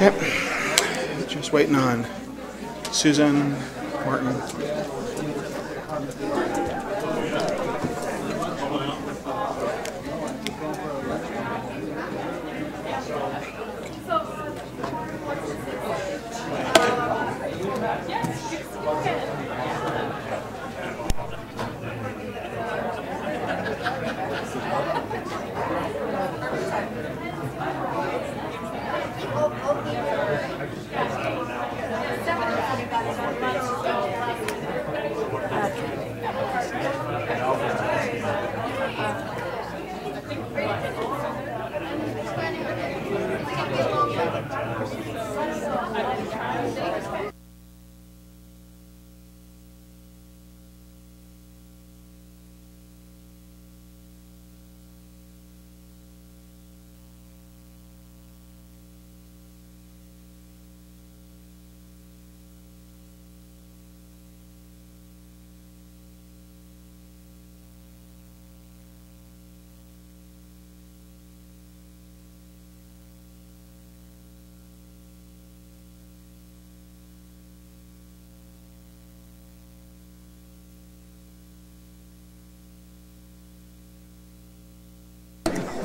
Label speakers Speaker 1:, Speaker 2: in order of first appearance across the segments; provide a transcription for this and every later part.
Speaker 1: Okay, just waiting on Susan, Martin.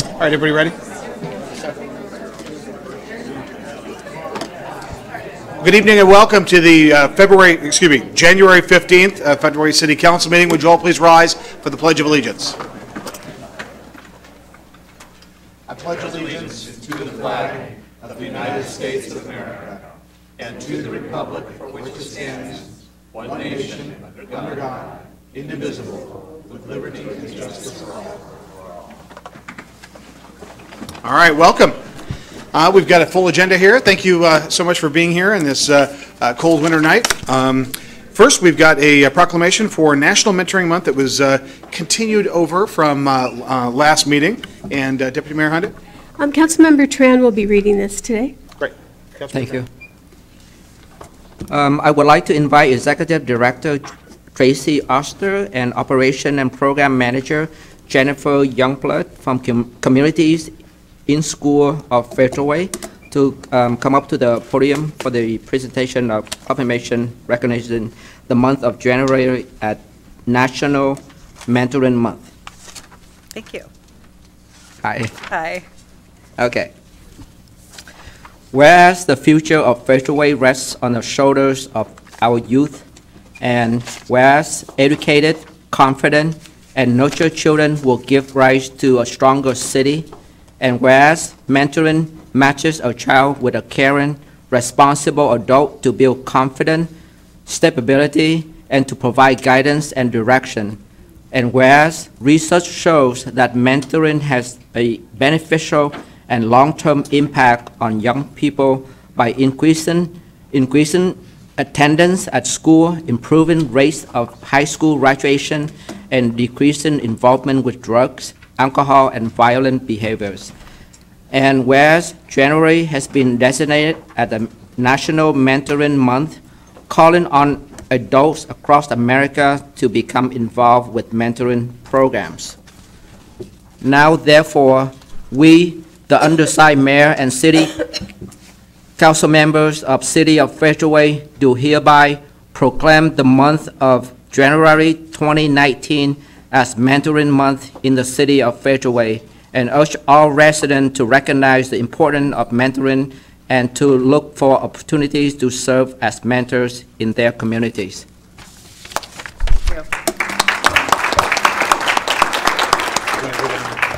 Speaker 1: All right, everybody ready? Good evening and welcome to the January 15th February City Council meeting. Would you all please rise for the Pledge of Allegiance? I pledge allegiance to the flag of the United States of America and to the republic for which it stands, one nation, under God, indivisible, with liberty and justice for all. All right, welcome. We've got a full agenda here. Thank you so much for being here on this cold winter night. First, we've got a proclamation for National Mentoring Month that was continued over from last meeting. And Deputy Mayor Honda?
Speaker 2: Councilmember Tran will be reading this today.
Speaker 1: Great.
Speaker 3: Thank you. I would like to invite Executive Director Tracy Oster and Operation and Program Manager Jennifer Youngblood from Communities in School of Federal Way to come up to the podium for the presentation of Proclamation recognizing the month of January at National Mentoring Month.
Speaker 4: Thank you.
Speaker 3: Hi.
Speaker 4: Hi.
Speaker 3: Okay. Whereas the future of Federal Way rests on the shoulders of our youth, and whereas educated, confident, and nurtured children will give rise to a stronger city, and whereas mentoring matches a child with a caring, responsible adult to build confidence, stability, and to provide guidance and direction, and whereas research shows that mentoring has a beneficial and long-term impact on young people by increasing attendance at school, improving rates of high school graduation, and decreasing involvement with drugs, alcohol, and violent behaviors. And whereas January has been designated as the National Mentoring Month, calling on adults across America to become involved with mentoring programs. Now, therefore, we, the undersigned mayor and city council members of City of Federal Way, do hereby proclaim the month of January 2019 as Mentoring Month in the City of Federal Way, and urge all residents to recognize the importance of mentoring and to look for opportunities to serve as mentors in their communities.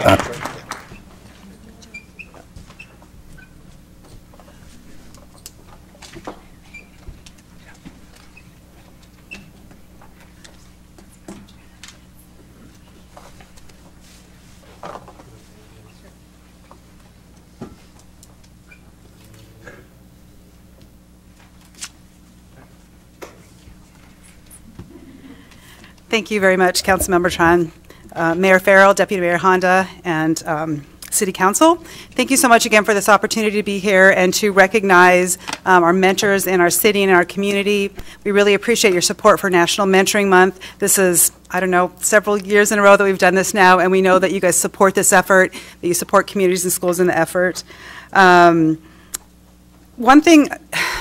Speaker 4: Thank you. Thank you very much, Councilmember Tran, Mayor Farrell, Deputy Mayor Honda, and City Council. Thank you so much again for this opportunity to be here and to recognize our mentors in our city and our community. We really appreciate your support for National Mentoring Month. This is, I don't know, several years in a row that we've done this now, and we know that you guys support this effort, that you support communities and schools in the effort. one thing,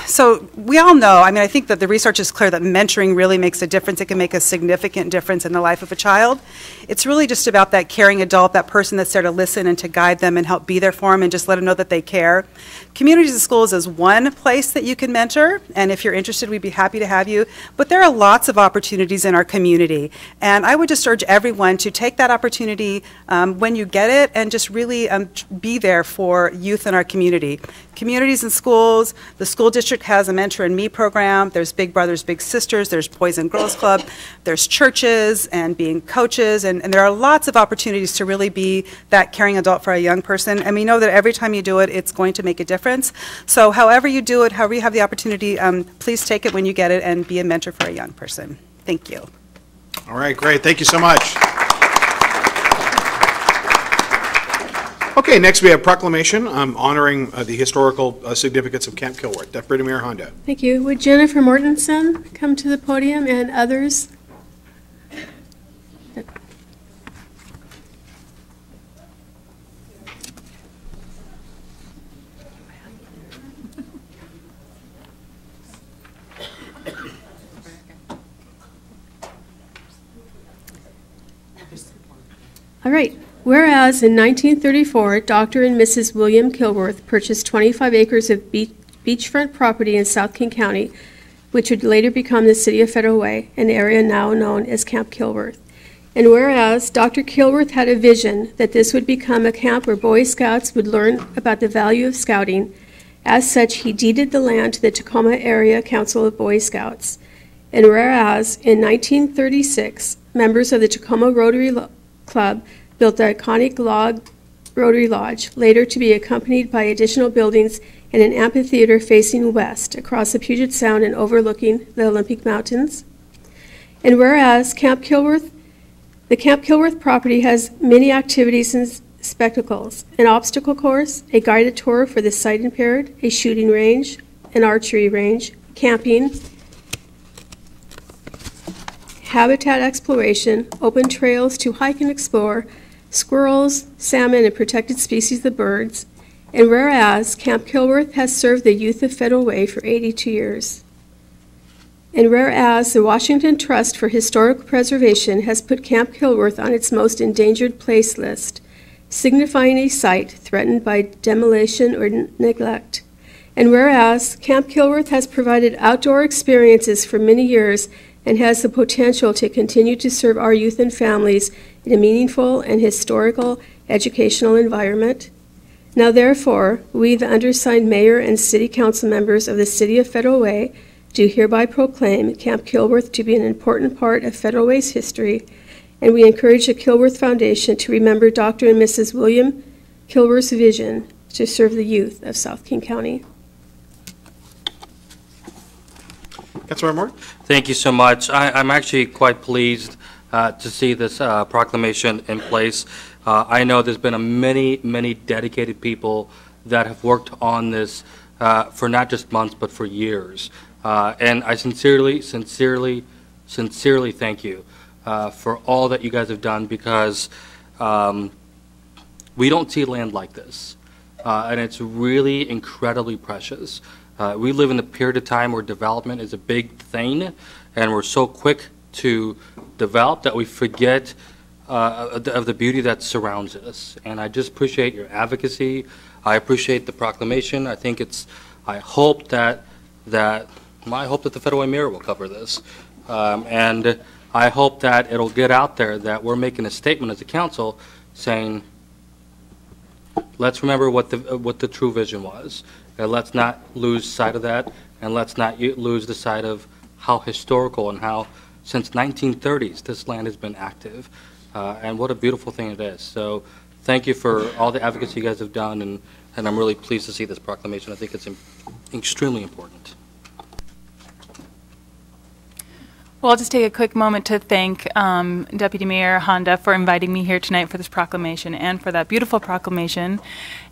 Speaker 4: so we all know, I mean, I think that the research is clear that mentoring really makes a difference. It can make a significant difference in the life of a child. It's really just about that caring adult, that person that's there to listen and to guide them and help be there for them and just let them know that they care. Communities and schools is one place that you can mentor, and if you're interested, we'd be happy to have you. But there are lots of opportunities in our community, and I would just urge everyone to take that opportunity when you get it and just really be there for youth in our community. Communities and schools, the school district has a Mentor and Me program. There's Big Brothers, Big Sisters, there's Boys and Girls Club, there's churches and being coaches, and there are lots of opportunities to really be that caring adult for a young person. And we know that every time you do it, it's going to make a difference. So however you do it, however you have the opportunity, please take it when you get it and be a mentor for a young person. Thank you.
Speaker 1: All right, great. Thank you so much. Okay, next we have proclamation honoring the historical significance of Camp Kilworth. Deputy Mayor Honda.
Speaker 2: Thank you. Would Jennifer Mortensen come to the podium and others? All right. Whereas in 1934, Dr. and Mrs. William Kilworth purchased 25 acres of beachfront property in South King County, which would later become the City of Federal Way, an area now known as Camp Kilworth. And whereas Dr. Kilworth had a vision that this would become a camp where Boy Scouts would learn about the value of scouting, as such, he deeded the land to the Tacoma Area Council of Boy Scouts. And whereas in 1936, members of the Tacoma Rotary Club built the iconic log Rotary Lodge, later to be accompanied by additional buildings and an amphitheater facing west across the Puget Sound and overlooking the Olympic Mountains. And whereas the Camp Kilworth property has many activities and spectacles, an obstacle course, a guided tour for the sight impaired, a shooting range, an archery range, camping, habitat exploration, open trails to hike and explore, squirrels, salmon, and protected species of birds. And whereas Camp Kilworth has served the youth of Federal Way for 82 years. And whereas the Washington Trust for Historical Preservation has put Camp Kilworth on its most endangered place list, signifying a site threatened by demolition or neglect. And whereas Camp Kilworth has provided outdoor experiences for many years and has the potential to continue to serve our youth and families in a meaningful and historical educational environment. Now therefore, we, the undersigned mayor and city council members of the City of Federal Way, do hereby proclaim Camp Kilworth to be an important part of Federal Way's history, and we encourage the Kilworth Foundation to remember Dr. and Mrs. William Kilworth's vision to serve the youth of South King County.
Speaker 1: Councilmember Moore?
Speaker 5: Thank you so much. I'm actually quite pleased to see this proclamation in place. I know there's been many dedicated people that have worked on this for not just months but for years. And I sincerely thank you for all that you guys have done, because we don't see land like this. And it's really incredibly precious. We live in a period of time where development is a big thing, and we're so quick to develop that we forget of the beauty that surrounds us. And I just appreciate your advocacy. I appreciate the proclamation. I think I hope that the Federal Way Mayor will cover this. And I hope that it'll get out there that we're making a statement as a council saying, let's remember what the true vision was. And let's not lose sight of that, and let's not lose the sight of how historical and how since 1930s this land has been active, and what a beautiful thing it is. So thank you for all the advocacy you guys have done, and I'm really pleased to see this proclamation. I think it's extremely important.
Speaker 6: Well, I'll just take a quick moment to thank Deputy Mayor Honda for inviting me here tonight for this proclamation and for that beautiful proclamation.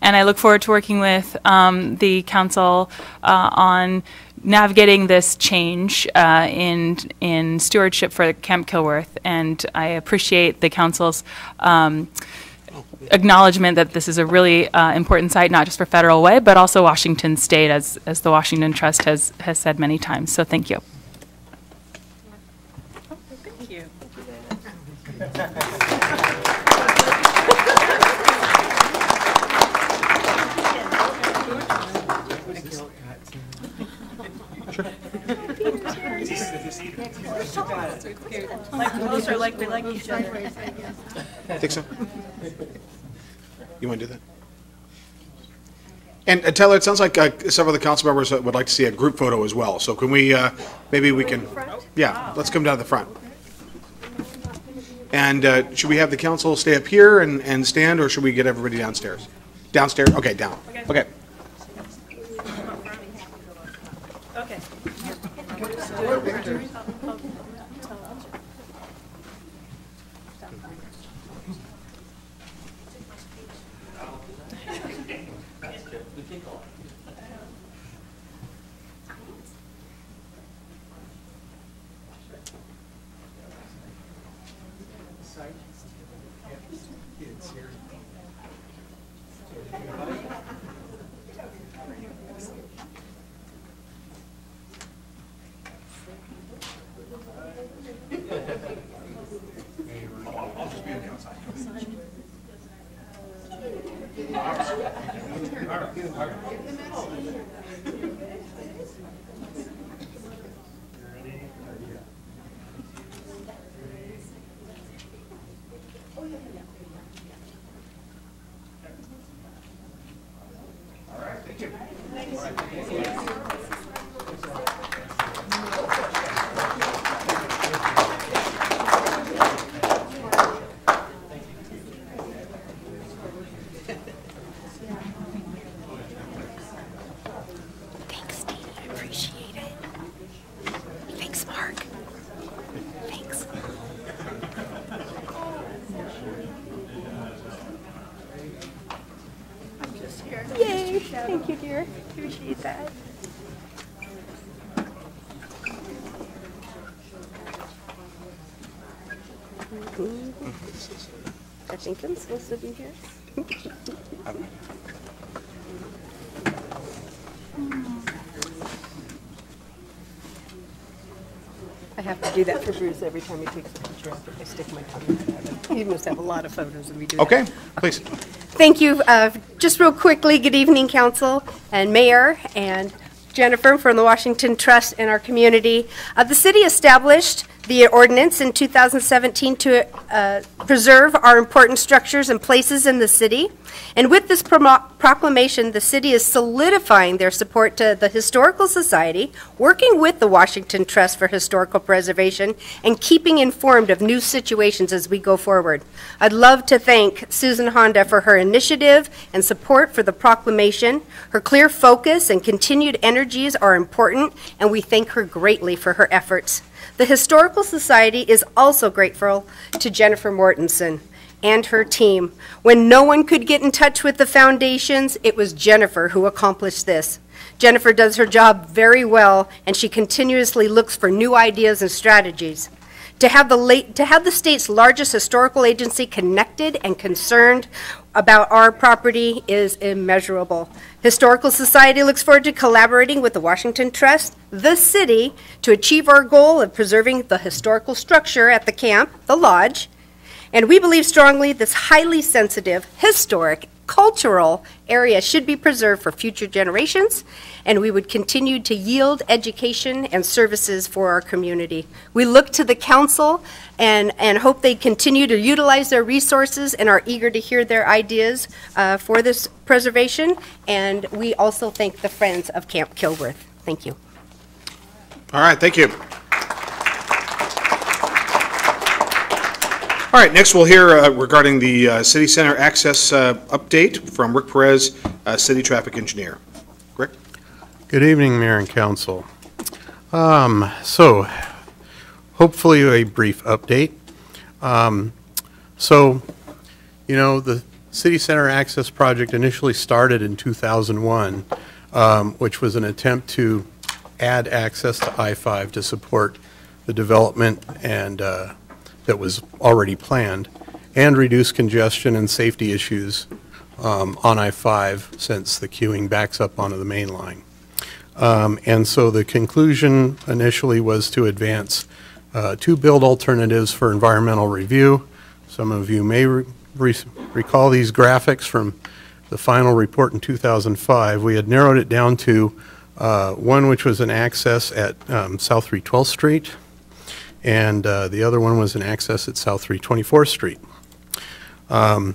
Speaker 6: And I look forward to working with the council on navigating this change in stewardship for Camp Kilworth. And I appreciate the council's acknowledgement that this is a really important site, not just for Federal Way, but also Washington State, as the Washington Trust has said many times. So thank you. Thank you.
Speaker 2: Like closer, like we like each other.
Speaker 1: Think so? You want to do that? And Taylor, it sounds like several of the council members would like to see a group photo as well. So can we, maybe we can, yeah, let's come down to the front. And should we have the council stay up here and stand, or should we get everybody downstairs? Downstairs? Okay, down. Okay.
Speaker 2: Okay.
Speaker 7: Thank you, dear. Appreciate that. I think I'm supposed to be here. I have to do that for Bruce every time he takes a picture. I stick my tongue. He must have a lot of photos and we do
Speaker 1: Okay,
Speaker 7: that.
Speaker 1: please.
Speaker 7: Thank you. Just real quickly, good evening, Council and Mayor and Jennifer from the Washington Trust and our community. The city established the ordinance in 2017 to preserve our important structures and places in the city. And with this proclamation, the city is solidifying their support to the Historical Society, working with the Washington Trust for Historical Preservation, and keeping informed of new situations as we go forward. I'd love to thank Susan Honda for her initiative and support for the proclamation. Her clear focus and continued energies are important, and we thank her greatly for her efforts. The Historical Society is also grateful to Jennifer Mortensen and her team. When no one could get in touch with the foundations, it was Jennifer who accomplished this. Jennifer does her job very well, and she continuously looks for new ideas and strategies. To have the state's largest historical agency connected and concerned about our property is immeasurable. Historical Society looks forward to collaborating with the Washington Trust, the city, to achieve our goal of preserving the historical structure at the camp, the lodge. And we believe strongly this highly sensitive, historic, cultural area should be preserved for future generations, and we would continue to yield education and services for our community. We look to the council and hope they continue to utilize their resources and are eager to hear their ideas for this preservation. And we also thank the Friends of Camp Kilworth. Thank you.
Speaker 1: All right, thank you. All right, next we'll hear regarding the City Center access update from Rick Perez, City Traffic Engineer. Rick?
Speaker 8: Good evening, Mayor and Council. So, hopefully a brief update. The City Center Access Project initially started in 2001, which was an attempt to add access to I-5 to support the development and that was already planned. and reduce congestion and safety issues on I-5 since the queuing backs up onto the main line. And so the conclusion initially was to advance 2 build alternatives for environmental review. Some of you may recall these graphics from the final report in 2005. We had narrowed it down to one which was an access at South 312th Street, and the other one was an access at South 324th Street. A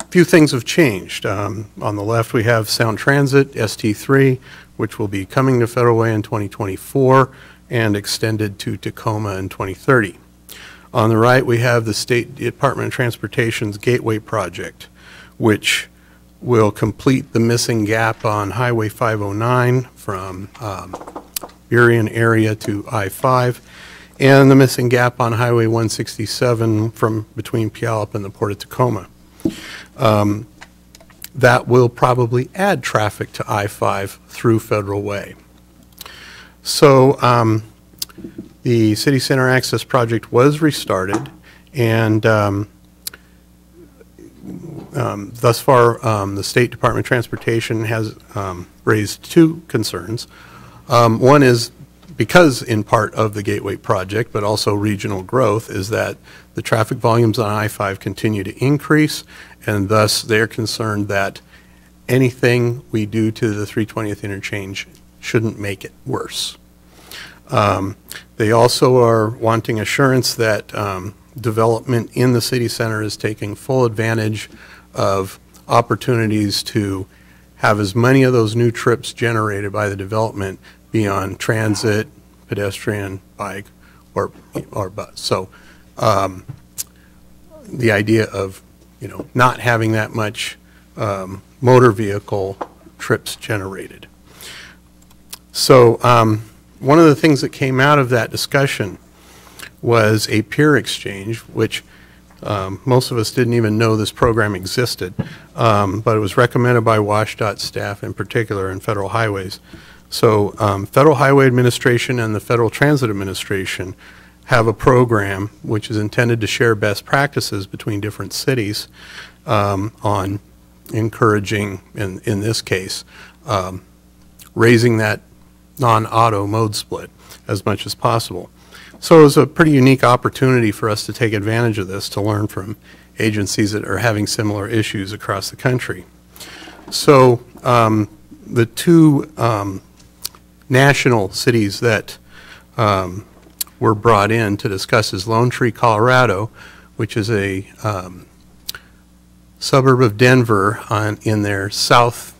Speaker 8: few things have changed. On the left we have Sound Transit, ST3, which will be coming to Federal Way in 2024 and extended to Tacoma in 2030. On the right we have the State Department of Transportation's Gateway Project, which will complete the missing gap on Highway 509 from Burien area to I-5, and the missing gap on Highway 167 from between Puyallup and the Port of Tacoma. That will probably add traffic to I-5 through Federal Way. So the City Center Access Project was restarted, and thus far the State Department of Transportation has raised 2 concerns. One is because in part of the Gateway Project, but also regional growth, is that the traffic volumes on I-5 continue to increase, and thus they're concerned that anything we do to the 320th interchange shouldn't make it worse. They also are wanting assurance that development in the city center is taking full advantage of opportunities to have as many of those new trips generated by the development be on transit, pedestrian, bike, or bus. So the idea of, you know, not having that much motor vehicle trips generated. So one of the things that came out of that discussion was a peer exchange, which most of us didn't even know this program existed, but it was recommended by WashDOT staff in particular and Federal Highways. So Federal Highway Administration and the Federal Transit Administration have a program which is intended to share best practices between different cities on encouraging, in this case, raising that non-auto mode split as much as possible. So it was a pretty unique opportunity for us to take advantage of this, to learn from agencies that are having similar issues across the country. So the 2 national cities that were brought in to discuss is Lone Tree, Colorado, which is a suburb of Denver in their south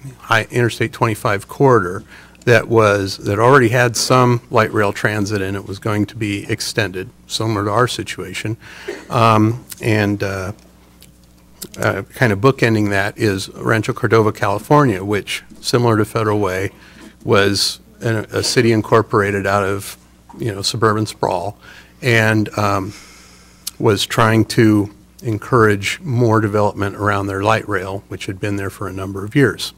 Speaker 8: Interstate 25 corridor that already had some light rail transit, and it was going to be extended, similar to our situation. Kind of bookending that is Rancho Cordova, California, which, similar to Federal Way, was a city incorporated out of, you know, suburban sprawl, and was trying to encourage more development around their light rail, which had been there for a number of years.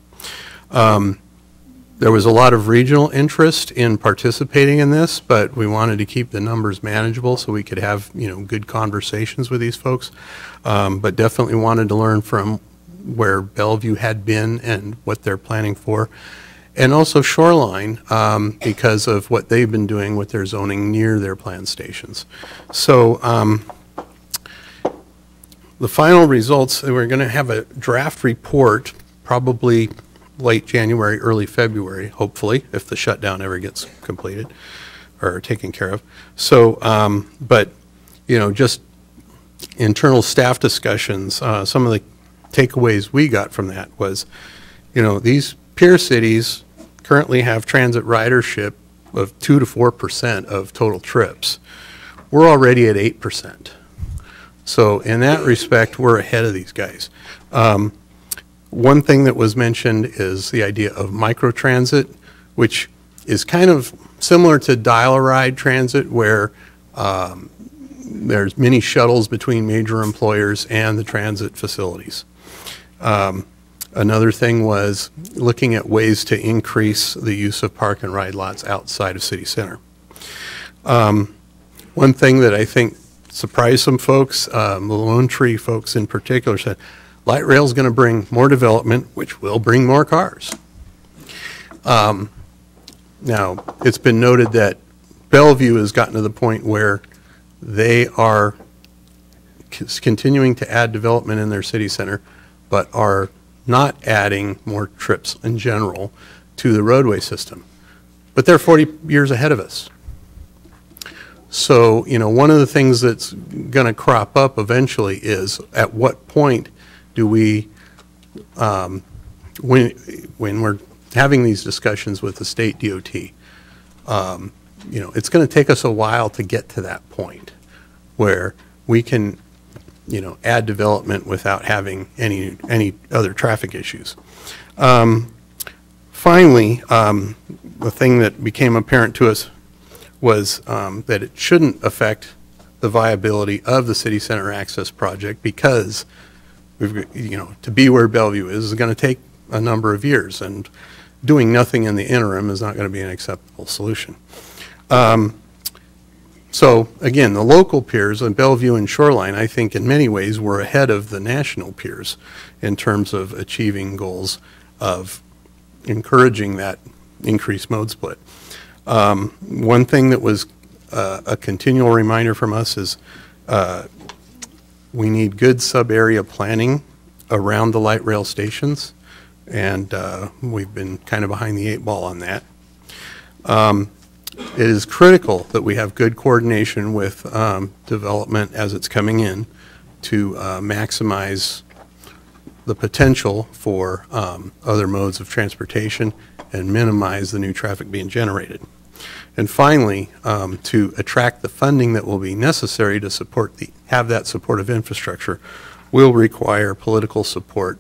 Speaker 8: There was a lot of regional interest in participating in this, but we wanted to keep the numbers manageable so we could have, you know, good conversations with these folks, but definitely wanted to learn from where Bellevue had been and what they're planning for. And also Shoreline, because of what they've been doing with their zoning near their planned stations. So the final results, we're going to have a draft report probably late January, early February, hopefully, if the shutdown ever gets completed or taken care of. So, but, you know, just internal staff discussions, some of the takeaways we got from that was, you know, these peer cities currently have transit ridership of 2 to 4% of total trips. We're already at 8%. So in that respect, we're ahead of these guys. One thing that was mentioned is the idea of microtransit, which is kind of similar to dial-a-ride transit, where there's many shuttles between major employers and the transit facilities. Another thing was looking at ways to increase the use of park and ride lots outside of city center. One thing that I think surprised some folks. The Lone Tree folks in particular said, light rail is going to bring more development, which will bring more cars. Now, it's been noted that Bellevue has gotten to the point where they are continuing to add development in their city center, but are not adding more trips in general to the roadway system. But they're 40 years ahead of us. So, you know, one of the things that's going to crop up eventually is at what point do we, when we're having these discussions with the state DOT, you know, it's going to take us a while to get to that point where we can, you know, add development without having any other traffic issues. Finally, the thing that became apparent to us was that it shouldn't affect the viability of the city center access project because, you know, to be where Bellevue is going to take a number of years, and doing nothing in the interim is not going to be an acceptable solution. So again, the local peers on Bellevue and Shoreline, I think in many ways were ahead of the national peers in terms of achieving goals of encouraging that increased mode split. One thing that was a continual reminder from us is we need good sub-area planning around the light rail stations, and we've been kind of behind the 8 ball on that. It is critical that we have good coordination with development as it's coming in to maximize the potential for other modes of transportation and minimize the new traffic being generated. And finally, to attract the funding that will be necessary to support have that supportive infrastructure will require political support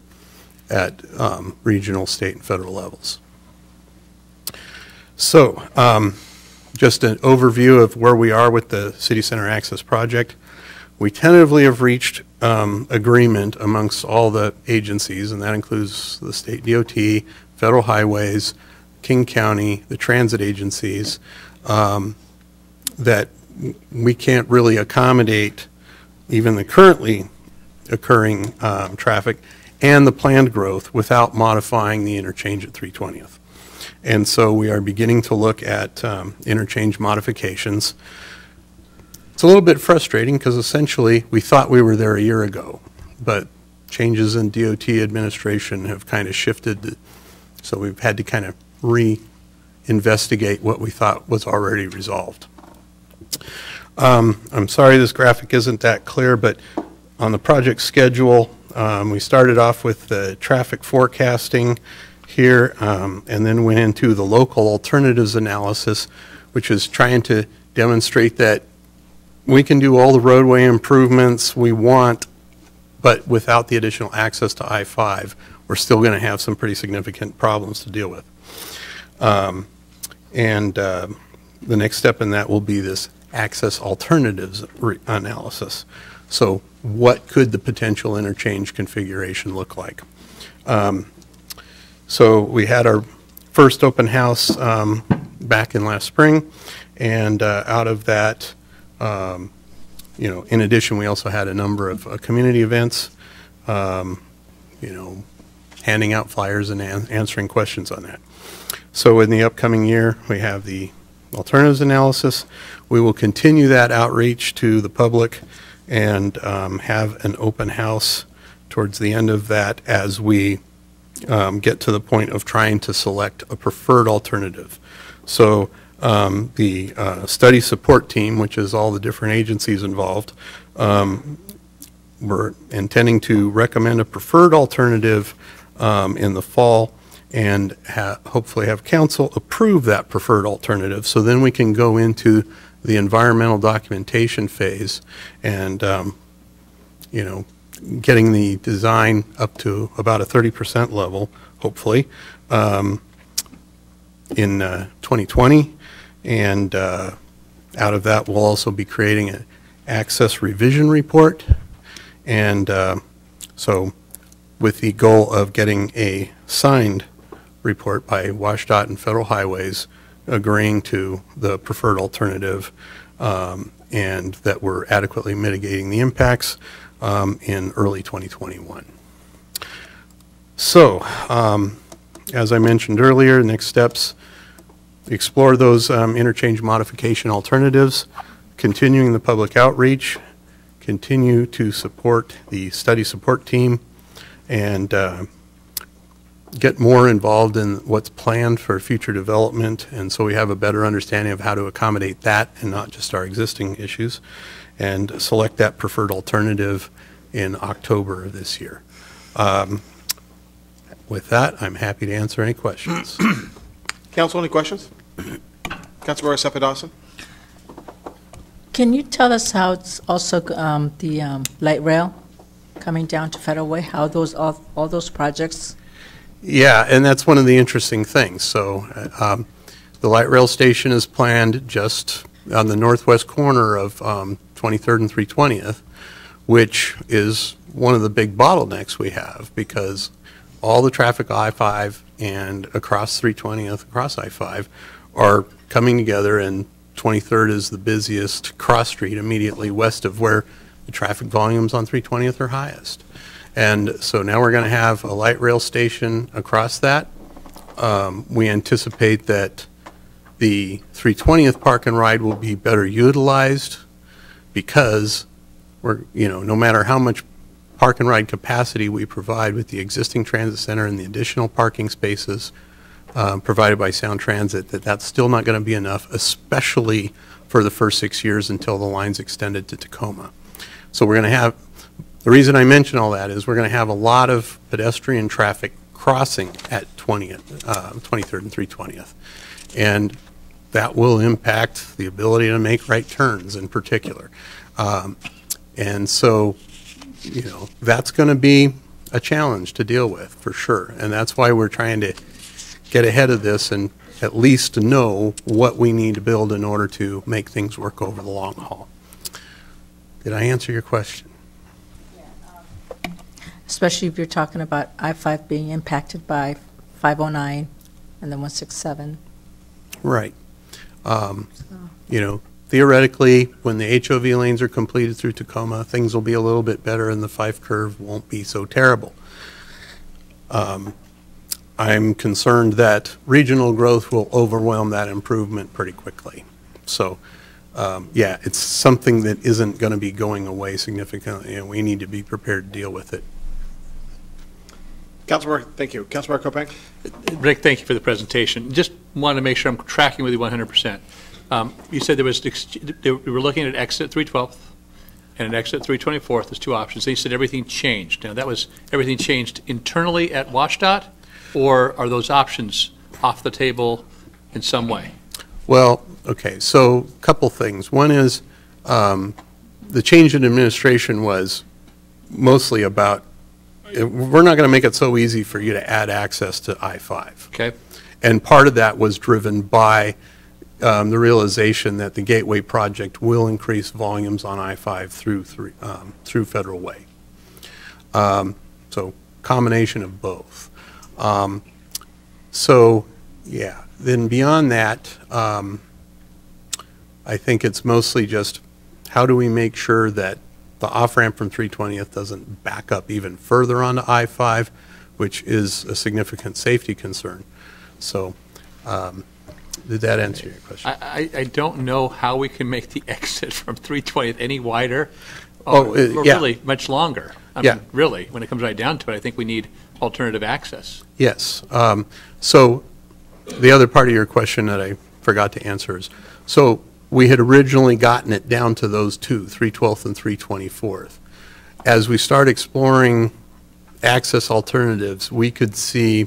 Speaker 8: at regional, state, and federal levels. So, just an overview of where we are with the City Center Access Project. We tentatively have reached agreement amongst all the agencies, and that includes the state DOT, federal highways, King County, the transit agencies, that we can't really accommodate even the currently occurring traffic and the planned growth without modifying the interchange at 320th. And so we are beginning to look at interchange modifications. It's a little bit frustrating because essentially we thought we were there a year ago, but changes in DOT administration have kind of shifted, so we've had to kind of re-investigate what we thought was already resolved. I'm sorry this graphic isn't that clear, but on the project schedule, we started off with the traffic forecasting here, and then went into the local alternatives analysis, which is trying to demonstrate that we can do all the roadway improvements we want, but without the additional access to I-5, we're still going to have some pretty significant problems to deal with. The next step in that will be this access alternatives analysis. So what could the potential interchange configuration look like? So we had our first open house back in last spring, and out of that, you know, in addition, we also had a number of community events, you know, handing out flyers and answering questions on that. So in the upcoming year, we have the alternatives analysis. We will continue that outreach to the public and have an open house towards the end of that as we get to the point of trying to select a preferred alternative. So the study support team, which is all the different agencies involved, we're intending to recommend a preferred alternative in the fall and hopefully have council approve that preferred alternative, so then we can go into the environmental documentation phase and you know, getting the design up to about a 30% level, hopefully, in 2020. And out of that, we'll also be creating an access revision report. And so with the goal of getting a signed report by WashDOT and Federal Highways agreeing to the preferred alternative and that we're adequately mitigating the impacts in early 2021. So, as I mentioned earlier, next steps, explore those interchange modification alternatives, continuing the public outreach, continue to support the study support team, and get more involved in what's planned for future development, and so we have a better understanding of how to accommodate that and not just our existing issues, and select that preferred alternative in October of this year. With that, I'm happy to answer any questions.
Speaker 1: Council, any questions? Councilmember Seppa Dawson?
Speaker 9: Can you tell us how it's also the light rail coming down to Federal Way, how those all those projects?
Speaker 8: Yeah, and that's one of the interesting things. So the light rail station is planned just on the northwest corner of 23rd and 320th, which is one of the big bottlenecks we have because all the traffic I-5 and across 320th, across I-5, are coming together, and 23rd is the busiest cross street immediately west of where the traffic volumes on 320th are highest. And so now we're going to have a light rail station across that. We anticipate that the 320th park and ride will be better utilized because no matter how much park and ride capacity we provide with the existing transit center and the additional parking spaces provided by Sound Transit, that's still not going to be enough, especially for the first 6 years until the line's extended to Tacoma. So we're going to have, the reason I mention all that is we're going to have a lot of pedestrian traffic crossing at 23rd and 320th. And that will impact the ability to make right turns in particular. And so, that's going to be a challenge to deal with for sure. And that's why we're trying to get ahead of this and at least know what we need to build in order to make things work over the long haul. Did I answer your question?
Speaker 9: Especially if you're talking about I-5 being impacted by 509 and then 167.
Speaker 8: Right. Theoretically, when the HOV lanes are completed through Tacoma, things will be a little bit better and the 5 curve won't be so terrible. I'm concerned that regional growth will overwhelm that improvement pretty quickly. So, yeah, it's something that isn't going to be going away significantly, and we need to be prepared to deal with it.
Speaker 1: Councilmember, thank you. Councilmember Kopang?
Speaker 10: Rick, thank you for the presentation. Just wanted to make sure I'm tracking with you 100%. You said we were looking at exit 312th and an exit 324th as two options. Then you said everything changed. Now, that was everything changed internally at WashDOT, or are those options off the table in some way?
Speaker 8: Well, okay, so a couple things. One is the change in administration was mostly about, we're not going to make it so easy for you to add access to I-5.
Speaker 10: Okay.
Speaker 8: And part of that was driven by the realization that the Gateway project will increase volumes on I-5 through Federal Way. So combination of both. So yeah, then beyond that, I think it's mostly just how do we make sure that the off-ramp from 320th doesn't back up even further onto I-5, which is a significant safety concern. So did that answer your question?
Speaker 10: I don't know how we can make the exit from 320th any wider
Speaker 8: or yeah.
Speaker 10: really much longer. I mean, really, when it comes right down to it, I think we need alternative access.
Speaker 8: Yes. So the other part of your question that I forgot to answer is, so we had originally gotten it down to those two, 312th and 324th. As we start exploring access alternatives, we could see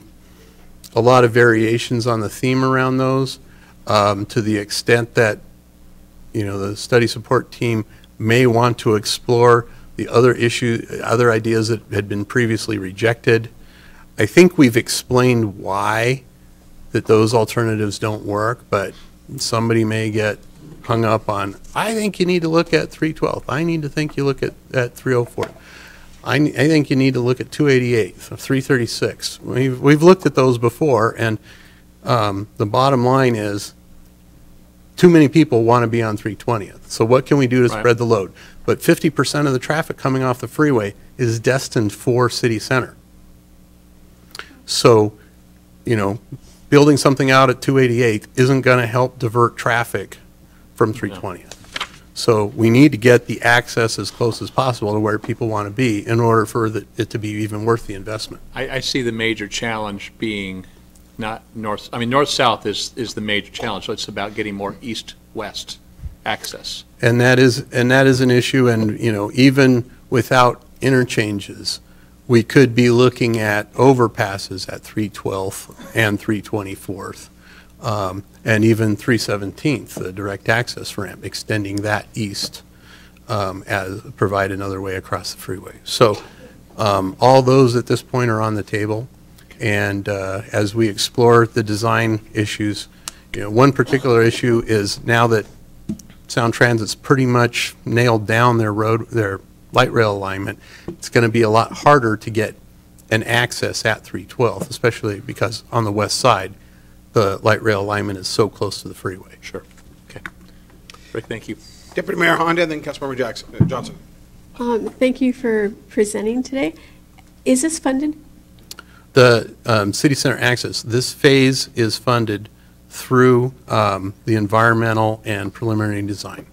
Speaker 8: a lot of variations on the theme around those, to the extent that, the study support team may want to explore the other ideas that had been previously rejected. I think we've explained why that those alternatives don't work, but somebody may get hung up on, I think you need to look at 312th. I need to think you look at 304. I think you need to look at 288, 336. We've looked at those before, and the bottom line is too many people want to be on 320th. So what can we do to
Speaker 10: Right.
Speaker 8: spread the load? But 50% of the traffic coming off the freeway is destined for city center. So, building something out at 288 isn't going to help divert traffic from 320th. So we need to get the access as close as possible to where people want to be in order for it to be even worth the investment.
Speaker 10: I see the major challenge being not north, north-south is the major challenge, so it's about getting more east-west access.
Speaker 8: And that is an issue, and, even without interchanges, we could be looking at overpasses at 312th and 324th, and even 317th, the direct access ramp, extending that east as provide another way across the freeway. So all those at this point are on the table, and as we explore the design issues, one particular issue is now that Sound Transit's pretty much nailed down their light rail alignment, it's going to be a lot harder to get an access at 312th, especially because on the west side, the light rail alignment is so close to the freeway.
Speaker 10: Sure. Okay. Rick, thank you.
Speaker 1: Deputy Mayor Honda, and then Councilmember Johnson.
Speaker 2: Thank you for presenting today. Is this funded?
Speaker 8: The city center access, this phase is funded through the environmental and preliminary design.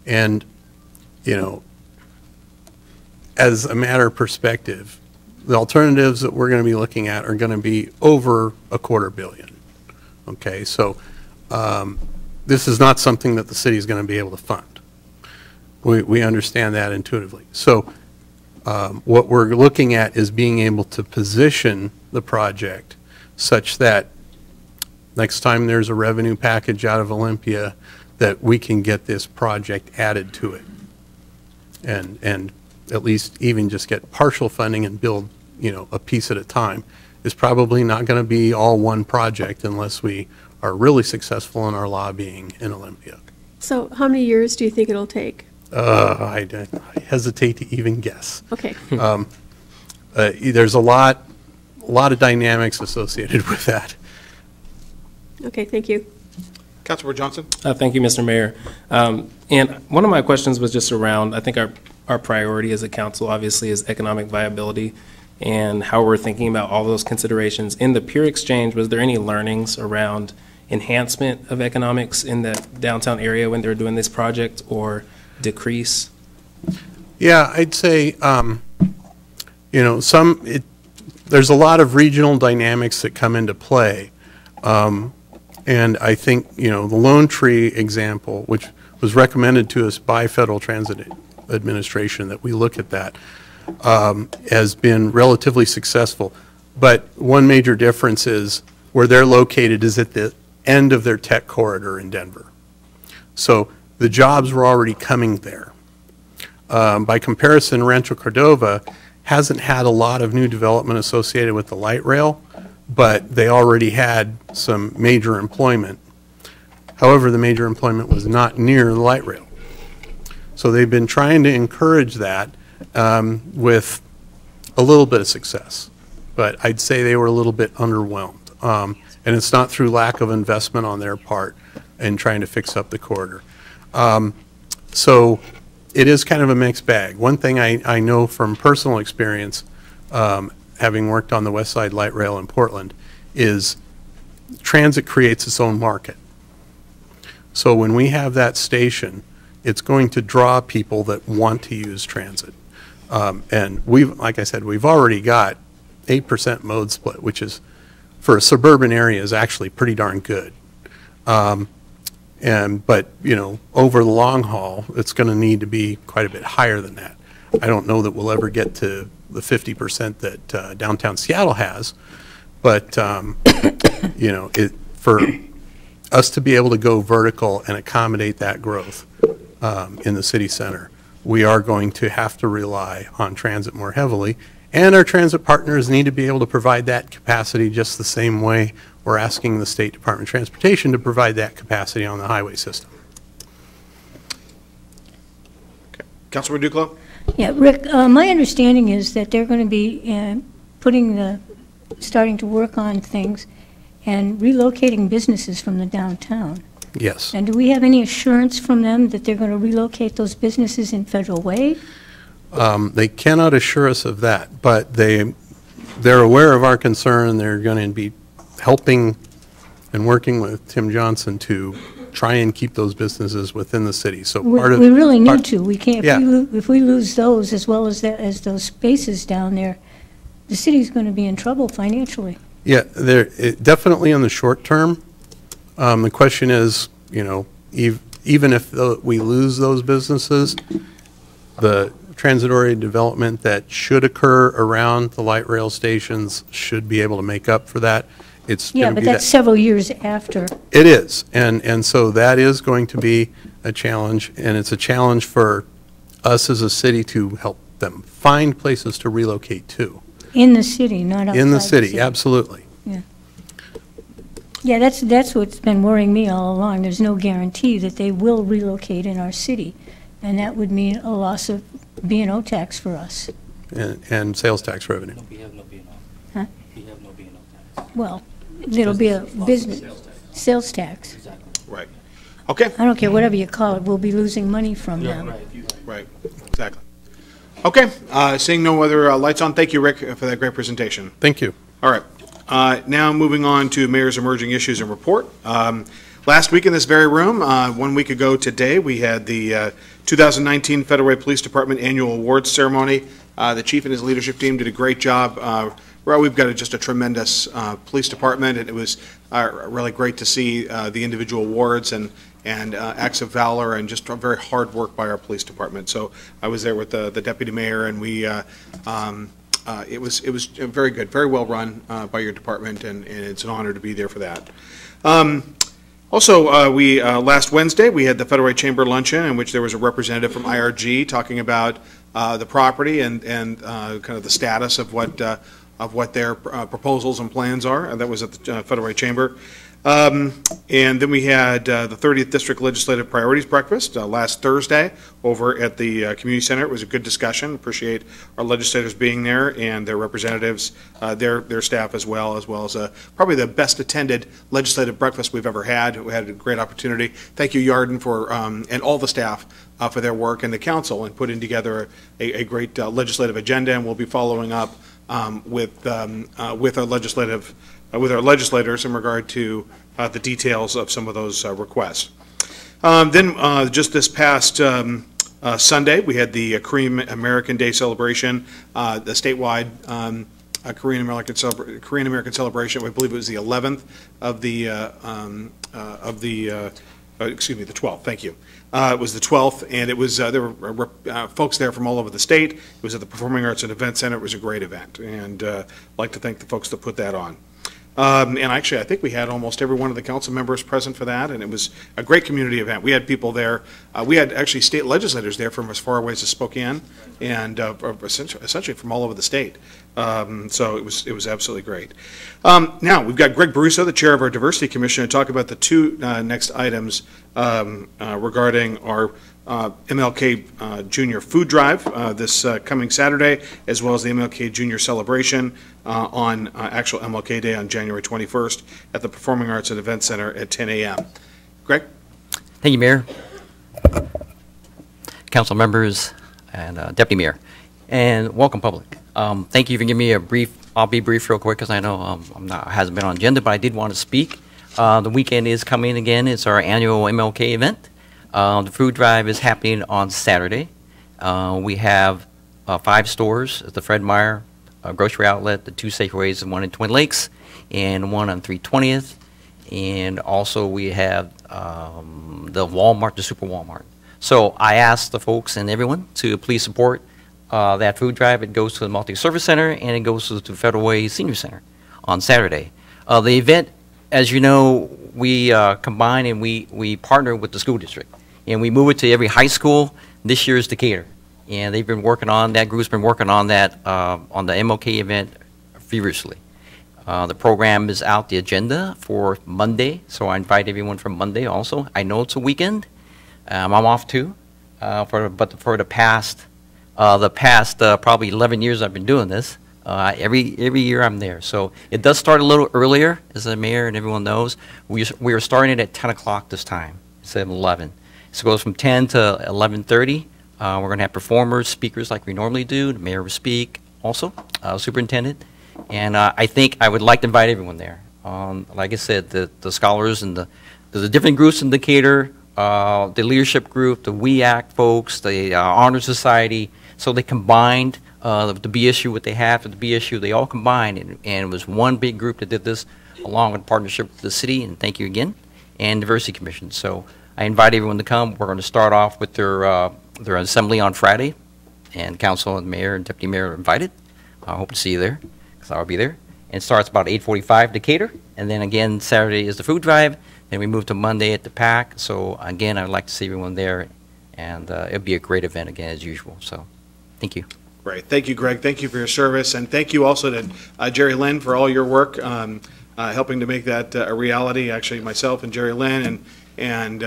Speaker 8: And, as a matter of perspective, the alternatives that we're going to be looking at are going to be over $250 million. Okay, so this is not something that the city is going to be able to fund. We understand that intuitively. So what we're looking at is being able to position the project such that next time there's a revenue package out of Olympia, that we can get this project added to it, and at least even just get partial funding and build, a piece at a time. Is probably not going to be all one project unless we are really successful in our lobbying in Olympia.
Speaker 2: So how many years do you think it'll take?
Speaker 8: I hesitate to even guess.
Speaker 2: Okay.
Speaker 8: There's a lot of dynamics associated with that.
Speaker 2: Okay, thank you.
Speaker 1: Councilmember Johnson.
Speaker 11: Thank you, Mr. Mayor. And one of my questions was just around, I think our priority as a council obviously is economic viability and how we're thinking about all those considerations. In the peer exchange, was there any learnings around enhancement of economics in the downtown area when they're doing this project, or decrease?
Speaker 8: Yeah, I'd say, there's a lot of regional dynamics that come into play. And I think, the Lone Tree example, which was recommended to us by Federal Transit Administration that we look at that, has been relatively successful. But one major difference is where they're located is at the end of their tech corridor in Denver. So the jobs were already coming there. By comparison, Rancho Cordova hasn't had a lot of new development associated with the light rail, but they already had some major employment. However, the major employment was not near the light rail. So they've been trying to encourage that with a little bit of success. But I'd say they were a little bit underwhelmed. And it's not through lack of investment on their part in trying to fix up the corridor. So it is kind of a mixed bag. One thing I know from personal experience, having worked on the West Side Light Rail in Portland, is transit creates its own market. So when we have that station, it's going to draw people that want to use transit. And like I said, we've already got 8% mode split, which is, for a suburban area, is actually pretty darn good. But over the long haul, it's going to need to be quite a bit higher than that. I don't know that we'll ever get to the 50% that downtown Seattle has, but for us to be able to go vertical and accommodate that growth in the city center, we are going to have to rely on transit more heavily, and our transit partners need to be able to provide that capacity just the same way we're asking the State Department of Transportation to provide that capacity on the highway system.
Speaker 1: Okay. Councilmember Duclos.
Speaker 12: Yeah, Rick, my understanding is that they're going to be starting to work on things and relocating businesses from the downtown.
Speaker 8: Yes.
Speaker 12: And do we have any assurance from them that they're going to relocate those businesses in Federal Way?
Speaker 8: They cannot assure us of that, but they're aware of our concern. They're going to be helping and working with Tim Johnson to try and keep those businesses within the city. So
Speaker 12: We
Speaker 8: part of
Speaker 12: we really
Speaker 8: part-
Speaker 12: need to. We can't,
Speaker 8: Yeah.
Speaker 12: if we lose those as well as those spaces down there, the city's going to be in trouble financially.
Speaker 8: Yeah, definitely in the short term. The question is, you know, even if we lose those businesses, the transitory development that should occur around the light rail stations should be able to make up for that. It's
Speaker 12: Yeah,
Speaker 8: gonna
Speaker 12: but
Speaker 8: be
Speaker 12: that's several years after.
Speaker 8: It is, and so that is going to be a challenge, and it's a challenge for us as a city to help them find places to relocate to.
Speaker 12: In the city, not outside
Speaker 8: In the city, absolutely.
Speaker 12: Yeah, that's what's been worrying me all along. There's no guarantee that they will relocate in our city, and that would mean a loss of B&O tax for us.
Speaker 8: And sales tax revenue.
Speaker 12: Huh? Well, it'll be a business, sales tax.
Speaker 1: Right. Okay.
Speaker 12: I don't care, whatever you call it, we'll be losing money from them.
Speaker 1: Right, exactly. Okay, seeing no other lights on, thank you, Rick, for that great presentation.
Speaker 8: Thank you.
Speaker 1: All right. Now moving on to Mayor's Emerging Issues and Report. Last week in this very room, 1 week ago today, we had the 2019 Federal Way Police Department Annual Awards Ceremony. The chief and his leadership team did a great job. Well, we've got just a tremendous police department, and it was really great to see the individual awards and acts of valor and just very hard work by our police department. So I was there with the deputy mayor, and we it was very good, very well run by your department, and it's an honor to be there for that. Also, last Wednesday we had the Federal Way Chamber Luncheon, in which there was a representative from IRG talking about the property and kind of the status of what their proposals and plans are. And that was at the Federal Way Chamber. And then we had the 30th District Legislative Priorities Breakfast last Thursday over at the Community Center. It was a good discussion. Appreciate our legislators being there and their representatives, their staff as well as probably the best attended legislative breakfast we've ever had. We had a great opportunity. Thank you, Yarden, for and all the staff for their work, and the council in putting together a great legislative agenda, and we'll be following up with our legislators in regard to the details of some of those requests. Then just this past Sunday, we had the Korean American Day celebration, the statewide Korean American celebration. I believe it was the 11th of the excuse me, the 12th. Thank you. It was the 12th, and it was there were folks there from all over the state. It was at the Performing Arts and Event Center. It was a great event, and I'd like to thank the folks that put that on. And actually, I think we had almost every one of the council members present for that, and it was a great community event. We had people there. We had actually state legislators there from as far away as Spokane, and essentially from all over the state. So it was absolutely great. Now we've got Greg Baruso, the chair of our Diversity Commission, to talk about the two next items regarding our MLK Junior Food Drive this coming Saturday, as well as the MLK Junior Celebration on actual MLK Day on January 21st at the Performing Arts and Event Center at 10 a.m. Greg?
Speaker 13: Thank you, Mayor, council members, and Deputy Mayor, and welcome public. Thank you for giving me a brief. I'll be brief real quick because I know hasn't been on agenda, but I did want to speak. The weekend is coming again. It's our annual MLK event. The food drive is happening on Saturday. We have 5 stores at the Fred Meyer grocery outlet, the 2 Safeways, and 1 in Twin Lakes, and 1 on 320th. And also we have the Walmart, the Super Walmart. So I asked the folks and everyone to please support that food drive. It goes to the Multi-Service Center, and it goes to the Federal Way Senior Center on Saturday. The event, as you know, we combine and we partner with the school district, and we move it to every high school. This year is Decatur, and they've been working on that. Group's been working on that on the MLK event feverishly. The program is out, the agenda for Monday, so I invite everyone from Monday also. I know it's a weekend. I'm off too, but for the past probably 11 years I've been doing this. Every year I'm there. So it does start a little earlier, as the mayor and everyone knows. We are starting it at 10 o'clock this time instead of 11. So it goes from 10 to 11:30. We're going to have performers, speakers like we normally do. The mayor will speak also, superintendent. And I think I would like to invite everyone there. Like I said, the scholars and there's a different groups in Decatur, the leadership group, the We Act folks, the Honor Society. So they combined the B issue, what they have for the B issue, they all combined, and it was one big group that did this, along with partnership with the city, and thank you again, and Diversity Commission. So I invite everyone to come. We're going to start off with their assembly on Friday, and council and mayor and deputy mayor are invited. I hope to see you there, because I'll be there. And it starts about 8:45 Decatur, and then again Saturday is the food drive. Then we move to Monday at the PAC. So again, I'd like to see everyone there, and it'll be a great event again as usual. So thank you.
Speaker 1: Great. Thank you, Greg. Thank you for your service. And thank you also to Jerry Lynn for all your work helping to make that a reality. Actually, myself and Jerry Lynn and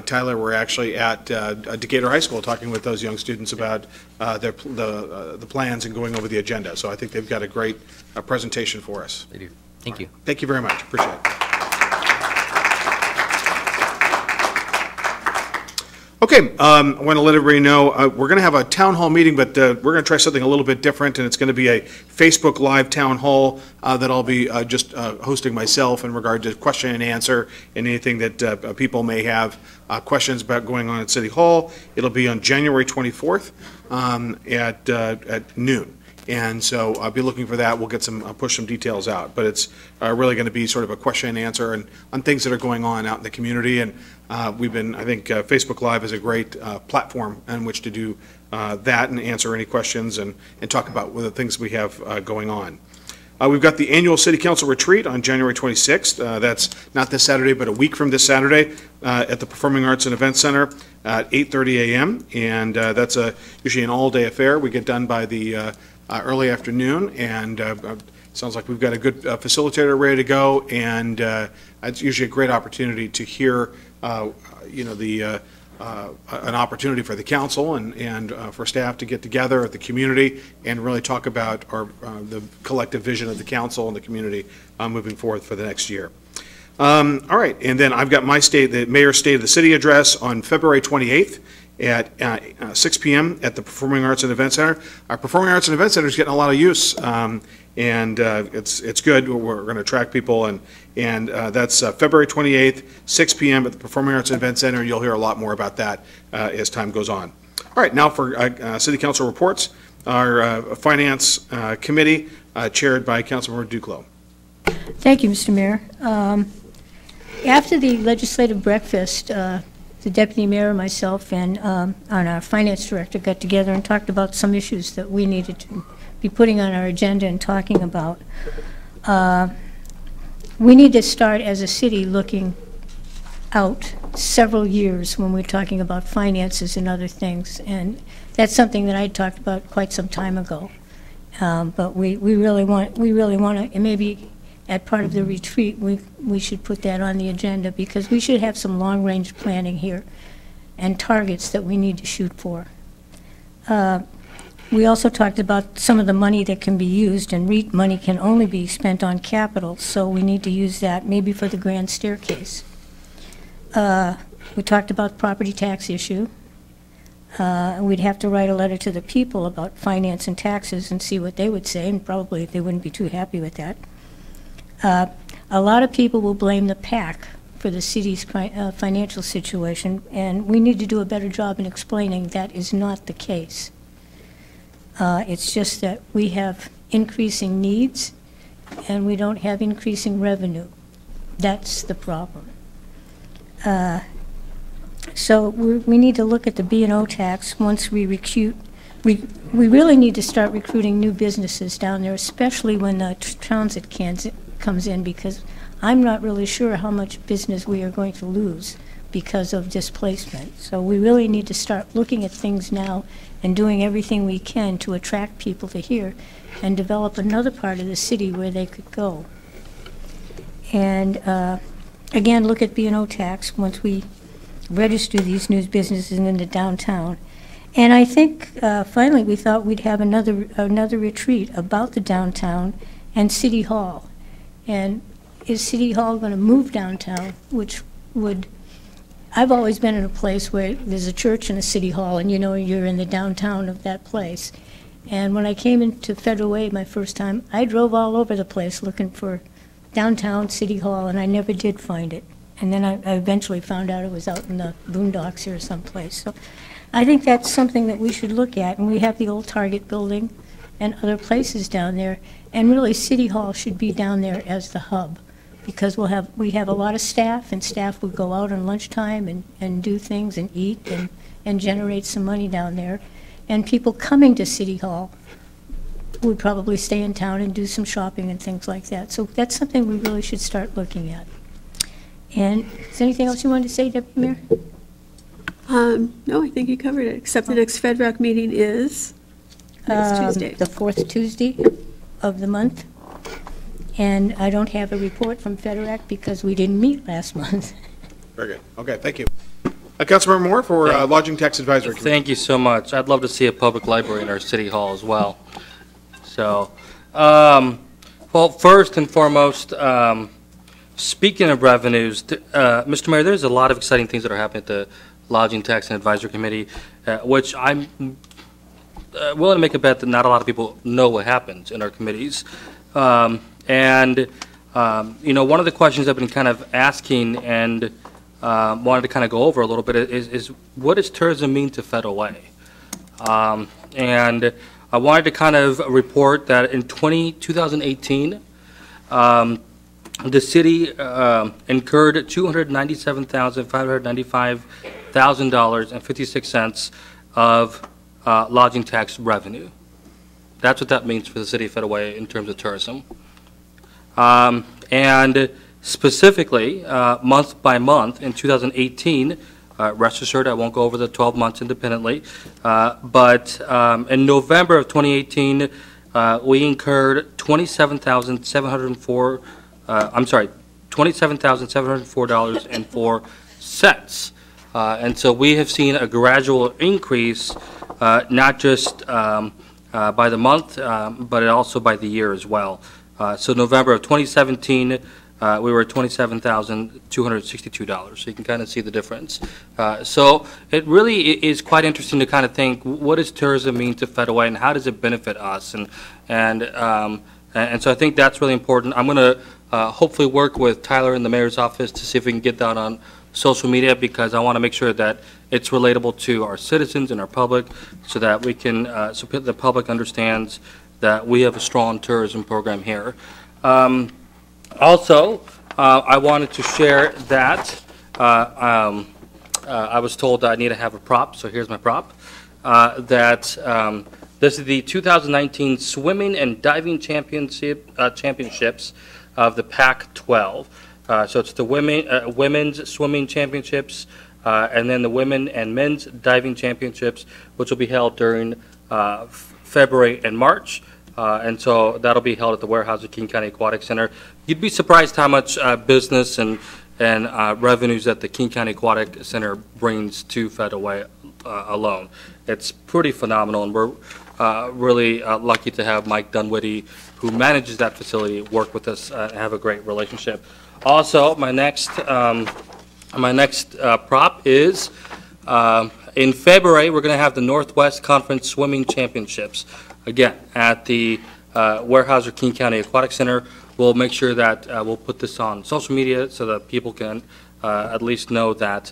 Speaker 1: Tyler were actually at Decatur High School talking with those young students about the plans and going over the agenda. So I think they've got a great presentation for us.
Speaker 13: They do. Thank you.
Speaker 1: Thank you very much. Appreciate it. Okay, I want to let everybody know we're going to have a town hall meeting, but we're going to try something a little bit different, and it's going to be a Facebook Live town hall that I'll be just hosting myself in regard to question and answer and anything that people may have questions about going on at City Hall. It'll be on January 24th at noon. And so I'll be looking for that. We'll get push some details out, but it's really going to be sort of a question and answer on things that are going on out in the community. And I think Facebook Live is a great platform on which to do that and answer any questions and talk about the things we have going on. We've got the annual City Council retreat on January 26th. That's not this Saturday, but a week from this Saturday at the Performing Arts and Events Center at 8:30 a.m. And that's usually an all-day affair. We get done by the early afternoon, and sounds like we've got a good facilitator ready to go, and it's usually a great opportunity to hear, an opportunity for the council and for staff to get together at the community and really talk about the collective vision of the council and the community moving forward for the next year. All right, and then I've got the Mayor's State of the City address on February 28th. At 6 p.m. at the Performing Arts and Event Center. Our Performing Arts and Event Center is getting a lot of use, and it's good. We're going to attract people, and that's February 28th, 6 p.m. at the Performing Arts and Event Center, and you'll hear a lot more about that as time goes on. All right, now for City Council reports. Our Finance Committee, chaired by Councilmember Duclos.
Speaker 12: Thank you, Mr. Mayor. After the legislative breakfast, the deputy mayor, myself, and our finance director got together and talked about some issues that we needed to be putting on our agenda and talking about. We need to start as a city looking out several years when we're talking about finances and other things, and that's something that I talked about quite some time ago. But we really want to, and maybe at part of the retreat, we should put that on the agenda, because we should have some long-range planning here and targets that we need to shoot for. We also talked about some of the money that can be used, and REIT money can only be spent on capital, so we need to use that maybe for the grand staircase. We talked about the property tax issue. We'd have to write a letter to the people about finance and taxes and see what they would say, and probably they wouldn't be too happy with that. A lot of people will blame the PAC for the city's financial situation, and we need to do a better job in explaining that is not the case. It's just that we have increasing needs, and we don't have increasing revenue. That's the problem. So we need to look at the B&O tax once we recruit. We really need to start recruiting new businesses down there, especially when the transit comes in, because I'm not really sure how much business we are going to lose because of displacement. So we really need to start looking at things now and doing everything we can to attract people to here and develop another part of the city where they could go. And again, look at B&O tax once we register these new businesses in the downtown. And I think finally we thought we'd have another retreat about the downtown and City Hall. And is City Hall going to move downtown, which would, I've always been in a place where there's a church and a City Hall, and you know you're in the downtown of that place. And when I came into Federal Way my first time, I drove all over the place looking for downtown City Hall, and I never did find it. And then I eventually found out it was out in the boondocks here someplace. So I think that's something that we should look at, and we have the old Target building and other places down there, and really City Hall should be down there as the hub, because we have a lot of staff, and staff would go out on lunchtime and do things and eat and generate some money down there, and people coming to City Hall would probably stay in town and do some shopping and things like that. So that's something we really should start looking at. And is there anything else you wanted to say, Deputy Mayor?
Speaker 2: No, I think you covered it, except the next FedRAC meeting is next Tuesday.
Speaker 12: The fourth Tuesday of the month. And I don't have a report from FedRAC because we didn't meet last month.
Speaker 1: Very good. Okay, thank you. Councilmember Moore for Lodging Tax Advisory Committee.
Speaker 5: Thank you so much. I'd love to see a public library in our city hall as well. So, well, first and foremost, speaking of revenues, Mr. Mayor, there's a lot of exciting things that are happening at the Lodging Tax and Advisory Committee, which I'm willing to make a bet that not a lot of people know what happens in our committees. You know, one of the questions I've been kind of asking and wanted to kind of go over a little bit is what does tourism mean to Federal Way? And I wanted to kind of report that in 2018, the city incurred $297,595,000.56 of lodging tax revenue. That's what that means for the city of Federal Way in terms of tourism. And specifically, month by month in 2018, rest assured I won't go over the 12 months independently, but in November of 2018, we incurred $27,704.04. And so we have seen a gradual increase, not just by the month, but also by the year as well. So November of 2017, we were at $27,262. So you can kind of see the difference. So it really is quite interesting to kind of think, what does tourism mean to Federal Way and how does it benefit us? And so I think that's really important. I'm going to hopefully work with Tyler in the mayor's office to see if we can get that on social media, because I want to make sure that it's relatable to our citizens and our public, so that we can, so the public understands that we have a strong tourism program here. Also, I wanted to share that I was told that I need to have a prop, so here's my prop. This is the 2019 Swimming and Diving Championships of the Pac-12. So it's the women's swimming championships, and then the women and men's diving championships, which will be held during February and March. And so that'll be held at the Weyerhaeuser King County Aquatic Center. You'd be surprised how much business and revenues that the King County Aquatic Center brings to Federal Way alone. It's pretty phenomenal, and we're really lucky to have Mike Dunwitty, who manages that facility, work with us and have a great relationship. Also, my next prop is in February, we're going to have the Northwest Conference Swimming Championships, again, at the Weyerhaeuser King County Aquatic Center. We'll make sure that we'll put this on social media so that people can at least know that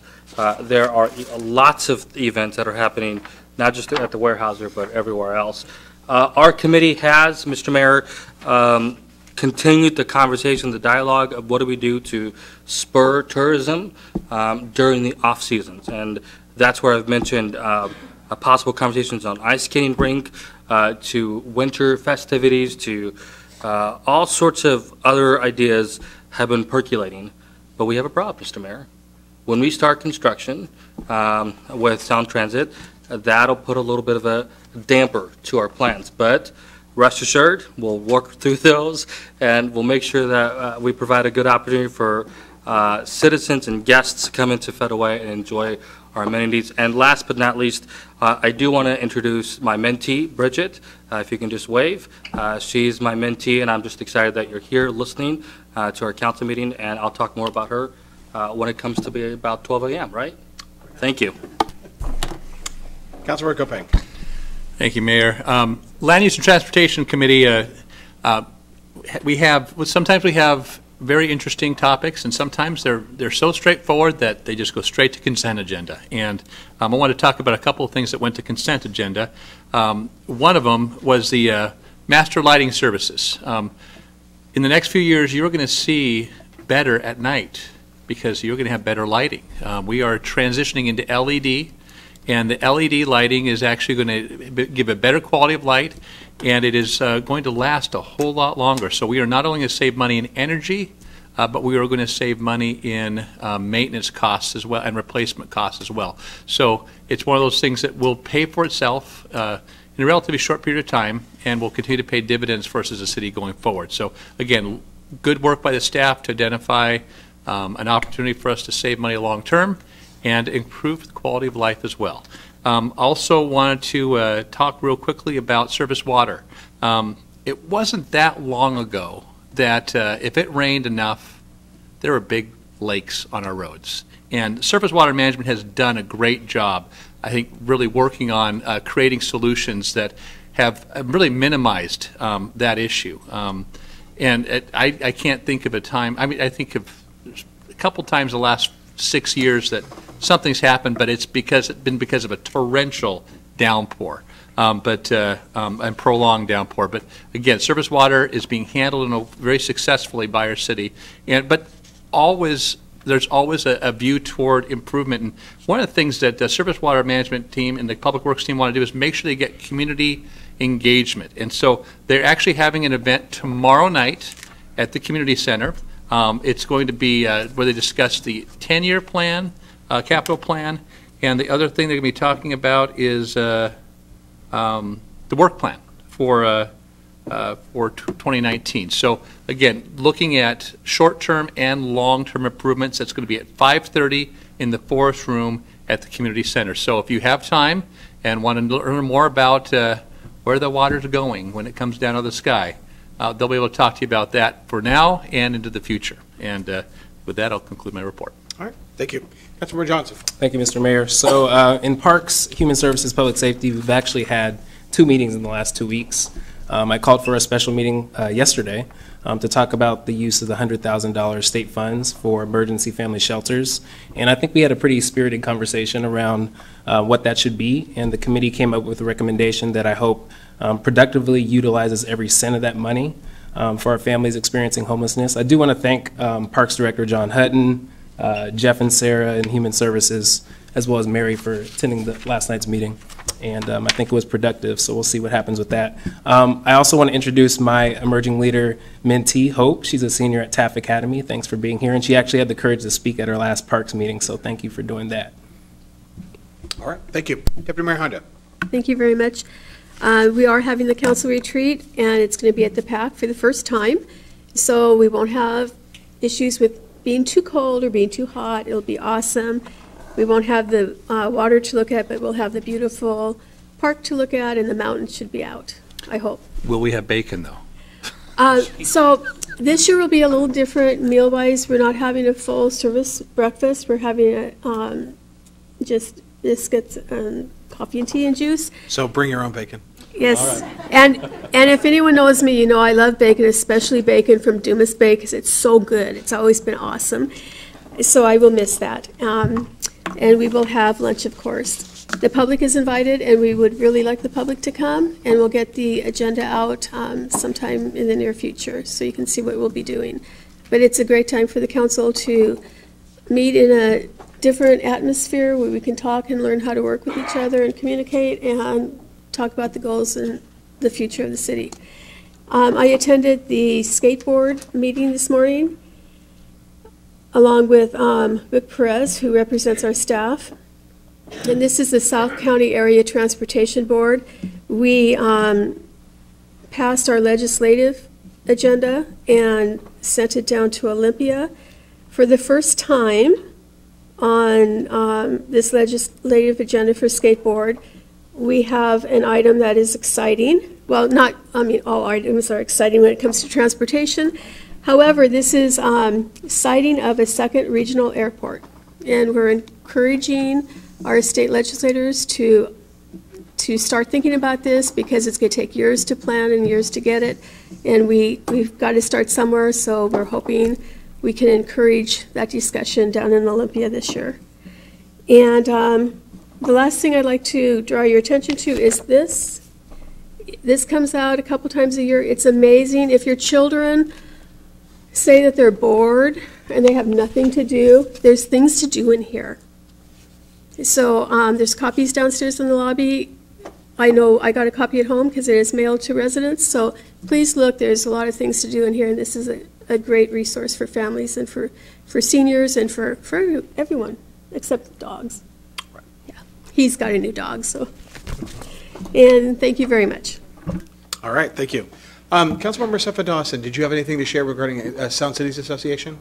Speaker 5: there are lots of events that are happening, not just at the Weyerhaeuser, but everywhere else. Our committee has, Mr. Mayor, continued the conversation, the dialogue of what do we do to spur tourism during the off seasons. And that's where I've mentioned possible conversations on ice skating rink, to winter festivities, to all sorts of other ideas have been percolating. But we have a problem, Mr. Mayor. When we start construction with Sound Transit, that'll put a little bit of a damper to our plans. But rest assured, we'll work through those, and we'll make sure that we provide a good opportunity for citizens and guests to come into Federal Way and enjoy our amenities. And last but not least, I do want to introduce my mentee, Bridget. If you can just wave. She's my mentee, and I'm just excited that you're here listening to our council meeting, and I'll talk more about her when it comes to be about 12 a.m., right? Thank you.
Speaker 1: Councilor Kopeng.
Speaker 10: Thank you, Mayor. Land Use and Transportation Committee, sometimes we have very interesting topics, and sometimes they're so straightforward that they just go straight to consent agenda. And I want to talk about a couple of things that went to consent agenda. One of them was the master lighting services. In the next few years, you're going to see better at night because you're going to have better lighting. We are transitioning into LED, and the LED lighting is actually going to give a better quality of light, and it is going to last a whole lot longer. So we are not only going to save money in energy, but we are going to save money in maintenance costs as well and replacement costs as well. So it's one of those things that will pay for itself in a relatively short period of time and will continue to pay dividends for us as a city going forward. So again, good work by the staff to identify an opportunity for us to save money long term and improve the quality of life as well. Also wanted to talk real quickly about surface water. It wasn't that long ago that if it rained enough, there were big lakes on our roads. And Surface Water Management has done a great job, I think, really working on creating solutions that have really minimized that issue. I can't think of a time, I think of a couple times the last 6 years that something's happened, but it's been because of a torrential downpour, and prolonged downpour. But again, surface water is being handled very successfully by our city, but there's always a view toward improvement. And one of the things that the surface water management team and the public works team want to do is make sure they get community engagement. And so they're actually having an event tomorrow night at the community center. It's going to be where they discuss the 10-year plan, capital plan, and the other thing they're going to be talking about is the work plan for 2019. So again, looking at short-term and long-term improvements. That's going to be at 5:30 in the Forest Room at the community center. So if you have time and want to learn more about where the water's going when it comes down out of the sky, they'll be able to talk to you about that for now and into the future. And with that, I'll conclude my report.
Speaker 1: All right, thank you. Councilmember Johnson.
Speaker 11: Thank you, Mr. Mayor. So in Parks, Human Services, Public Safety, we've actually had 2 meetings in the last 2 weeks. I called for a special meeting yesterday to talk about the use of the $100,000 state funds for emergency family shelters. And I think we had a pretty spirited conversation around what that should be. And the committee came up with a recommendation that I hope productively utilizes every cent of that money for our families experiencing homelessness. I do want to thank Parks Director John Hutton, Jeff and Sarah in Human Services, as well as Mary for attending last night's meeting. And I think it was productive, so we'll see what happens with that. I also want to introduce my emerging leader mentee, Hope. She's a senior at Taft Academy. Thanks for being here. And she actually had the courage to speak at our last Parks meeting, so thank you for doing that.
Speaker 1: All right, thank you. Deputy Mayor Honda.
Speaker 2: Thank you very much. We are having the council retreat, and it's going to be at the PAC for the first time. So we won't have issues with being too cold or being too hot. It'll be awesome. We won't have the water to look at, but we'll have the beautiful park to look at, and the mountains should be out, I hope.
Speaker 10: Will we have bacon, though?
Speaker 2: So this year will be a little different meal-wise. We're not having a full-service breakfast. We're having just biscuits and coffee and tea and juice.
Speaker 1: So bring your own bacon.
Speaker 2: Yes, and if anyone knows me, you know I love bacon, especially bacon from Dumas Bay, because it's so good. It's always been awesome. So I will miss that. And we will have lunch, of course. The public is invited, and we would really like the public to come, and we'll get the agenda out sometime in the near future so you can see what we'll be doing. But it's a great time for the council to meet in a different atmosphere where we can talk and learn how to work with each other and communicate and talk about the goals and the future of the city. I attended the skateboard meeting this morning along with Perez, who represents our staff. And this is the South County Area Transportation Board. We passed our legislative agenda and sent it down to Olympia. For the first time, on this legislative agenda for skateboard, we have an item that is exciting. Well, not, I mean, all items are exciting when it comes to transportation. However, this is siting of a second regional airport. And we're encouraging our state legislators to start thinking about this, because it's going to take years to plan and years to get it. And we've got to start somewhere, so we're hoping we can encourage that discussion down in Olympia this year. And the last thing I'd like to draw your attention to is this. This comes out a couple times a year. It's amazing. If your children say that they're bored and they have nothing to do, there's things to do in here. So there's copies downstairs in the lobby. I know I got a copy at home because it is mailed to residents. So please look, there's a lot of things to do in here, and this is a great resource for families and for seniors and for everyone, except dogs. Right. Yeah, he's got a new dog, so. And thank you very much.
Speaker 1: All right, thank you. Councilmember Sefa Dawson, did you have anything to share regarding Sound Cities Association?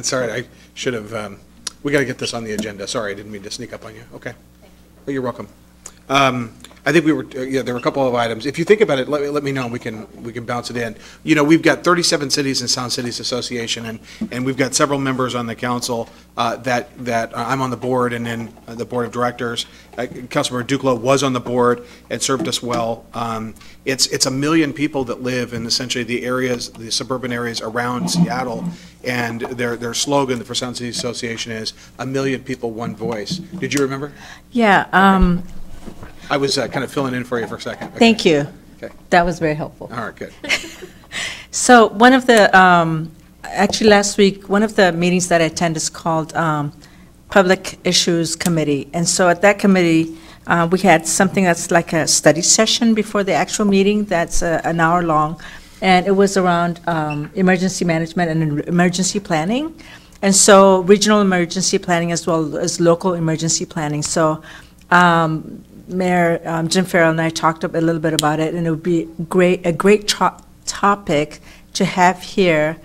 Speaker 1: Sorry, I should have, we got to get this on the agenda. Sorry, I didn't mean to sneak up on you. Okay. Well, you're welcome. I think we were, there were a couple of items. If you think about it, let me know, and we can bounce it in. You know, we've got 37 cities in Sound Cities Association, and we've got several members on the council that I'm on the board, and then the board of directors. Councilmember Duclos was on the board and served us well. It's 1 million people that live in essentially the areas, the suburban areas around Seattle, and their slogan for Sound Cities Association is 1 million people, one voice. Did you remember?
Speaker 9: Yeah.
Speaker 1: Okay. I was kind of filling in for you for a second. Okay.
Speaker 9: Thank you.
Speaker 1: Okay.
Speaker 9: That was very helpful.
Speaker 1: All right, good.
Speaker 9: So one of the, actually last week, one of the meetings that I attended is called Public Issues Committee. And so at that committee, we had something that's like a study session before the actual meeting that's an hour long. And it was around emergency management and emergency planning. And so regional emergency planning as well as local emergency planning. So Mayor Jim Farrell and I talked a little bit about it, and it would be a great topic to have here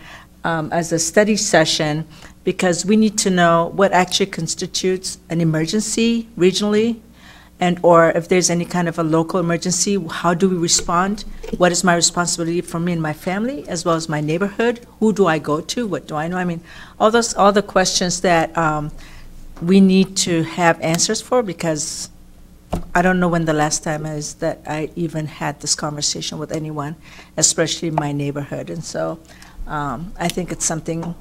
Speaker 9: as a study session, because we need to know what actually constitutes an emergency regionally, and or if there's any kind of a local emergency, how do we respond? What is my responsibility for me and my family, as well as my neighborhood? Who do I go to? What do I know? I mean, all the questions that we need to have answers for, because I don't know when the last time is that I even had this conversation with anyone, especially my neighborhood. And so I think it's something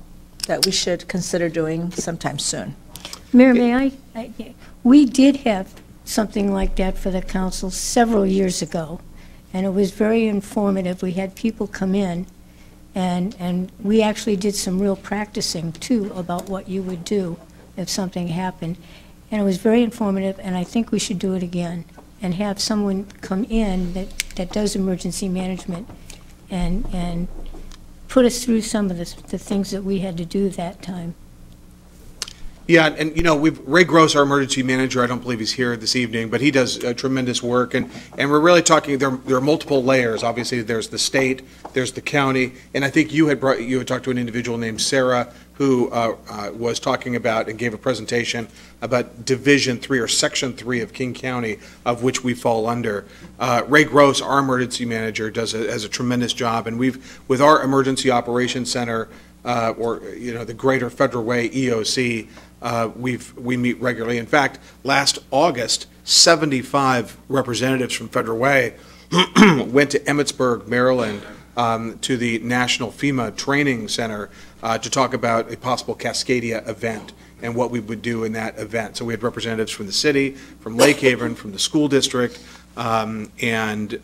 Speaker 9: that we should consider doing sometime soon.
Speaker 12: Mayor, may I? We did have something like that for the council several years ago, and it was very informative. We had people come in, and we actually did some real practicing, too, about what you would do if something happened. And it was very informative, and I think we should do it again and have someone come in that does emergency management and put us through some of the things that we had to do that time.
Speaker 1: Yeah, and you know, Ray Gross, our emergency manager, I don't believe he's here this evening, but he does tremendous work, and we're really talking, there are multiple layers. Obviously, there's the state, there's the county, and I think you had talked to an individual named Sarah who was talking about and gave a presentation about Division 3 or Section 3 of King County, of which we fall under. Ray Gross, our emergency manager, does a tremendous job, and with our Emergency Operations Center, or the Greater Federal Way EOC, we meet regularly. In fact, last August, 75 representatives from Federal Way went to Emmitsburg, Maryland, to the National FEMA Training Center to talk about a possible Cascadia event and what we would do in that event. So we had representatives from the city, from Lake Haven, from the school district, and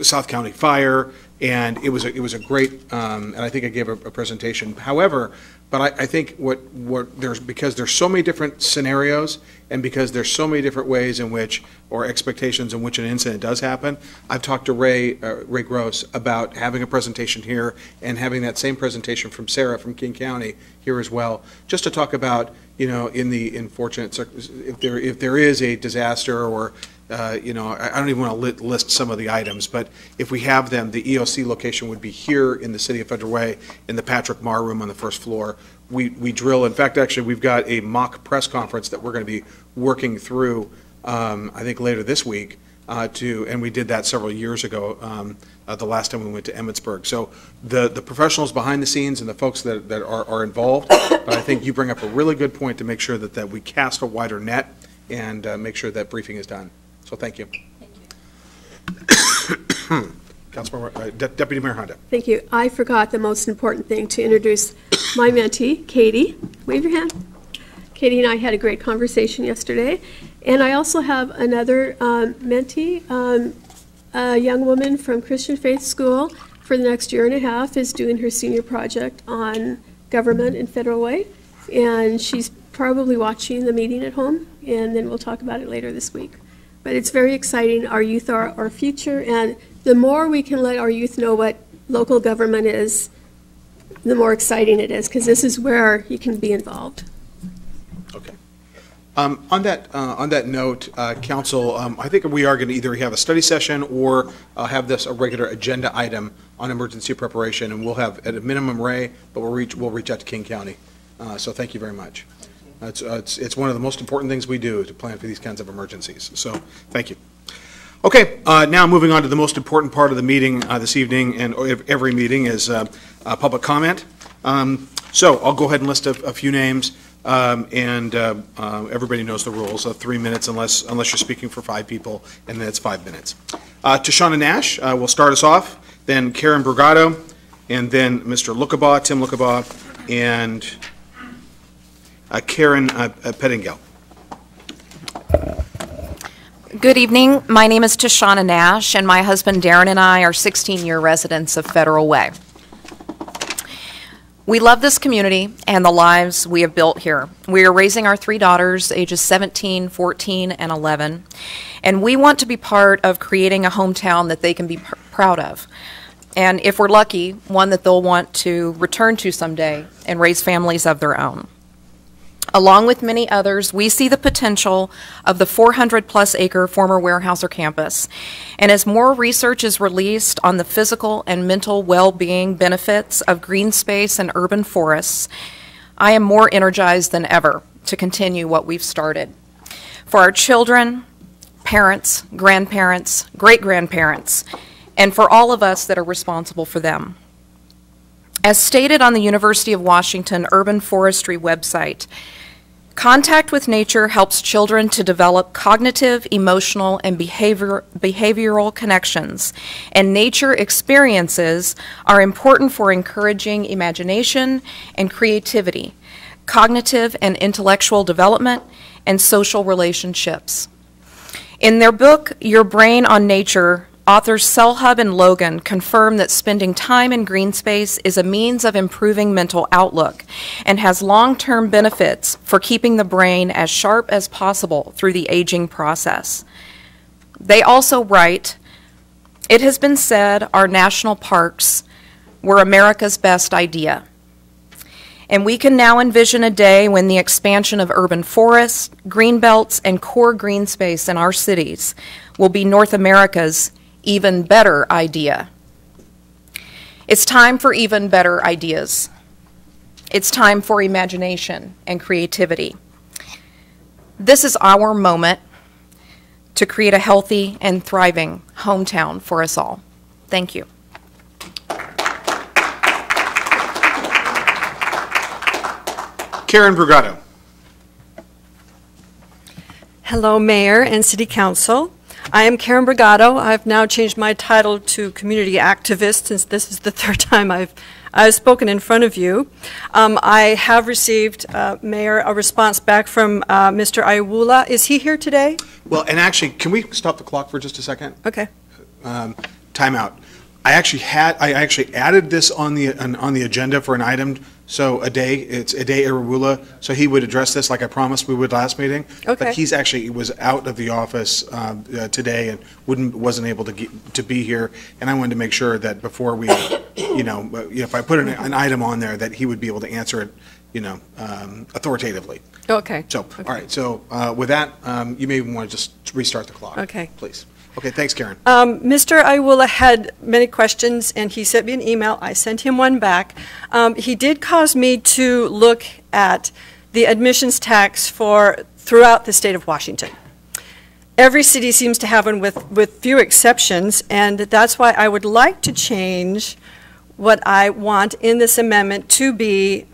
Speaker 1: South County Fire, and it was a great, and I think I gave a presentation. However, but I think because there's so many different scenarios, and because there's so many different ways in which, or expectations in which an incident does happen, I've talked to Ray Gross about having a presentation here and having that same presentation from Sarah from King County here as well, just to talk about, in the unfortunate, if there is a disaster or I don't even want to list some of the items, but if we have them, the EOC location would be here in the City of Federal Way in the Patrick Marr room on the first floor. We drill, in fact, actually, we've got a mock press conference that we're going to be working through, I think later this week, and we did that several years ago, the last time we went to Emmitsburg. So the professionals behind the scenes and the folks that are involved, but I think you bring up a really good point to make sure that we cast a wider net and make sure that briefing is done. So thank you. Councilmember, Deputy Mayor Honda.
Speaker 2: Thank you. I forgot the most important thing, to introduce my mentee, Katie. Wave your hand. Katie and I had a great conversation yesterday. And I also have another mentee, a young woman from Christian Faith School for the next year and a half is doing her senior project on government in Federal Way. And she's probably watching the meeting at home, and then we'll talk about it later this week. But it's very exciting. Our youth are our future, and the more we can let our youth know what local government is, the more exciting it is, because this is where you can be involved.
Speaker 1: Okay. On that note, Council, I think we are going to either have a study session or have this a regular agenda item on emergency preparation, and we'll have at a minimum Ray, but we'll reach out to King County. So thank you very much. It's one of the most important things we do to plan for these kinds of emergencies. So thank you. Okay, now moving on to the most important part of the meeting this evening, and every meeting is public comment. So I'll go ahead and list a few names, and everybody knows the rules of 3 minutes unless you're speaking for 5 people, and then it's 5 minutes. Tashana Nash will start us off, then Karen Brugado, and then Mr. Tim Lukabaugh, and Karen Pettingell.
Speaker 14: Good evening. My name is Tashana Nash, and my husband Darren and I are 16-year residents of Federal Way. We love this community and the lives we have built here. We are raising our 3 daughters, ages 17, 14, and 11, and we want to be part of creating a hometown that they can be proud of. And if we're lucky, one that they'll want to return to someday and raise families of their own. Along with many others, we see the potential of the 400-plus acre former Weyerhaeuser campus. And as more research is released on the physical and mental well-being benefits of green space and urban forests, I am more energized than ever to continue what we've started. For our children, parents, grandparents, great-grandparents, and for all of us that are responsible for them. As stated on the University of Washington Urban Forestry website, contact with nature helps children to develop cognitive, emotional, and behavioral connections, and nature experiences are important for encouraging imagination and creativity, cognitive and intellectual development, and social relationships. In their book, Your Brain on Nature, authors Selhub and Logan confirm that spending time in green space is a means of improving mental outlook and has long-term benefits for keeping the brain as sharp as possible through the aging process. They also write, "It has been said our national parks were America's best idea. And we can now envision a day when the expansion of urban forests, green belts, and core green space in our cities will be North America's even better idea. It's time for even better ideas. It's time for imagination and creativity. This is our moment to create a healthy and thriving hometown for us all. Thank you."
Speaker 1: Karen Brugado.
Speaker 15: Hello, Mayor and City Council. I am Karen Brugado. I've now changed my title to community activist since this is the 3rd time I've spoken in front of you. I have received, Mayor, a response back from Mr. Ayawula. Is he here today?
Speaker 1: Well, and actually, can we stop the clock for just a second?
Speaker 15: Okay.
Speaker 1: Time out. I actually added this on the agenda for an item, so it's Ade Irabula, so he would address this like I promised we would last meeting.
Speaker 15: Okay.
Speaker 1: But he was out of the office today and wasn't able to be here, and I wanted to make sure that before we, if I put an item on there, that he would be able to answer it, authoritatively.
Speaker 15: Okay.
Speaker 1: So, all right, so with that, you may want to just restart the clock.
Speaker 15: Okay.
Speaker 1: Please. Okay, thanks, Karen.
Speaker 15: Mr. Iwula had many questions, and he sent me an email. I sent him one back. He did cause me to look at the admissions tax throughout the state of Washington. Every city seems to have one with few exceptions, and that's why I would like to change what I want in this amendment to be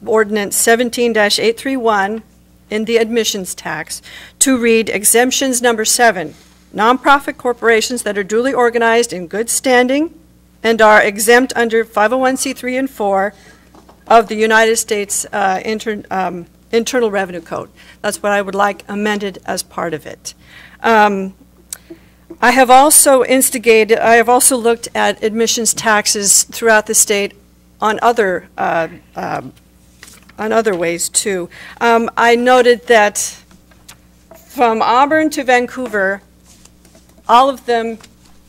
Speaker 15: Ordinance 17-831 in the admissions tax to read exemptions number 7. Nonprofit corporations that are duly organized in good standing and are exempt under 501c3 and 4 of the United States Internal Revenue Code. That's what I would like amended as part of it. I have also looked at admissions taxes throughout the state on other ways too. I noted that from Auburn to Vancouver, all of them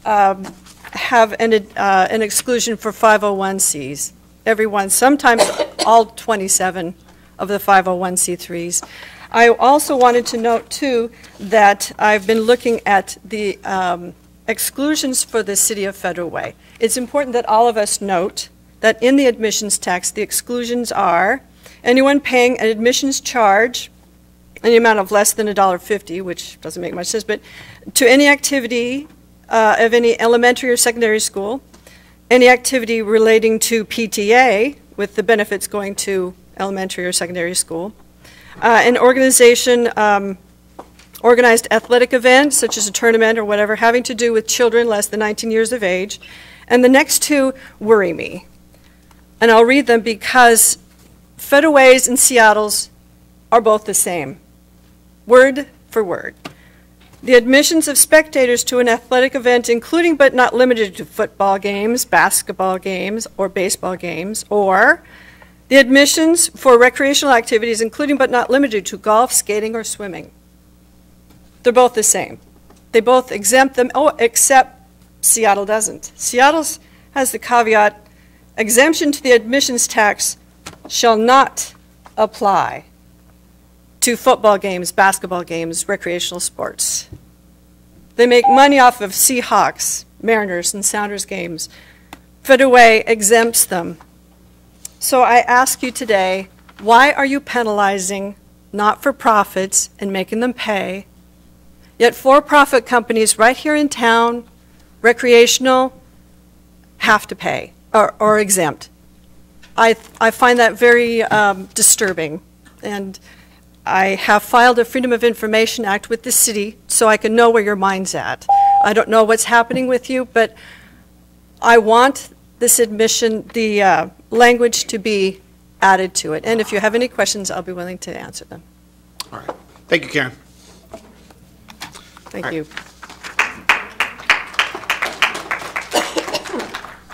Speaker 15: have an exclusion for 501cs. Everyone, sometimes all 27 of the 501c3s. I also wanted to note, too, that I've been looking at the exclusions for the City of Federal Way. It's important that all of us note that in the admissions tax, the exclusions are anyone paying an admissions charge in the amount of less than $1.50, which doesn't make much sense, but to any activity of any elementary or secondary school, any activity relating to PTA, with the benefits going to elementary or secondary school, an organization, organized athletic event, such as a tournament or whatever, having to do with children less than 19 years of age. And the next two worry me. And I'll read them because Federal Ways and Seattle's are both the same, word for word. The admissions of spectators to an athletic event, including but not limited to football games, basketball games, or baseball games, or the admissions for recreational activities, including but not limited to golf, skating, or swimming. They're both the same. They both exempt them, except Seattle doesn't. Seattle has the caveat, exemption to the admissions tax shall not apply to football games, basketball games, recreational sports. They make money off of Seahawks, Mariners, and Sounders games. Federal Way exempts them. So I ask you today, why are you penalizing not-for-profits and making them pay, yet for-profit companies right here in town, recreational, have to pay or exempt? I find that very disturbing, and I have filed a Freedom of Information Act with the city so I can know where your mind's at. I don't know what's happening with you, but I want this admission, the language to be added to it. And if you have any questions, I'll be willing to answer them.
Speaker 1: All right. Thank you, Karen.
Speaker 15: Thank you.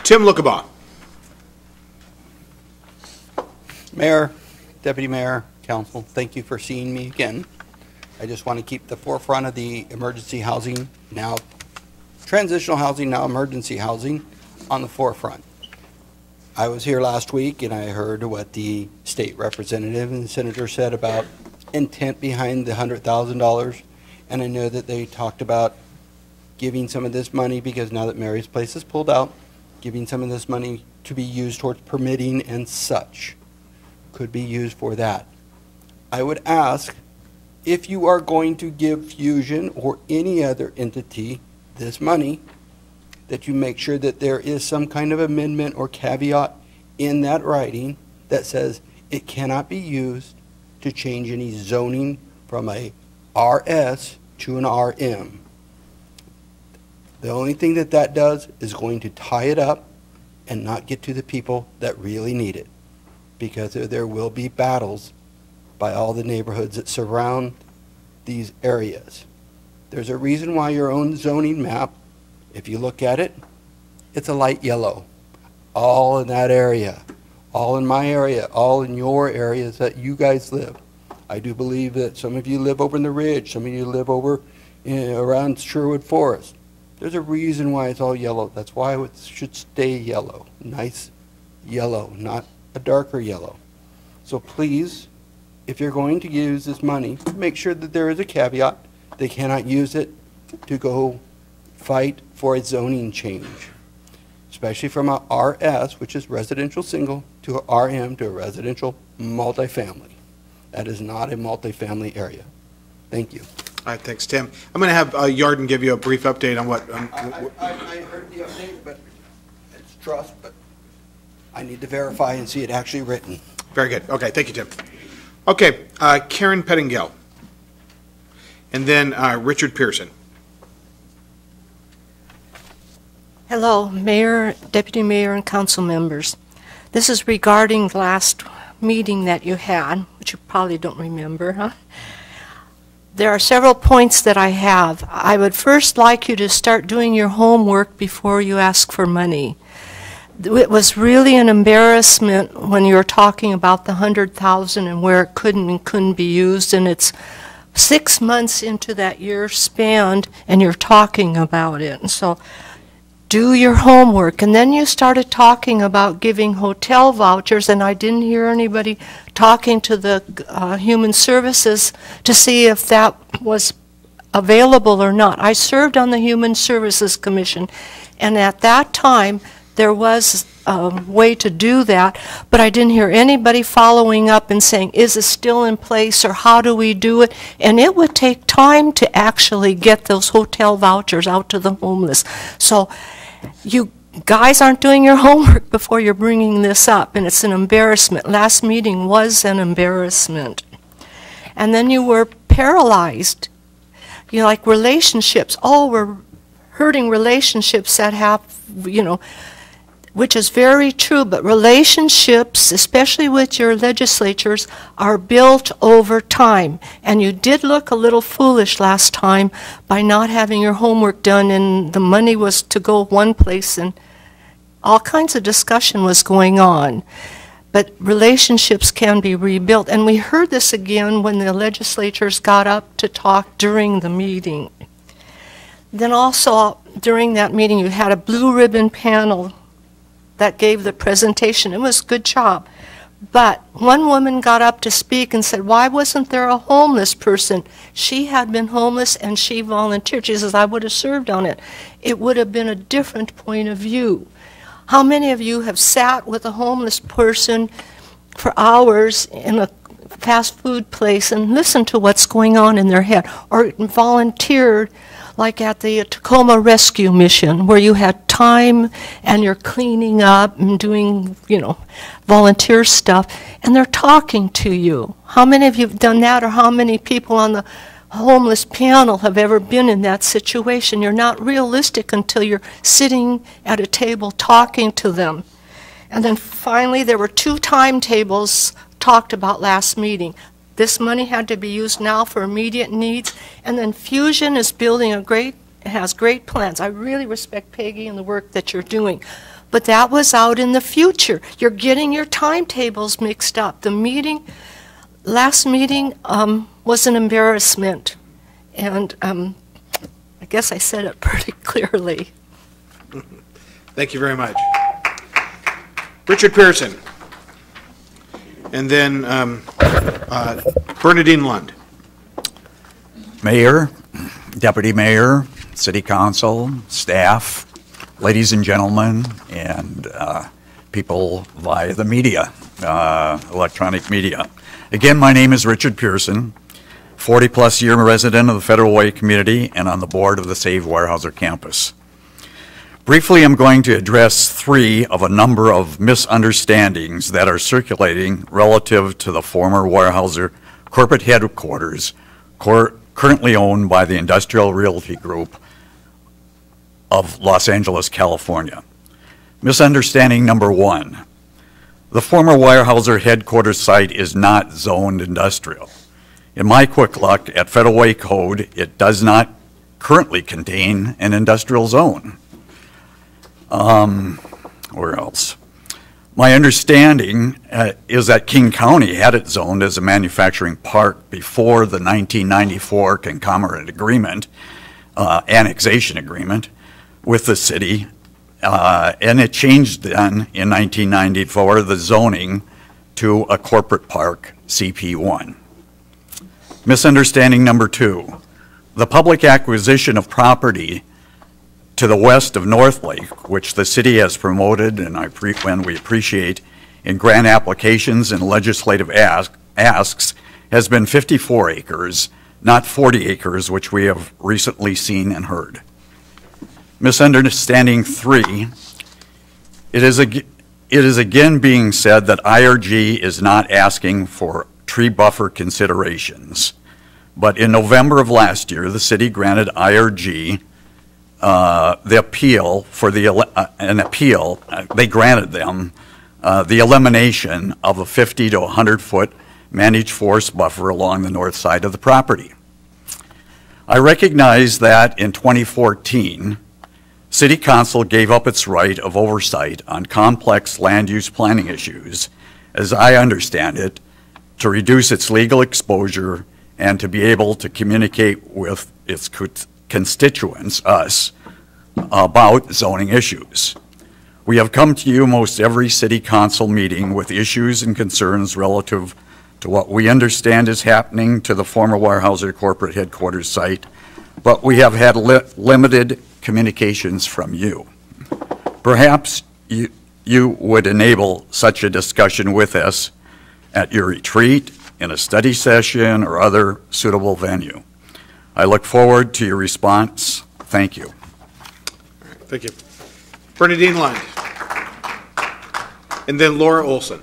Speaker 1: Tim Lookabaugh.
Speaker 16: Mayor, Deputy Mayor, Council, thank you for seeing me again. I just want to keep the forefront of the emergency housing, now transitional housing, now emergency housing, on the forefront. I was here last week and I heard what the state representative and the senator said about intent behind the $100,000, and I know that they talked about giving some of this money, because now that Mary's Place is pulled out, giving some of this money to be used towards permitting and such. Could be used for that. I would ask, if you are going to give Fusion or any other entity this money, that you make sure that there is some kind of amendment or caveat in that writing that says it cannot be used to change any zoning from a RS to an RM. The only thing that that does is going to tie it up and not get to the people that really need it, because there will be battles by all the neighborhoods that surround these areas. There's a reason why your own zoning map, if you look at it, It's a light yellow. All in that area, all in my area, all in your areas that you guys live. I do believe that some of you live over in the Ridge, some of you live over around Sherwood Forest. There's a reason why it's all yellow. That's why it should stay yellow. Nice yellow, not a darker yellow. So please, if you're going to use this money, make sure that there is a caveat. They cannot use it to go fight for a zoning change, especially from a RS, which is residential single, to a RM, to a residential multifamily. That is not a multifamily area. Thank you.
Speaker 1: All right, thanks, Tim. I'm going to have Yarden give you a brief update on what...
Speaker 16: I heard the update, but it's trust, but I need to verify and see it actually written.
Speaker 1: Very good. Okay, thank you, Tim. Okay, Karen Pettingill. And then Richard Pearson.
Speaker 17: Hello, Mayor, Deputy Mayor, and council members. This is regarding the last meeting that you had, which you probably don't remember, huh? There are several points that I have. I would first like you to start doing your homework before you ask for money. It was really an embarrassment when you were talking about the 100,000 and where it couldn't and couldn't be used, and it's 6 months into that year span, and you're talking about it. And so do your homework. And then you started talking about giving hotel vouchers, and I didn't hear anybody talking to the Human Services to see if that was available or not. I served on the Human Services Commission, and at that time there was a way to do that, but I didn't hear anybody following up and saying, is it still in place, or how do we do it? And it would take time to actually get those hotel vouchers out to the homeless. So you guys aren't doing your homework before you're bringing this up, and it's an embarrassment. Last meeting was an embarrassment. And then you were paralyzed. You know, like relationships. Oh, we're hurting relationships that have, you know, which is very true, but relationships, especially with your legislatures, are built over time. And you did look a little foolish last time by not having your homework done, and the money was to go one place, and all kinds of discussion was going on. But relationships can be rebuilt. And we heard this again when the legislatures got up to talk during the meeting. Then also, during that meeting, you had a blue ribbon panel that gave the presentation. It was a good job. But one woman got up to speak and said, why wasn't there a homeless person? She had been homeless and she volunteered. She says, I would have served on it. It would have been a different point of view. How many of you have sat with a homeless person for hours in a fast food place and listened to what's going on in their head, or volunteered like at the Tacoma Rescue Mission, where you had time and you're cleaning up and doing, you know, volunteer stuff, and they're talking to you? How many of you have done that, or how many people on the homeless panel have ever been in that situation? You're not realistic until you're sitting at a table talking to them. And then finally, there were 2 timetables talked about last meeting. This money had to be used now for immediate needs, and then Fusion is building has great plans. I really respect Peggy and the work that you're doing, but that was out in the future. You're getting your timetables mixed up. The last meeting was an embarrassment, and I guess I said it pretty clearly.
Speaker 1: Thank you very much. Richard Pearson. And then Bernadine Lund.
Speaker 18: Mayor, Deputy Mayor, City Council, staff, ladies and gentlemen, and people via the media, electronic media. Again, my name is Richard Pearson, 40-plus year resident of the Federal Way community and on the board of the Save Weyerhaeuser campus. Briefly, I'm going to address 3 of a number of misunderstandings that are circulating relative to the former Weyerhaeuser corporate headquarters, currently owned by the Industrial Realty Group of Los Angeles, California. Misunderstanding number 1, the former Weyerhaeuser headquarters site is not zoned industrial. In my quick look at Federal Way Code, it does not currently contain an industrial zone. Where else? My understanding is that King County had it zoned as a manufacturing park before the 1994 concomitant agreement, annexation agreement with the city, and it changed then in 1994 the zoning to a corporate park, CP1. Misunderstanding number 2, the public acquisition of property to the west of North Lake, which the city has promoted and we appreciate in grant applications and legislative asks, has been 54 acres, not 40 acres, which we have recently seen and heard. Misunderstanding 3, it is again being said that IRG is not asking for tree buffer considerations. But in November of last year, the city granted IRG the appeal for an appeal. They granted them the elimination of a 50 to 100 foot managed forest buffer along the north side of the property. I recognize that in 2014, City Council gave up its right of oversight on complex land use planning issues, as I understand it, to reduce its legal exposure and to be able to communicate with its constituents, us, about zoning issues. We have come to you most every city council meeting with issues and concerns relative to what we understand is happening to the former Weyerhaeuser corporate headquarters site, but we have had limited communications from you. Perhaps you would enable such a discussion with us at your retreat, in a study session, or other suitable venue. I look forward to your response. Thank you.
Speaker 1: Thank you. Bernadine Lund. And then Laura Olson.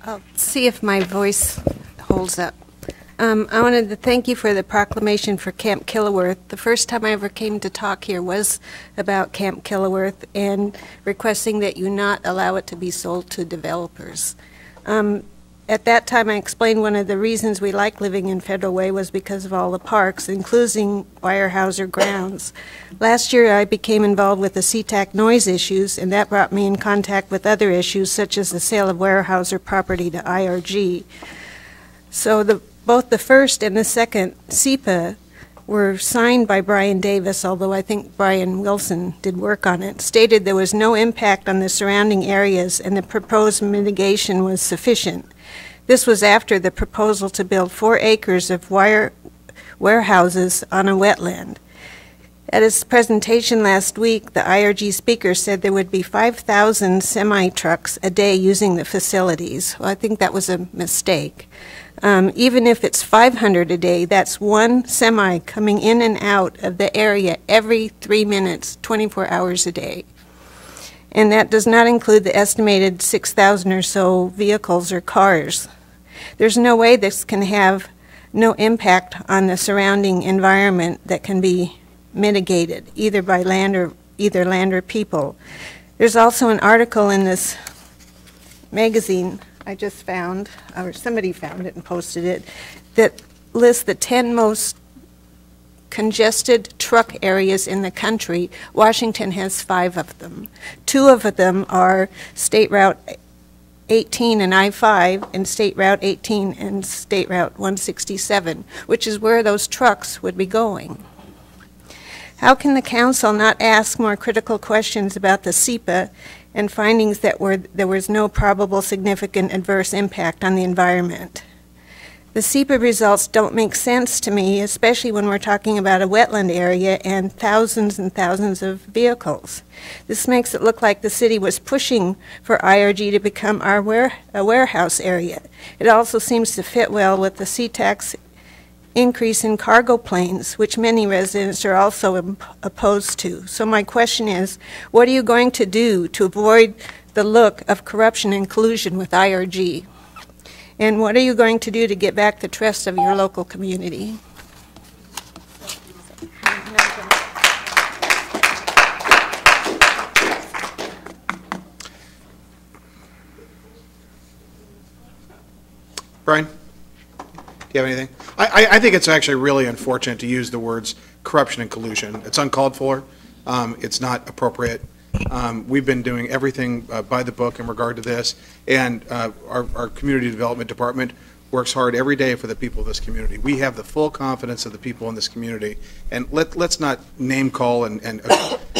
Speaker 19: I'll see if my voice holds up. I wanted to thank you for the proclamation for Camp Kilworth. The first time I ever came to talk here was about Camp Kilworth and requesting that you not allow it to be sold to developers. At that time, I explained one of the reasons we like living in Federal Way was because of all the parks, including Weyerhaeuser grounds. Last year, I became involved with the SeaTac noise issues, and that brought me in contact with other issues, such as the sale of Weyerhaeuser property to IRG. So both the first and the second SEPA were signed by Brian Davis, although I think Brian Wilson did work on it, stated there was no impact on the surrounding areas and the proposed mitigation was sufficient. This was after the proposal to build 4 acres of warehouses on a wetland. At his presentation last week, the IRG speaker said there would be 5,000 semi-trucks a day using the facilities. Well, I think that was a mistake. Even if it's 500 a day, that's one semi coming in and out of the area every 3 minutes, 24 hours a day. And that does not include the estimated 6,000 or so vehicles or cars. There's no way this can have no impact on the surrounding environment that can be mitigated, either by land or people. There's also an article in this magazine I just found, or somebody found it and posted it, that lists the 10 most congested truck areas in the country. Washington has 5 of them. 2 of them are State Route 18 and I-5, and State Route 18 and State Route 167, which is where those trucks would be going. How can the council not ask more critical questions about the SEPA and findings that there was no probable significant adverse impact on the environment? The SEPA results don't make sense to me, especially when we're talking about a wetland area and thousands of vehicles. This makes it look like the city was pushing for IRG to become a warehouse area. It also seems to fit well with the SeaTax increase in cargo planes, which many residents are also opposed to. So my question is, what are you going to do to avoid the look of corruption and collusion with IRG? And what are you going to do to get back the trust of your local community?
Speaker 1: Brian, do you have anything? I think it's actually really unfortunate to use the words corruption and collusion. It's uncalled for. It's not appropriate. We've been doing everything by the book in regard to this, and our community development department works hard every day for the people of this community. We have the full confidence of the people in this community, and let's not name call and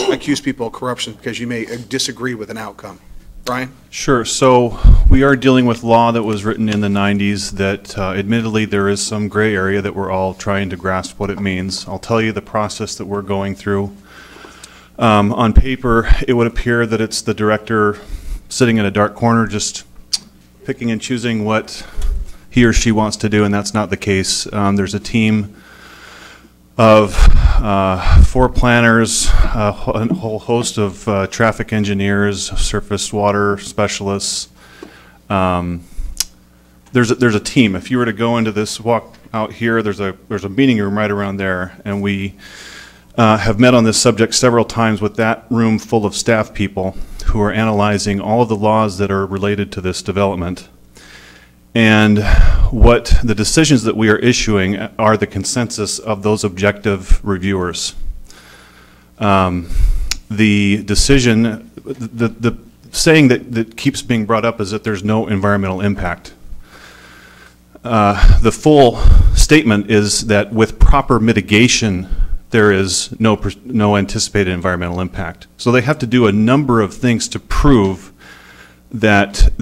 Speaker 1: accuse people of corruption because you may disagree with an outcome. Brian?
Speaker 20: Sure. So we are dealing with law that was written in the 90s that admittedly there is some gray area that we're all trying to grasp what it means. I'll tell you the process that we're going through. On paper, it would appear that it's the director sitting in a dark corner just picking and choosing what he or she wants to do, and that's not the case. There's a team of 4 planners, a whole host of traffic engineers, surface water specialists. There's a team. If you were to go into this walk out here, there's a meeting room right around there, and we have met on this subject several times with that room full of staff people who are analyzing all of the laws that are related to this development. And what the decisions that we are issuing are the consensus of those objective reviewers. The decision, the saying that keeps being brought up is that there's no environmental impact. The full statement is that with proper mitigation, there is no anticipated environmental impact. So they have to do a number of things to prove that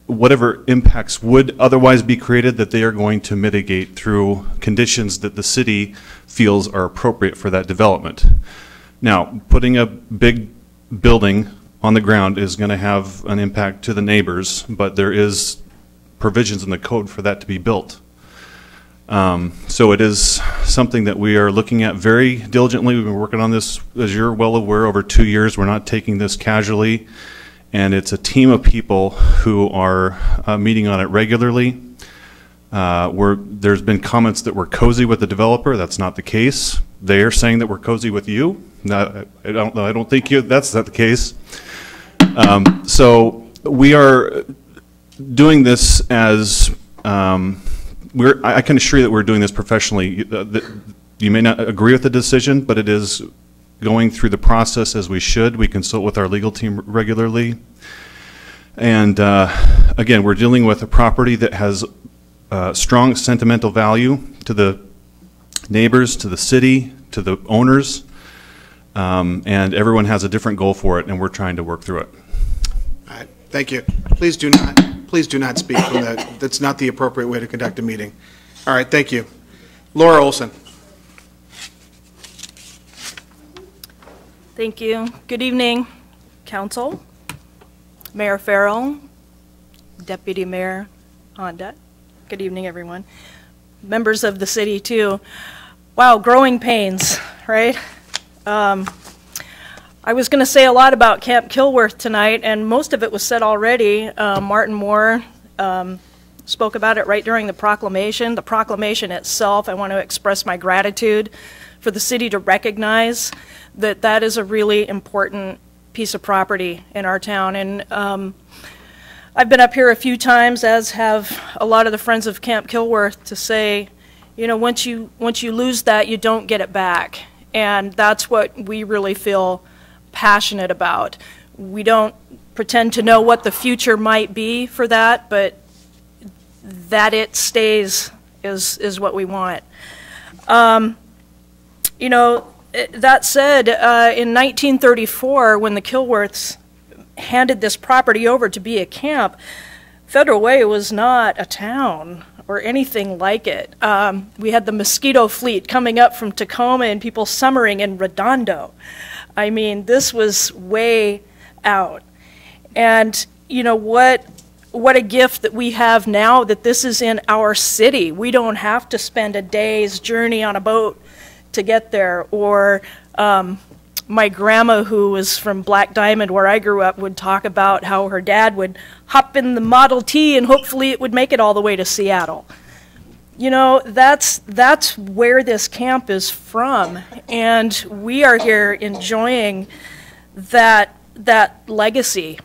Speaker 20: whatever impacts would otherwise be created, that they are going to mitigate through conditions that the city feels are appropriate for that development. Now, putting a big building on the ground is going to have an impact to the neighbors, but there is provisions in the code for that to be built. So it is something that we are looking at very diligently. We've been working on this, as you're well aware, over 2 years. We're not taking this casually. And it's a team of people who are meeting on it regularly. There's been comments that we're cozy with the developer. That's not the case. They are saying that we're cozy with you. I don't think that's not the case. So we are doing this as I can assure you that we're doing this professionally. You may not agree with the decision, but it is going through the process as we should. We consult with our legal team regularly. And again, we're dealing with a property that has strong sentimental value to the neighbors, to the city, to the owners, and everyone has a different goal for it, and we're trying to work through it.
Speaker 1: All right, thank you. Please do not speak from that. That's not the appropriate way to conduct a meeting. All right, thank you. Laura Olson.
Speaker 21: Thank you. Good evening, Council, Mayor Farrell, Deputy Mayor Honda. Good evening, everyone. Members of the city, too. Wow, growing pains, right? I was going to say a lot about Camp Kilworth tonight, and most of it was said already. Martin Moore spoke about it right during the proclamation. The proclamation itself, I want to express my gratitude for the city to recognize that that is a really important piece of property in our town. And I've been up here a few times, as have a lot of the friends of Camp Kilworth, to say, you know, once you lose that, you don't get it back. And that's what we really feel passionate about. We don't pretend to know what the future might be for that, but that it stays is what we want. You know, that said, in 1934, when the Kilworths handed this property over to be a camp, Federal Way was not a town or anything like it. We had the mosquito fleet coming up from Tacoma and people summering in Redondo. I mean, this was way out. And you know, what a gift that we have now that this is in our city. We don't have to spend a day's journey on a boat to get there. Or my grandma, who was from Black Diamond, where I grew up, would talk about how her dad would hop in the Model T and hopefully it would make it all the way to Seattle. You know, that's where this camp is from, and we are here enjoying that legacy.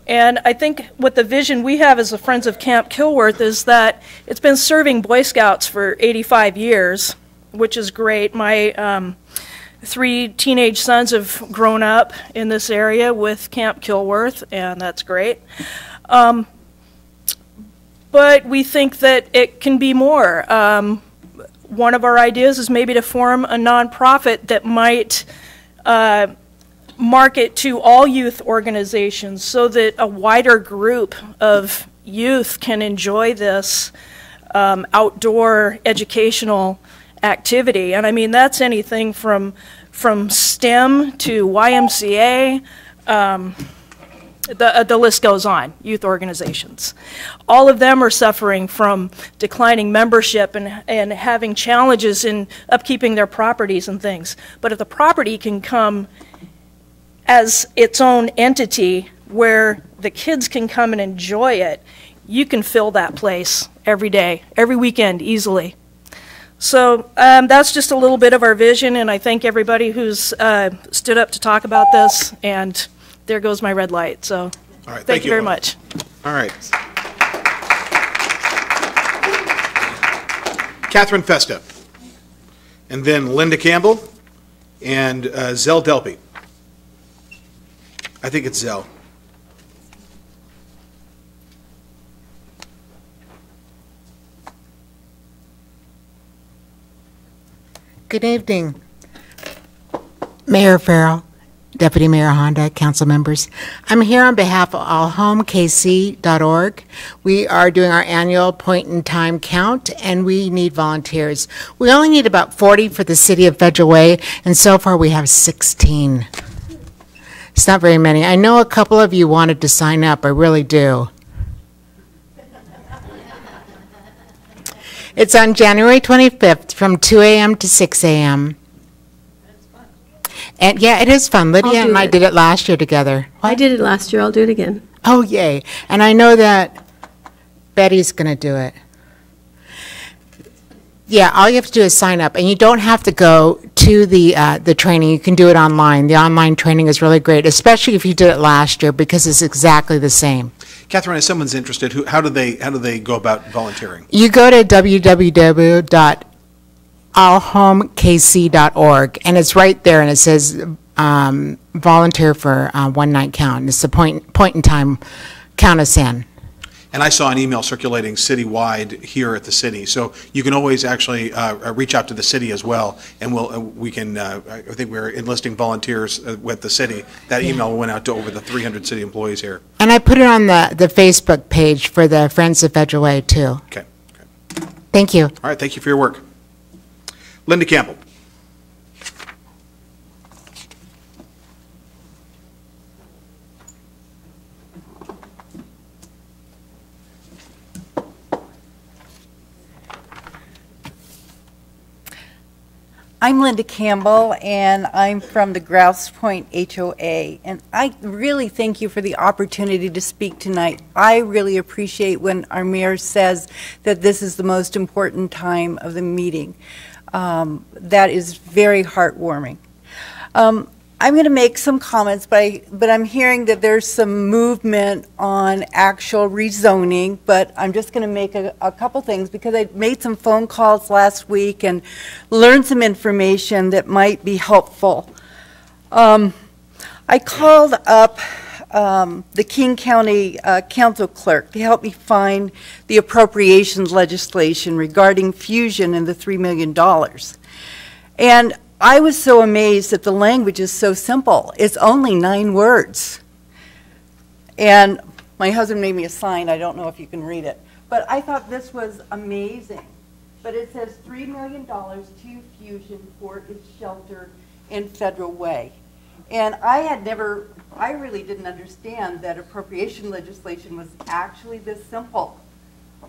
Speaker 21: And I think what the vision we have as the Friends of Camp Kilworth is that it's been serving Boy Scouts for 85 years, which is great. My 3 teenage sons have grown up in this area with Camp Kilworth, and that's great. But we think that it can be more. One of our ideas is maybe to form a nonprofit that might market to all youth organizations so that a wider group of youth can enjoy this outdoor educational activity. And I mean, that's anything from STEM to YMCA, the list goes on, youth organizations. All of them are suffering from declining membership and having challenges in upkeeping their properties and things. But if the property can come as its own entity where the kids can come and enjoy it, you can fill that place every day, every weekend, easily. So that's just a little bit of our vision, and I thank everybody who's stood up to talk about this, and there goes my red light. So
Speaker 1: All right,
Speaker 21: thank you very much.
Speaker 1: All right. Catherine Festa, and then Linda Campbell, and Zell Delpy. I think it's Zell.
Speaker 3: Good evening, Mayor Farrell, Deputy Mayor Honda, council members. I'm here on behalf of allhomekc.org. We are doing our annual point-in-time count, and we need volunteers. We only need about 40 for the city of Federal Way, and so far we have 16. It's not very many. I know a couple of you wanted to sign up. I really do. It's on January 25th from 2 a.m. to 6 a.m. And yeah, it is fun. Lydia and I did it last year together.
Speaker 2: I did it last year. I'll do it again.
Speaker 3: Oh, yay. And I know that Betty's going to do it. Yeah, all you have to do is sign up, and you don't have to go to the training. You can do it online. The online training is really great, especially if you did it last year, because it's exactly the same.
Speaker 1: Catherine, if someone's interested, how do they go about volunteering?
Speaker 3: You go to www.allhomekc.org, and it's right there, and it says volunteer for one night count. It's the point in time count us in.
Speaker 1: And I saw an email circulating citywide here at the city, so you can always actually reach out to the city as well, and we can. I think we're enlisting volunteers with the city. That email went out to over the 300 city employees here.
Speaker 3: And I put it on the Facebook page for the Friends of Federal Way too.
Speaker 1: Okay.
Speaker 3: Thank you.
Speaker 1: All right. Thank you for your work, Linda Campbell.
Speaker 22: I'm Linda Campbell, and I'm from the Grouse Point HOA, and I really thank you for the opportunity to speak tonight. I really appreciate when our mayor says that this is the most important time of the meeting. That is very heartwarming. I'm going to make some comments, but I'm hearing that there's some movement on actual rezoning, but I'm just going to make a couple things because I made some phone calls last week and learned some information that might be helpful. I called up the King County Council Clerk to help me find the appropriations legislation regarding fusion and the $3 million. And I was so amazed that the language is so simple. It's only 9 words. And my husband made me a sign. I don't know if you can read it. But I thought this was amazing. But it says $3 million to Fusion for its shelter in Federal Way. And I really didn't understand that appropriation legislation was actually this simple.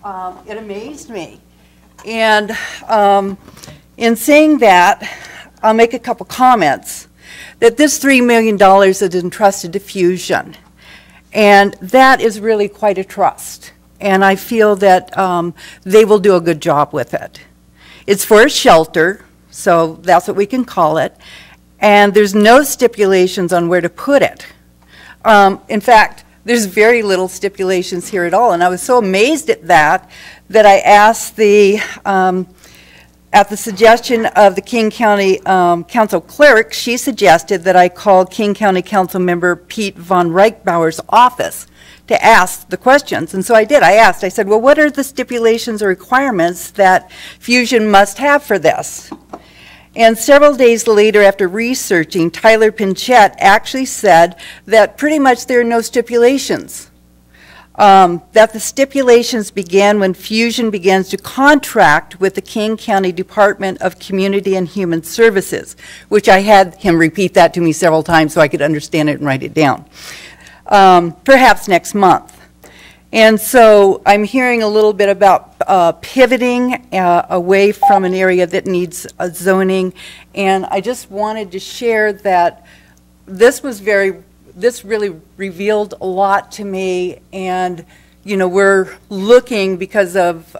Speaker 22: It amazed me. And in saying that, I'll make a couple comments. That this $3 million is entrusted to Fusion, and that is really quite a trust. And I feel that they will do a good job with it. It's for a shelter, so that's what we can call it, and there's no stipulations on where to put it. In fact, there's very little stipulations here at all, and I was so amazed at that I asked the At the suggestion of the King County Council Clerk, she suggested that I call King County Council Member Pete von Reichbauer's office to ask the questions. And so I did. I asked. I said, well, what are the stipulations or requirements that Fusion must have for this? And several days later, after researching, Tyler Pinchette actually said that pretty much there are no stipulations. That the stipulations began when Fusion begins to contract with the King County Department of Community and Human Services, which I had him repeat that to me several times so I could understand it and write it down, perhaps next month. And so I'm hearing a little bit about pivoting away from an area that needs zoning, and I just wanted to share that this really revealed a lot to me, and you know, we're looking because of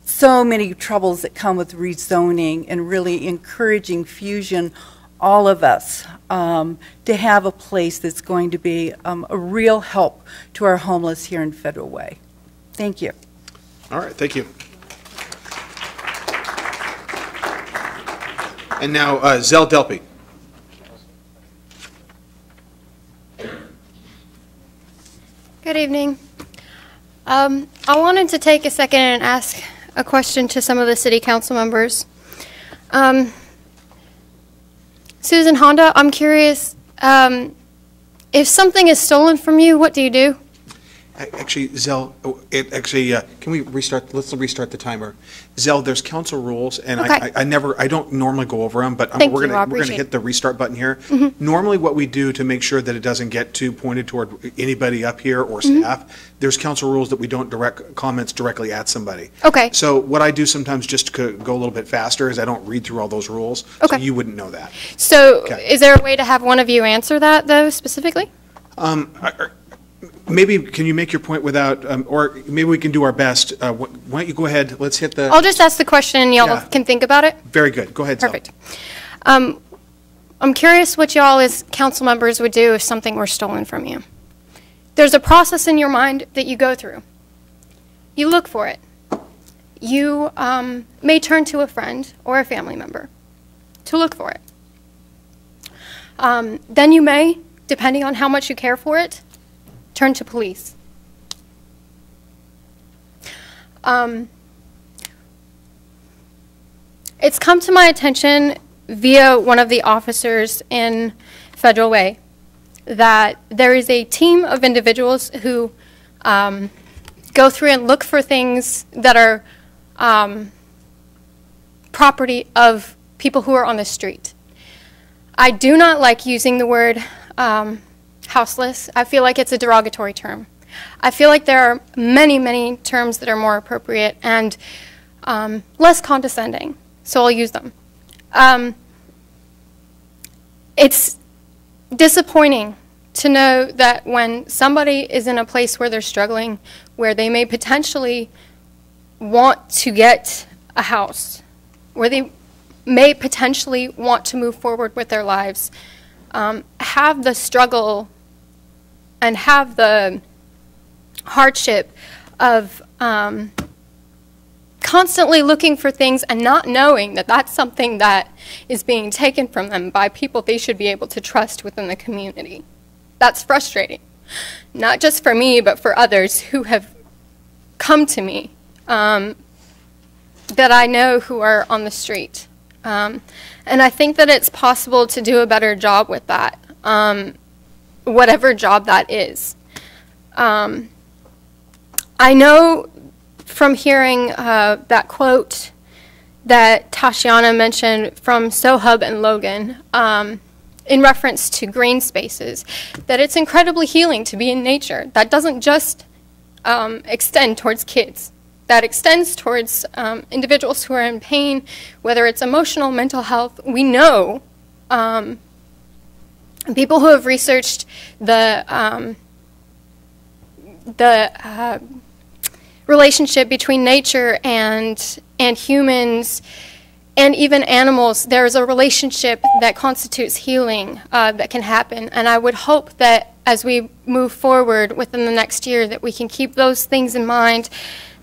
Speaker 22: so many troubles that come with rezoning, and really encouraging Fusion, all of us, to have a place that's going to be a real help to our homeless here in Federal Way. Thank you.
Speaker 1: All right, thank you. And now Zell Delpy.
Speaker 4: Good evening. I wanted to take a second and ask a question to some of the city council members. Susan Honda, I'm curious, if something is stolen from you, what do you do?
Speaker 1: Actually, Zell, can we restart? Let's restart the timer. Zell, there's council rules, and
Speaker 4: Okay.
Speaker 1: I don't normally go over them, but we're gonna hit the restart button here. Normally, what we do to make sure that it doesn't get too pointed toward anybody up here or staff, there's council rules that we don't direct comments directly at somebody.
Speaker 4: Okay.
Speaker 1: So what I do sometimes just to go a little bit faster is I don't read through all those rules, so you wouldn't know that.
Speaker 4: So is there a way to have one of you answer that, though, specifically?
Speaker 1: Maybe, can you make your point without, or maybe we can do our best. Why don't you go ahead, let's hit the...
Speaker 4: I'll just ask the question and y'all can think about it.
Speaker 1: Very good, go ahead, Zell.
Speaker 4: Perfect. I'm curious what y'all as council members would do if something were stolen from you. There's a process in your mind that you go through. You look for it. You may turn to a friend or a family member to look for it. Then you may, depending on how much you care for it, turn to police. It's come to my attention via one of the officers in Federal Way that there is a team of individuals who go through and look for things that are property of people who are on the street. I do not like using the word houseless. I feel like it's a derogatory term. I feel like there are many, many terms that are more appropriate and less condescending, so I'll use them. It's disappointing to know that when somebody is in a place where they're struggling, where they may potentially want to get a house, where they may potentially want to move forward with their lives, have the struggle and have the hardship of constantly looking for things and not knowing that that's something that is being taken from them by people they should be able to trust within the community. That's frustrating, not just for me, but for others who have come to me that I know who are on the street. And I think that it's possible to do a better job with that, whatever job that is. I know from hearing that quote that Tashiana mentioned from SoHub and Logan in reference to green spaces, that it's incredibly healing to be in nature. That doesn't just extend towards kids. That extends towards individuals who are in pain, whether it's emotional, mental health. We know people who have researched the relationship between nature and humans and even animals. There's a relationship that constitutes healing that can happen, and I would hope that as we move forward within the next year that we can keep those things in mind,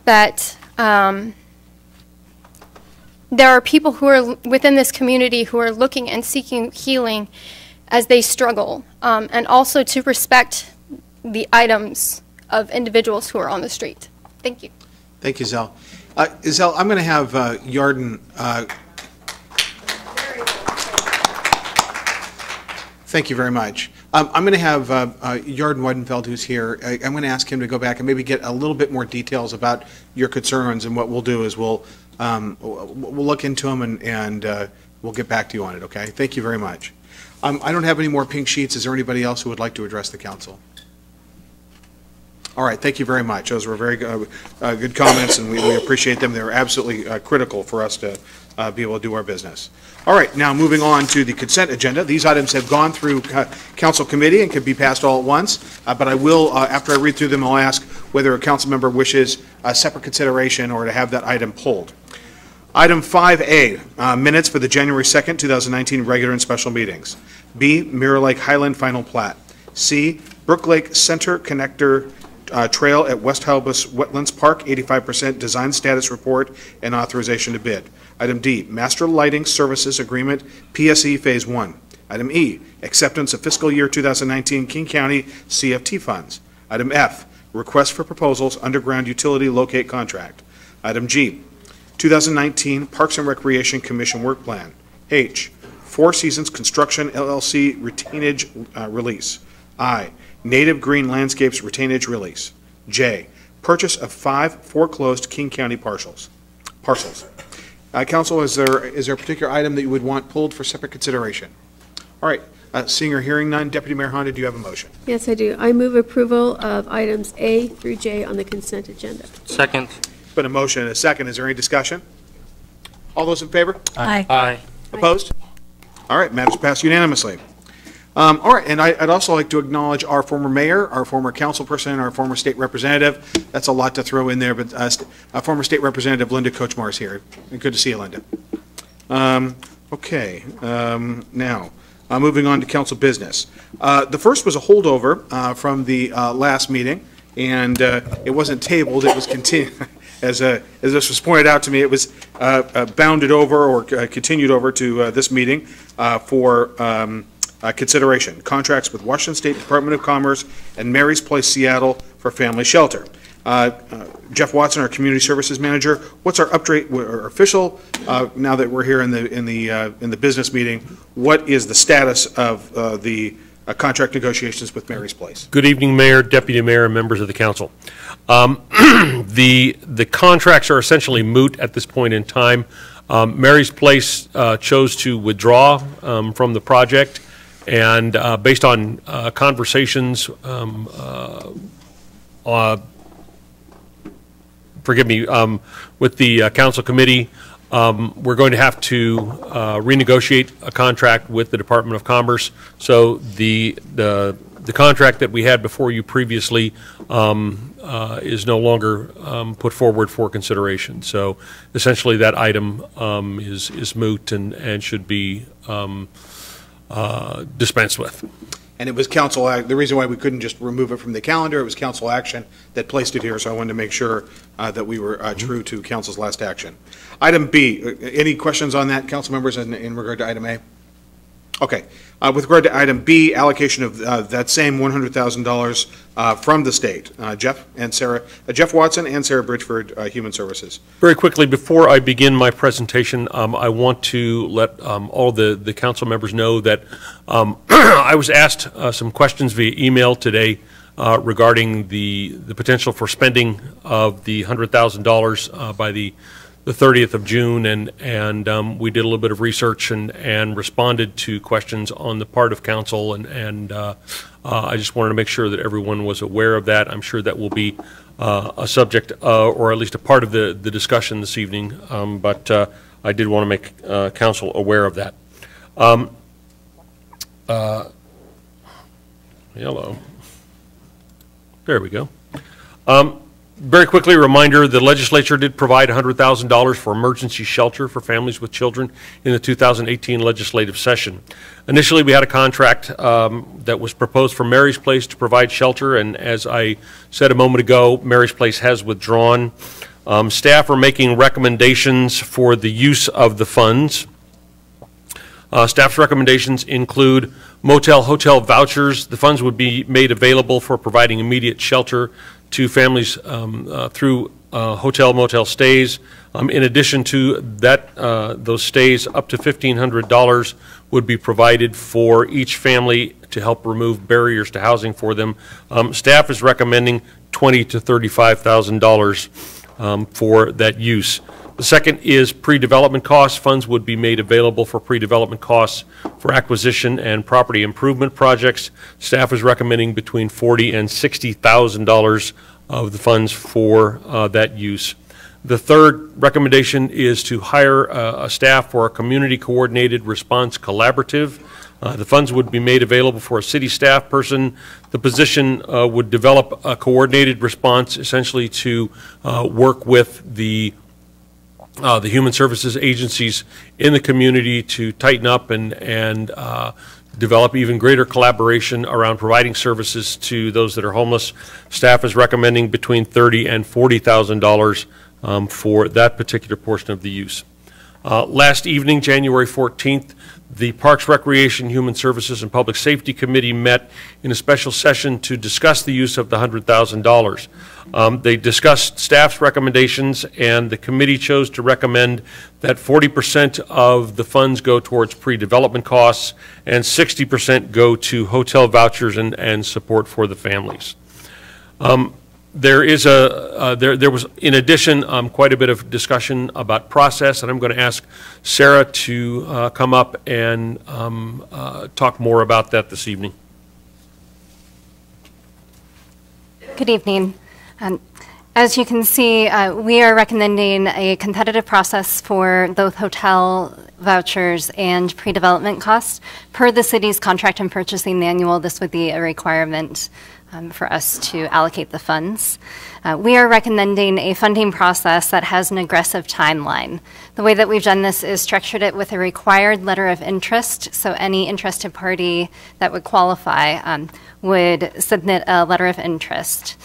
Speaker 4: that there are people who are within this community who are looking and seeking healing as they struggle, and also to respect the items of individuals who are on the street. Thank you.
Speaker 1: Thank you, Zell. Zell, I'm going to have Yarden. Thank you very much. I'm going to have Yarden Weidenfeld, who's here. I'm going to ask him to go back and maybe get a little bit more details about your concerns. And what we'll do is we'll look into them and we'll get back to you on it. Okay. Thank you very much. I don't have any more pink sheets. Is there anybody else who would like to address the council? All right, thank you very much. Those were very good comments, and we appreciate them. They're absolutely critical for us to be able to do our business. All right, now moving on to the consent agenda. These items have gone through council committee and could be passed all at once, but I will, after I read through them, I'll ask whether a council member wishes a separate consideration or to have that item pulled. Item 5A, minutes for the January 2nd, 2019 regular and special meetings. B, Mirror Lake Highland final plat. C, Brook Lake Center Connector Trail at West Halbus Wetlands Park, 85% design status report and authorization to bid. Item D, Master Lighting Services Agreement, PSE Phase 1. Item E, acceptance of fiscal year 2019 King County CFT funds. Item F, request for proposals, underground utility locate contract. Item G, 2019 Parks and Recreation Commission work plan. H, Four Seasons Construction LLC retainage release. I, Native Green Landscapes retainage release. J, purchase of 5 foreclosed King County parcels. Council, is there a particular item that you would want pulled for separate consideration? All right, seeing or hearing none, Deputy Mayor Honda, do you have a motion?
Speaker 2: Yes, I do. I move approval of items A through J on the consent agenda.
Speaker 5: Second.
Speaker 1: Been a motion and a second. Is there any discussion? All those in favor?
Speaker 12: Aye.
Speaker 5: Aye.
Speaker 1: Opposed? All right, matters passed unanimously. All right, and I'd also like to acknowledge our former mayor, our former council person, and our former state representative. That's a lot to throw in there, but former state representative Linda Kochmar is here. Good to see you, Linda. Okay, now, moving on to council business. The first was a holdover from the last meeting, and it wasn't tabled, it was continued. As this was pointed out to me, it was bounded over or continued over to this meeting for consideration. Contracts with Washington State Department of Commerce and Mary's Place, Seattle for family shelter. Jeff Watson, our community services manager, what's our update or official now that we're here in the business meeting? What is the status of the contract negotiations with Mary's Place?
Speaker 6: Good evening, Mayor, Deputy Mayor, and members of the council. The contracts are essentially moot at this point in time. Mary's Place chose to withdraw from the project, and based on conversations, with the council committee, we're going to have to renegotiate a contract with the Department of Commerce. So the contract that we had before you previously is no longer put forward for consideration. So essentially, that item is moot and should be dispensed with.
Speaker 1: And it was council, the reason why we couldn't just remove it from the calendar, it was council action that placed it here, so I wanted to make sure that we were true to council's last action. Item B, any questions on that, council members, in regard to item A? Okay. With regard to item B, allocation of that same $100,000 from the state. Jeff Watson and Sarah Bridgeford, Human Services.
Speaker 6: Very quickly, before I begin my presentation, I want to let all the council members know that I was asked some questions via email today regarding the potential for spending of the $100,000 by the 30th of June, and we did a little bit of research and responded to questions on the part of council, and I just wanted to make sure that everyone was aware of that. I'm sure that will be a subject or at least a part of the discussion this evening, but I did want to make council aware of that. Hello. There we go. Very quickly, a reminder, the legislature did provide $100,000 for emergency shelter for families with children in the 2018 legislative session. Initially, we had a contract that was proposed for Mary's Place to provide shelter, and as I said a moment ago, Mary's Place has withdrawn. Staff are making recommendations for the use of the funds. Staff's recommendations include motel, hotel vouchers. The funds would be made available for providing immediate shelter to families through hotel, motel stays. In addition to that, those stays, up to $1,500 would be provided for each family to help remove barriers to housing for them. Staff is recommending $20,000 to $35,000 for that use. The second is pre-development costs. Funds would be made available for pre-development costs for acquisition and property improvement projects. Staff is recommending between $40,000 and $60,000 of the funds for that use. The third recommendation is to hire a staff for a community coordinated response collaborative. The funds would be made available for a city staff person. The position would develop a coordinated response, essentially to work with the human services agencies in the community to tighten up and develop even greater collaboration around providing services to those that are homeless. Staff is recommending between $30,000 and $40,000 for that particular portion of the use. Last evening, January 14th, the Parks, Recreation, Human Services, and Public Safety Committee met in a special session to discuss the use of the $100,000. They discussed staff's recommendations, and the committee chose to recommend that 40% of the funds go towards pre-development costs and 60% go to hotel vouchers and support for the families. There was, in addition, quite a bit of discussion about process, and I'm going to ask Sarah to come up and talk more about that this evening.
Speaker 7: Good evening. As you can see, we are recommending a competitive process for both hotel vouchers and pre-development costs. Per the city's contract and purchasing manual, this would be a requirement for us to allocate the funds. We are recommending a funding process that has an aggressive timeline. The way that we've done this is structured it with a required letter of interest, so any interested party that would qualify would submit a letter of interest.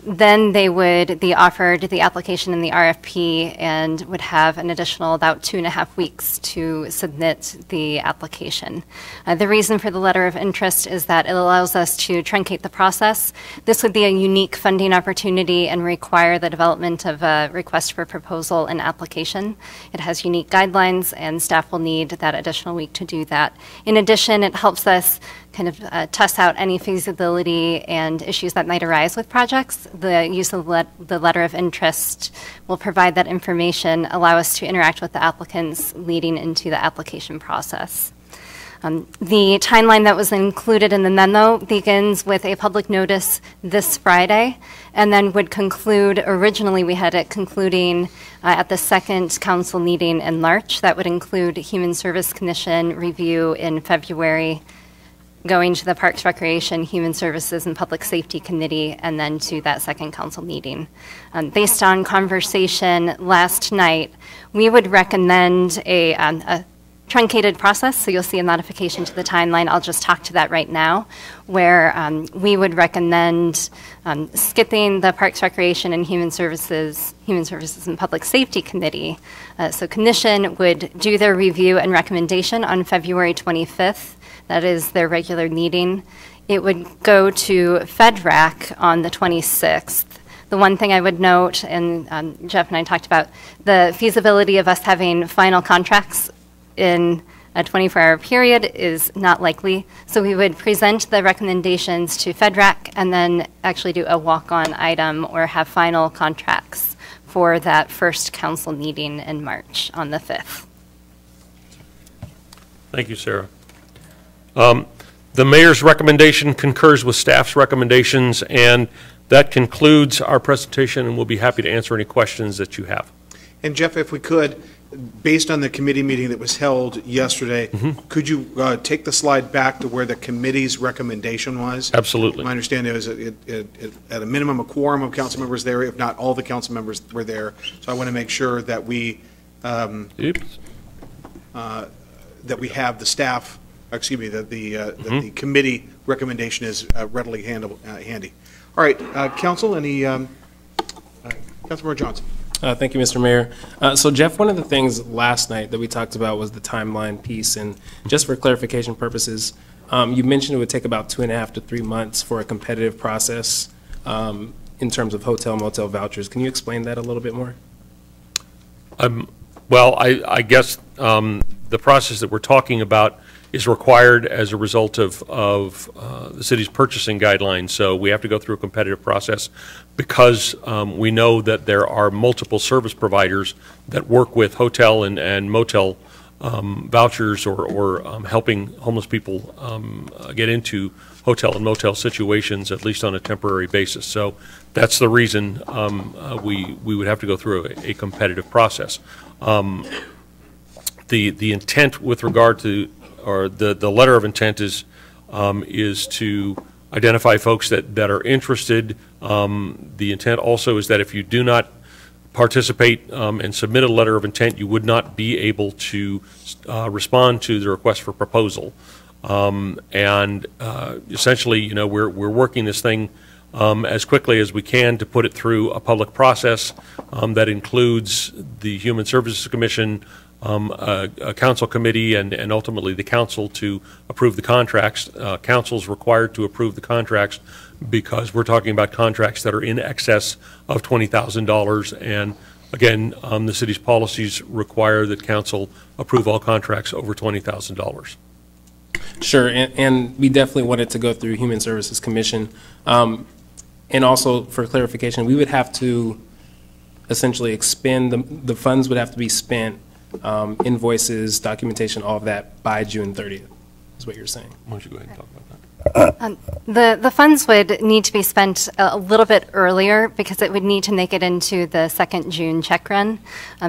Speaker 7: Then they would be offered the application in the RFP and would have an additional about 2.5 weeks to submit the application. The reason for the letter of interest is that it allows us to truncate the process. This would be a unique funding opportunity and require the development of a request for proposal and application. It has unique guidelines, and staff will need that additional week to do that. In addition, it helps us kind of test out any feasibility and issues that might arise with projects. The use of the letter of interest will provide that information, allow us to interact with the applicants leading into the application process. The timeline that was included in the memo begins with a public notice this Friday and then would conclude, originally we had it concluding at the second council meeting in March. That would include Human Service Commission review in February, going to the Parks, Recreation, Human Services, and Public Safety Committee, and then to that second council meeting. Based on conversation last night, we would recommend a truncated process, so you'll see a modification to the timeline. I'll just talk to that right now, where we would recommend skipping the Parks, Recreation, and Human Services and Public Safety Committee. So Commission would do their review and recommendation on February 25th. That is their regular meeting. It would go to FedRAC on the 26th. The one thing I would note, and Jeff and I talked about, the feasibility of us having final contracts in a 24-hour period is not likely. So we would present the recommendations to FedRAC and then actually do a walk-on item or have final contracts for that first council meeting in March on the 5th.
Speaker 6: Thank you, Sarah. The mayor's recommendation concurs with staff's recommendations, and that concludes our presentation, and we'll be happy to answer any questions that you have.
Speaker 1: And Jeff, if we could, based on the committee meeting that was held yesterday, could you take the slide back to where the committee's recommendation was?
Speaker 6: Absolutely.
Speaker 1: My understanding is at a minimum a quorum of council members there, if not all the council members were there. So I want to make sure that we that we have the staff. Excuse me, that the committee recommendation is readily handy. All right, council, any council Councilmember Johnson.
Speaker 11: Thank you, Mr. Mayor. So Jeff, one of the things last night that we talked about was the timeline piece, and just for clarification purposes, you mentioned it would take about 2.5 to 3 months for a competitive process in terms of hotel motel vouchers. Can you explain that a little bit more?
Speaker 6: Well, I guess the process that we're talking about is required as a result of the city's purchasing guidelines. So we have to go through a competitive process because we know that there are multiple service providers that work with hotel and motel vouchers or helping homeless people get into hotel and motel situations, at least on a temporary basis. So that's the reason we would have to go through a competitive process. The intent with regard to, or the letter of intent is to identify folks that are interested. The intent also is that if you do not participate and submit a letter of intent, you would not be able to respond to the request for proposal. Essentially, you know, we're working this thing as quickly as we can to put it through a public process that includes the Human Services Commission, a council committee, and ultimately the council to approve the contracts. Council's required to approve the contracts because we're talking about contracts that are in excess of $20,000. And again, the city's policies require that council approve all contracts over $20,000.
Speaker 11: Sure, and we definitely wanted to go through Human Services Commission. And also, for clarification, we would have to essentially expend, the funds would have to be spent, invoices, documentation, all of that by June 30th, is what you're saying.
Speaker 6: Why don't you go ahead and talk about that?
Speaker 7: The funds would need to be spent a little bit earlier because it would need to make it into the 2nd June check run.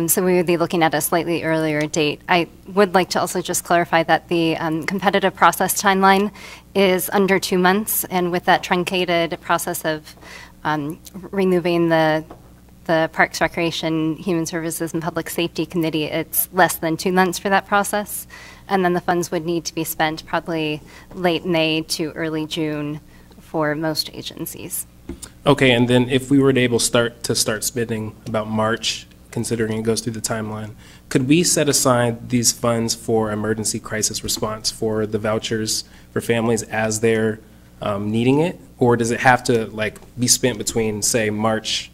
Speaker 7: So we would be looking at a slightly earlier date. I would like to also just clarify that the competitive process timeline is under 2 months, and with that truncated process of removing the Parks, Recreation, Human Services, and Public Safety Committee, it's less than 2 months for that process. And then the funds would need to be spent probably late May to early June for most agencies.
Speaker 11: Okay, and then if we were to start spending about March, considering it goes through the timeline, could we set aside these funds for emergency crisis response for the vouchers for families as they're needing it? Or does it have to be spent between, say, March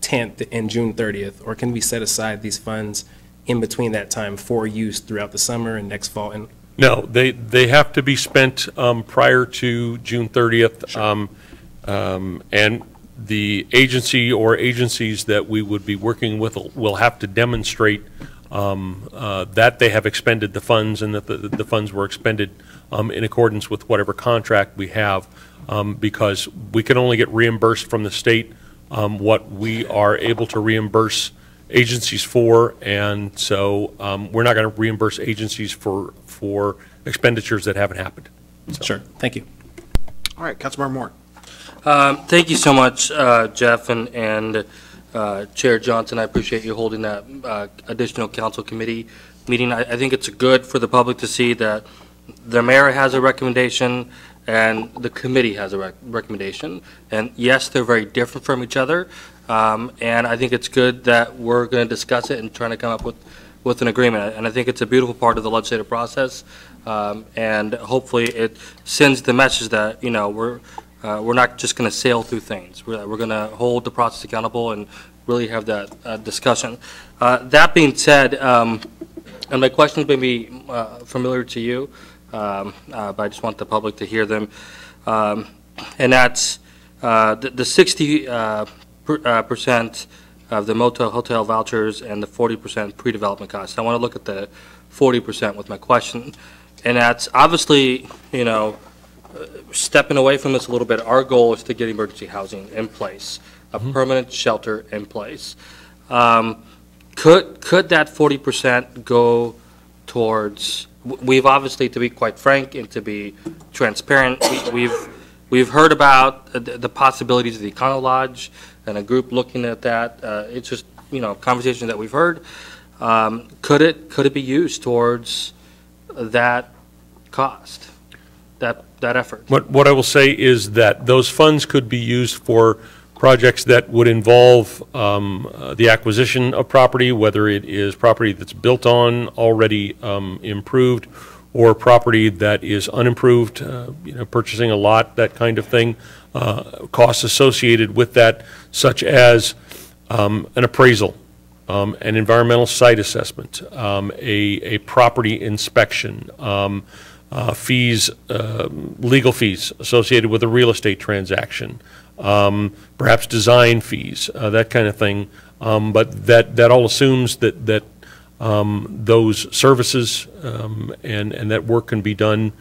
Speaker 11: 10th and June 30th? Or can we set aside these funds in between that time for use throughout the summer and next fall? And
Speaker 6: no, they have to be spent prior to June 30th. Sure. And the agency or agencies that we would be working with will have to demonstrate that they have expended the funds and that the funds were expended in accordance with whatever contract we have, because we can only get reimbursed from the state what we are able to reimburse agencies for, and so we're not going to reimburse agencies for expenditures that haven't happened.
Speaker 11: So. Sure. Thank you.
Speaker 1: All right, Councilmember Moore.
Speaker 5: Thank you so much, Jeff and Chair Johnson. I appreciate you holding that additional council committee meeting. I think it's good for the public to see that the mayor has a recommendation and the committee has a recommendation. And yes, they're very different from each other. And I think it's good that we're going to discuss it and trying to come up with an agreement. And I think it's a beautiful part of the legislative process. And hopefully it sends the message that, you know, we're not just going to sail through things. We're going to hold the process accountable and really have that discussion. That being said, and my questions may be familiar to you, but I just want the public to hear them. And that's the 60% of the motel hotel vouchers and the 40% pre-development costs. I want to look at the 40% with my question. And that's obviously, you know, stepping away from this a little bit. Our goal is to get emergency housing in place, a permanent shelter in place. Could that 40% go towards, we've obviously, to be quite frank and to be transparent, we've heard about the possibilities of the Econo Lodge and a group looking at that. It's just, you know, conversations that we've heard. Could it be used towards that cost, that effort?
Speaker 6: What I will say is that those funds could be used for projects that would involve the acquisition of property, whether it is property that's built on, already improved, or property that is unimproved, purchasing a lot, that kind of thing, costs associated with that, such as an appraisal, an environmental site assessment, a property inspection, fees, legal fees associated with a real estate transaction, perhaps design fees, that kind of thing. But that all assumes that those services and that work can be done,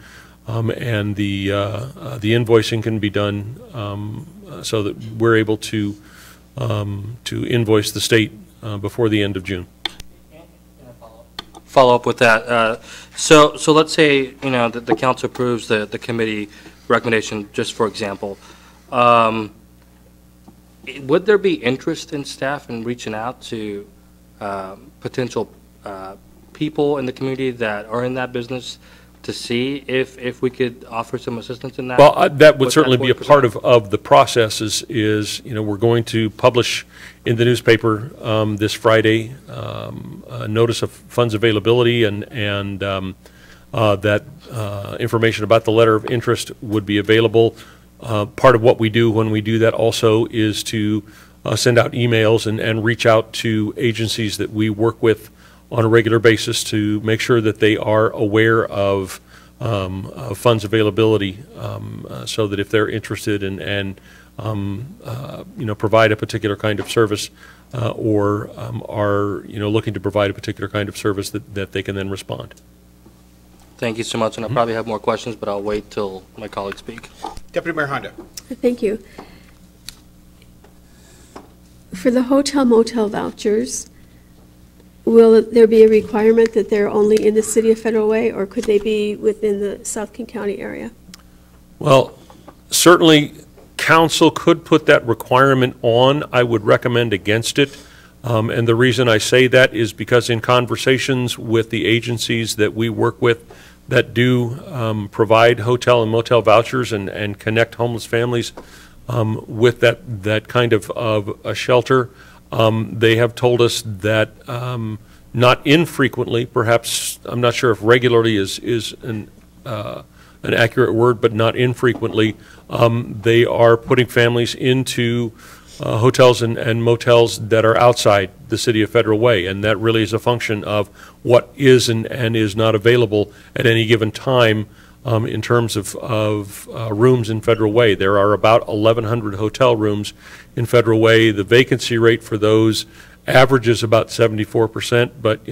Speaker 6: and the invoicing can be done, so that we're able to invoice the state before the end of June.
Speaker 5: Follow up with that. So let's say that the council approves the committee recommendation, just for example. Would there be interest in staff in reaching out to potential people in the community that are in that business to see if we could offer some assistance in that?
Speaker 6: Well, that would certainly be a part of the process. Is we're going to publish in the newspaper this Friday a notice of funds availability, and that information about the letter of interest would be available. Part of what we do when we do that also is to send out emails and reach out to agencies that we work with on a regular basis to make sure that they are aware of funds availability, so that if they're interested and provide a particular kind of service, or are looking to provide a particular kind of service, that they can then respond.
Speaker 5: Thank you so much, and I'll probably have more questions, but I'll wait till my colleagues speak.
Speaker 1: Deputy Mayor Honda.
Speaker 2: Thank you. For the hotel motel vouchers, will there be a requirement that they're only in the city of Federal Way, or could they be within the South King County area?
Speaker 6: Well, certainly council could put that requirement on. I would recommend against it. And the reason I say that is because in conversations with the agencies that we work with that do provide hotel and motel vouchers and connect homeless families with that kind of a shelter, they have told us that not infrequently, perhaps, I'm not sure if regularly is an accurate word, but not infrequently, they are putting families into hotels and motels that are outside the city of Federal Way, and that really is a function of what is and is not available at any given time in terms of rooms in Federal Way. There are about 1,100 hotel rooms in Federal Way. The vacancy rate for those averages about 74%, but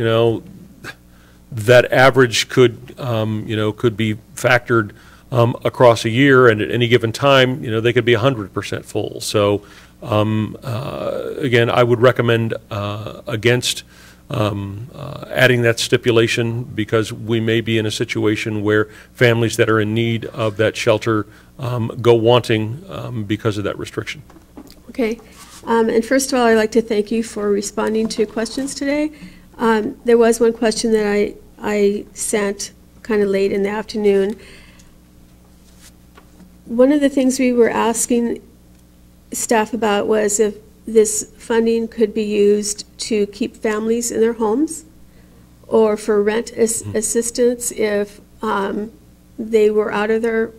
Speaker 6: that average could could be factored across a year, and at any given time they could be 100% full. So again, I would recommend against adding that stipulation, because we may be in a situation where families that are in need of that shelter go wanting because of that restriction.
Speaker 2: Okay. And first of all, I'd like to thank you for responding to questions today. There was one question that I sent kind of late in the afternoon. One of the things we were asking staff about was if this funding could be used to keep families in their homes, or for rent assistance if they were out of their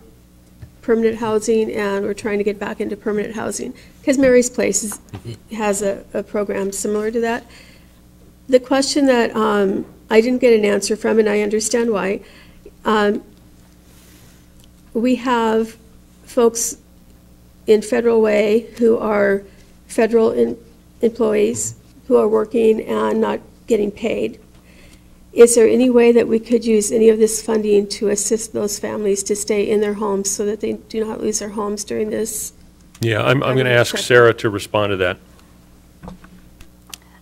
Speaker 2: permanent housing and were trying to get back into permanent housing. Because Mary's Place has a program similar to that. The question that I didn't get an answer from, and I understand why, we have folks in Federal Way who are federal employees who are working and not getting paid. Is there any way that we could use any of this funding to assist those families to stay in their homes so that they do not lose their homes during this?
Speaker 6: Yeah, I'm going to ask Sarah to respond to that.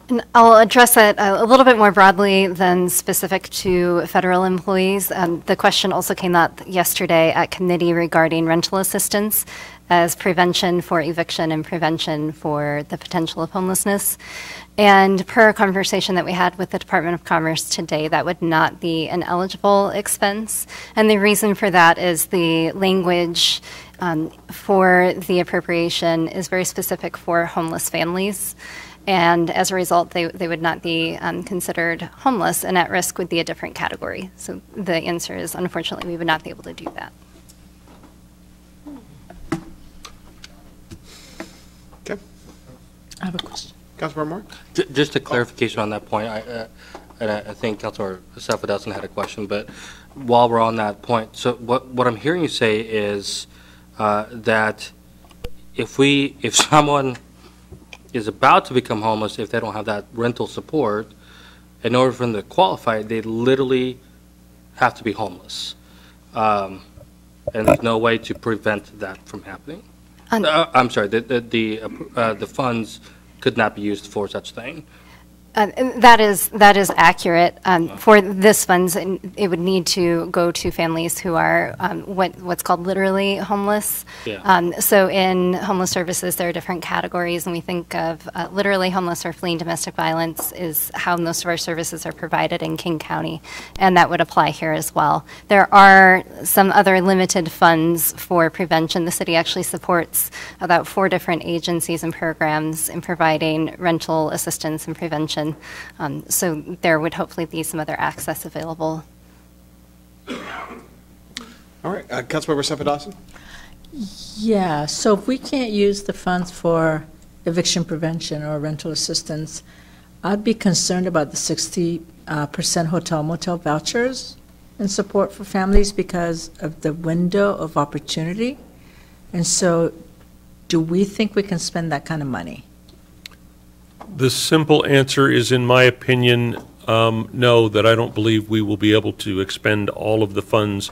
Speaker 7: And I'll address it a little bit more broadly than specific to federal employees. The question also came up yesterday at committee regarding rental assistance. as prevention for eviction and prevention for the potential of homelessness. And per a conversation that we had with the Department of Commerce today, that would not be an eligible expense. And the reason for that is the language for the appropriation is very specific for homeless families. And as a result, they would not be considered homeless, and at risk would be a different category. So the answer is, unfortunately, we would not be able to do that.
Speaker 1: Okay.
Speaker 9: I have a question.
Speaker 1: Councilmember Moore?
Speaker 5: Just a clarification on that point, and I think Councilor Safadelson had a question, but while we're on that point, so what I'm hearing you say is that if someone is about to become homeless, if they don't have that rental support, in order for them to qualify, they literally have to be homeless. And there's no way to prevent that from happening. I'm sorry, the funds could not be used for such thing.
Speaker 7: That is accurate. For this funds, it would need to go to families who are what's called literally homeless.
Speaker 5: Yeah.
Speaker 7: So in homeless services, there are different categories, and we think of literally homeless or fleeing domestic violence is how most of our services are provided in King County, and that would apply here as well. There are some other limited funds for prevention. The city actually supports about 4 different agencies and programs in providing rental assistance and prevention. So there would hopefully be some other access available.
Speaker 1: All right, Councilmember Safadelson?
Speaker 9: Yeah, so if we can't use the funds for eviction prevention or rental assistance, I'd be concerned about the 60% hotel motel vouchers and support for families because of the window of opportunity. And so do we think we can spend that kind of money?
Speaker 6: The simple answer is, in my opinion, no, that I don't believe we will be able to expend all of the funds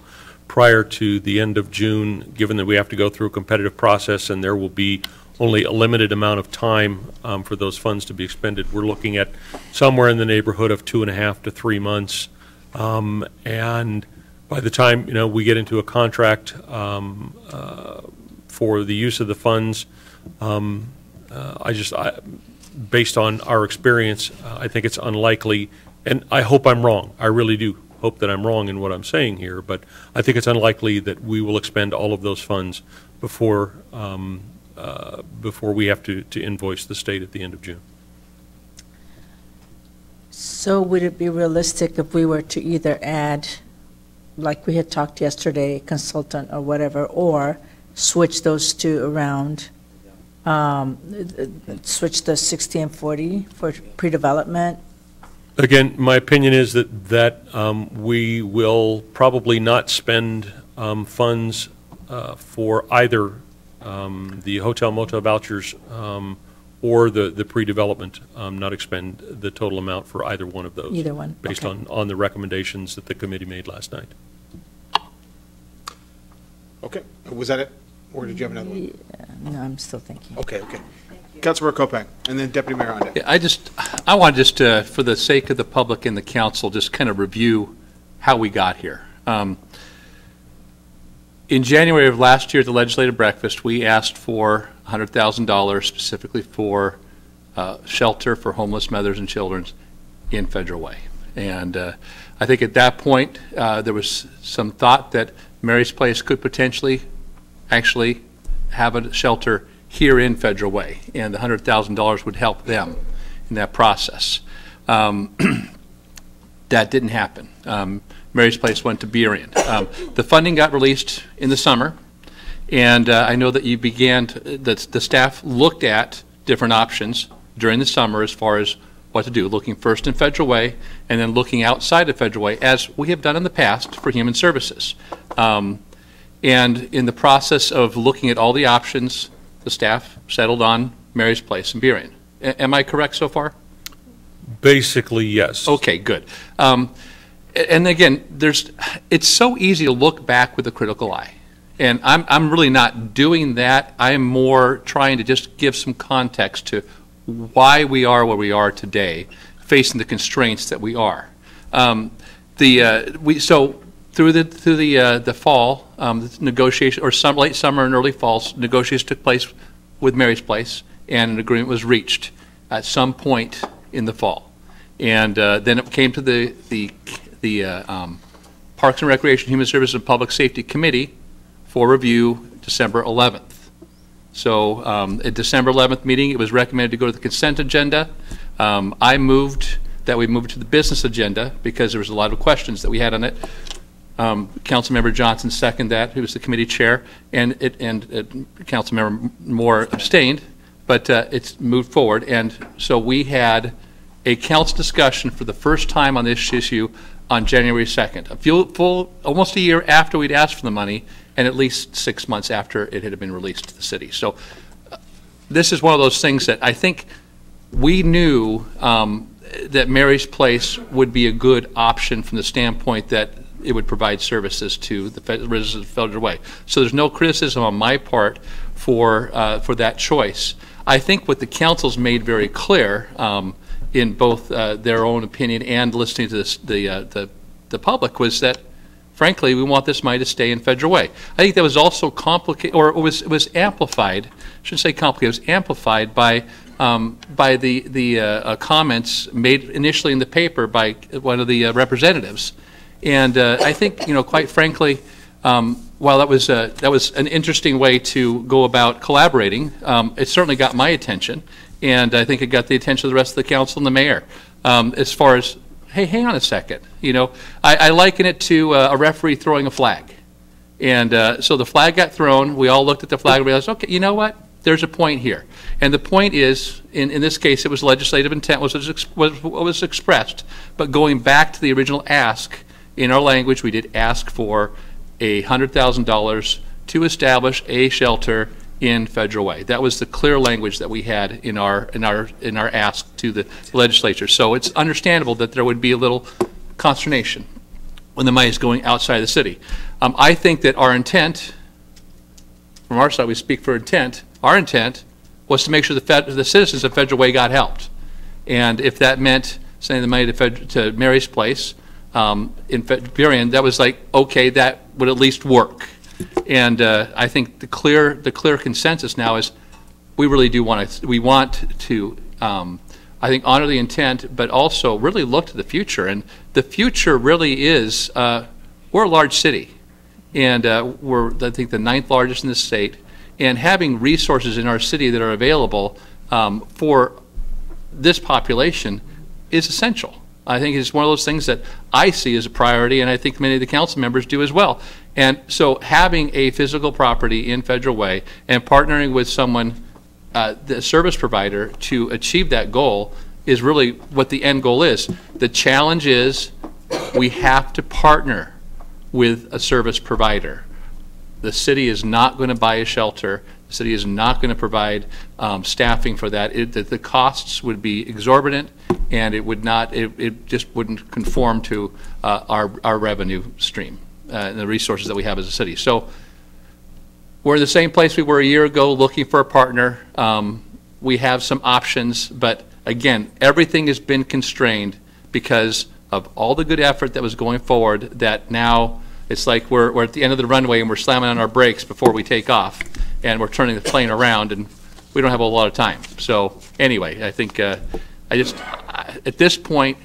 Speaker 6: prior to the end of June, given that we have to go through a competitive process and there will be only a limited amount of time for those funds to be expended. We're looking at somewhere in the neighborhood of 2.5 to 3 months. And by the time we get into a contract for the use of the funds, based on our experience, I think it's unlikely, and I hope I'm wrong. I really do hope that I'm wrong in what I'm saying here, but I think it's unlikely that we will expend all of those funds before we have to invoice the state at the end of June.
Speaker 9: So would it be realistic if we were to either add, like we had talked yesterday, consultant or whatever, or switch those two around? Switch the 60 and 40 for pre-development?
Speaker 6: Again, my opinion is that we will probably not spend funds for either the hotel motel vouchers or the pre-development, not expend the total amount for either one of those.
Speaker 9: Either one.
Speaker 6: Based on the recommendations that the committee made last night.
Speaker 1: Okay, was that it? Or did you have another one?
Speaker 9: Yeah, no, I'm still thinking.
Speaker 1: Okay. Councilmember Kopang, and then Deputy Mayor Honda.
Speaker 10: Yeah, I want to just, for the sake of the public and the council, just kind of review how we got here. In January of last year at the legislative breakfast, we asked for $100,000 specifically for shelter for homeless mothers and children in Federal Way. And I think at that point, there was some thought that Mary's Place could potentially actually have a shelter here in Federal Way, and the $100,000 would help them in that process. That didn't happen. Mary's Place went to Burien. The funding got released in the summer, and I know that you began the staff looked at different options during the summer as far as what to do, looking first in Federal Way and then looking outside of Federal Way, as we have done in the past for human services. And in the process of looking at all the options, the staff settled on Mary's Place in Burien. Am I correct so far?
Speaker 6: Basically, yes.
Speaker 10: Okay, good. And again, it's so easy to look back with a critical eye. And I'm really not doing that. I am more trying to just give some context to why we are where we are today, facing the constraints that we are. So through the fall, negotiation, or late summer and early fall, negotiations took place with Mary's Place, and an agreement was reached at some point in the fall. And then it came to the Parks and Recreation, Human Services, and Public Safety Committee for review December 11th. So at December 11th meeting, it was recommended to go to the consent agenda. I moved that we move it to the business agenda because there was a lot of questions that we had on it. Councilmember Johnson seconded that, who was the committee chair, and Councilmember Moore abstained, but it's moved forward. And so we had a council discussion for the first time on this issue on January 2nd, almost a year after we'd asked for the money, and at least 6 months after it had been released to the city. So this is one of those things that I think we knew that Mary's Place would be a good option from the standpoint that it would provide services to the residents of Federal Way. So there's no criticism on my part for that choice. I think what the council's made very clear in both their own opinion and listening to the public was that, frankly, we want this money to stay in Federal Way. I think that was also complicated, or it was amplified. I shouldn't say complicated. It was amplified by the comments made initially in the paper by one of the representatives. And I think, quite frankly, while that was an interesting way to go about collaborating, it certainly got my attention, and I think it got the attention of the rest of the council and the mayor. As far as, hey, hang on a second, I liken it to a referee throwing a flag, and so the flag got thrown. We all looked at the flag and realized, okay, you know what? There's a point here, and the point is, in this case, it was legislative intent was expressed, but going back to the original ask. In our language, we did ask for $100,000 to establish a shelter in Federal Way. That was the clear language that we had in our ask to the legislature. So it's understandable that there would be a little consternation when the money is going outside the city. I think that our intent, from our side, we speak for intent. Our intent was to make sure the citizens of Federal Way got helped, and if that meant sending the money to Mary's Place. In Varian, that was like, okay, that would at least work. And I think the clear consensus now is we really do want to, I think, honor the intent, but also really look to the future. And the future really is, we're a large city, and we're, I think, the 9th largest in the state, and having resources in our city that are available for this population is essential. I think it's one of those things that I see as a priority, and I think many of the council members do as well. And so having a physical property in Federal Way and partnering with someone, the service provider, to achieve that goal is really what the end goal is. The challenge is we have to partner with a service provider. The city is not going to buy a shelter. The city is not going to provide staffing for that. The costs would be exorbitant, and it would not. It just wouldn't conform to our revenue stream and the resources that we have as a city. So we're in the same place we were a year ago, looking for a partner. We have some options, but again, everything has been constrained because of all the good effort that was going forward. That now it's like we're at the end of the runway and we're slamming on our brakes before we take off, and we're turning the plane around, and we don't have a lot of time. So anyway, I think at this point,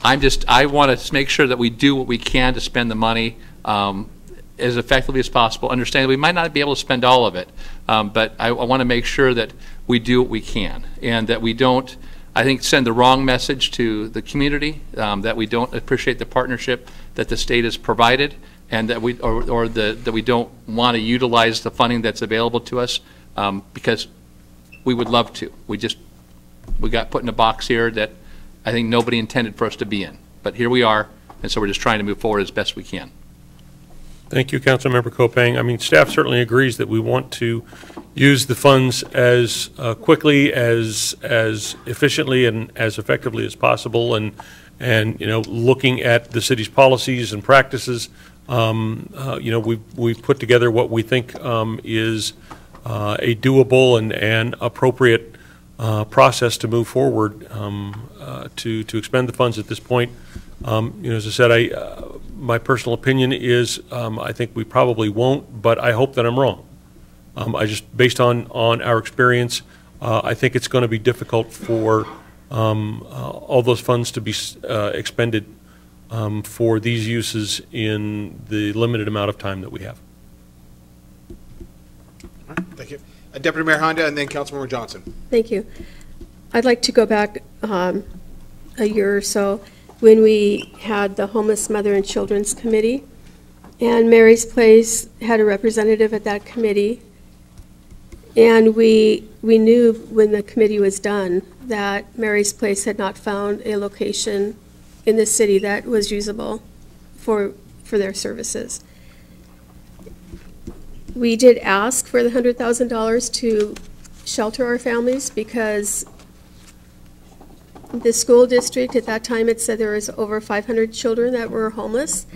Speaker 10: I want to make sure that we do what we can to spend the money as effectively as possible. Understand that we might not be able to spend all of it, but I want to make sure that we do what we can, and that we don't, I think, send the wrong message to the community, that we don't appreciate the partnership that the state has provided, and that we that we don't want to utilize the funding that's available to us, because we would love to. We got put in a box here that I think nobody intended for us to be in, but here we are, and so we're just trying to move forward as best we can.
Speaker 6: Thank you, Councilmember Kopang. I mean, staff certainly agrees that we want to use the funds as quickly, as efficiently, and as effectively as possible, and looking at the city's policies and practices. We've put together what we think is a doable and appropriate process to move forward to expend the funds at this point. As I said, My personal opinion is I think we probably won't, but I hope that I'm wrong. I just, based on our experience, I think it's going to be difficult for all those funds to be expended for these uses in the limited amount of time that we have.
Speaker 1: All right, thank you. Deputy Mayor Honda and then Councilmember Johnson.
Speaker 2: Thank you. I'd like to go back a year or so when we had the Homeless Mother and Children's Committee, and Mary's Place had a representative at that committee, and we knew when the committee was done that Mary's Place had not found a location in the city that was usable for their services. We did ask for the $100,000 to shelter our families because the school district at that time had said there was over 500 children that were homeless,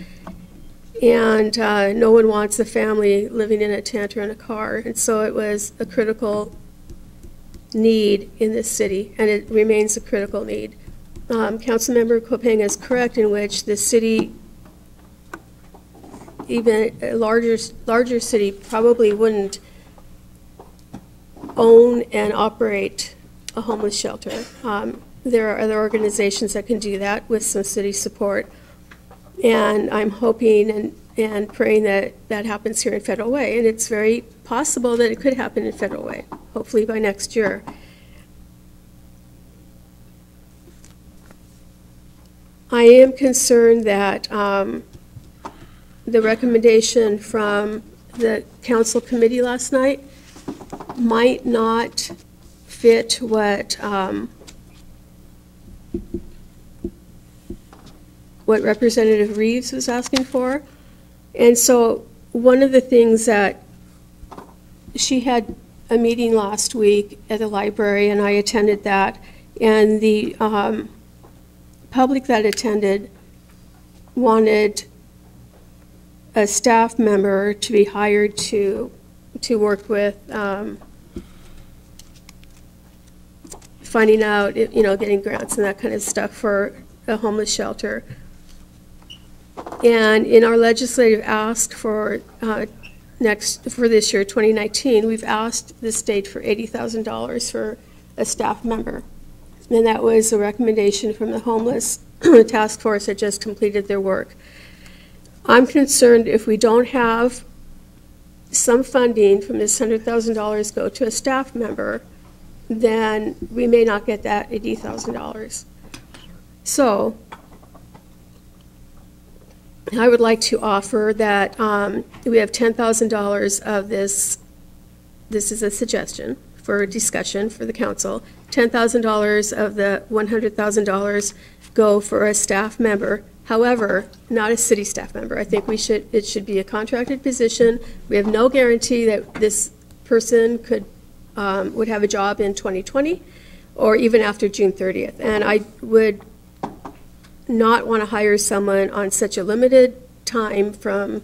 Speaker 2: and no one wants a family living in a tent or in a car, and so it was a critical need in this city, and it remains a critical need. Councilmember Kopeng is correct in which the city, even a larger city, probably wouldn't own and operate a homeless shelter. There are other organizations that can do that with some city support, and I'm hoping and praying that that happens here in Federal Way, and it's very possible that it could happen in Federal Way, hopefully by next year. I am concerned that the recommendation from the council committee last night might not fit what Representative Reeves was asking for. And so one of the things that she had a meeting last week at the library, and I attended that, and the public that attended wanted a staff member to be hired to work with finding out, getting grants and that kind of stuff for a homeless shelter. And in our legislative ask for this year, 2019, we've asked the state for $80,000 for a staff member. And that was a recommendation from the homeless task force that just completed their work. I'm concerned if we don't have some funding from this $100,000 go to a staff member, then we may not get that $80,000. So I would like to offer that we have $10,000 of this is a suggestion for discussion for the council, $10,000 of the $100,000 go for a staff member. However, not a city staff member. I think it should be a contracted position. We have no guarantee that this person would have a job in 2020 or even after June 30th. And I would not want to hire someone on such a limited time from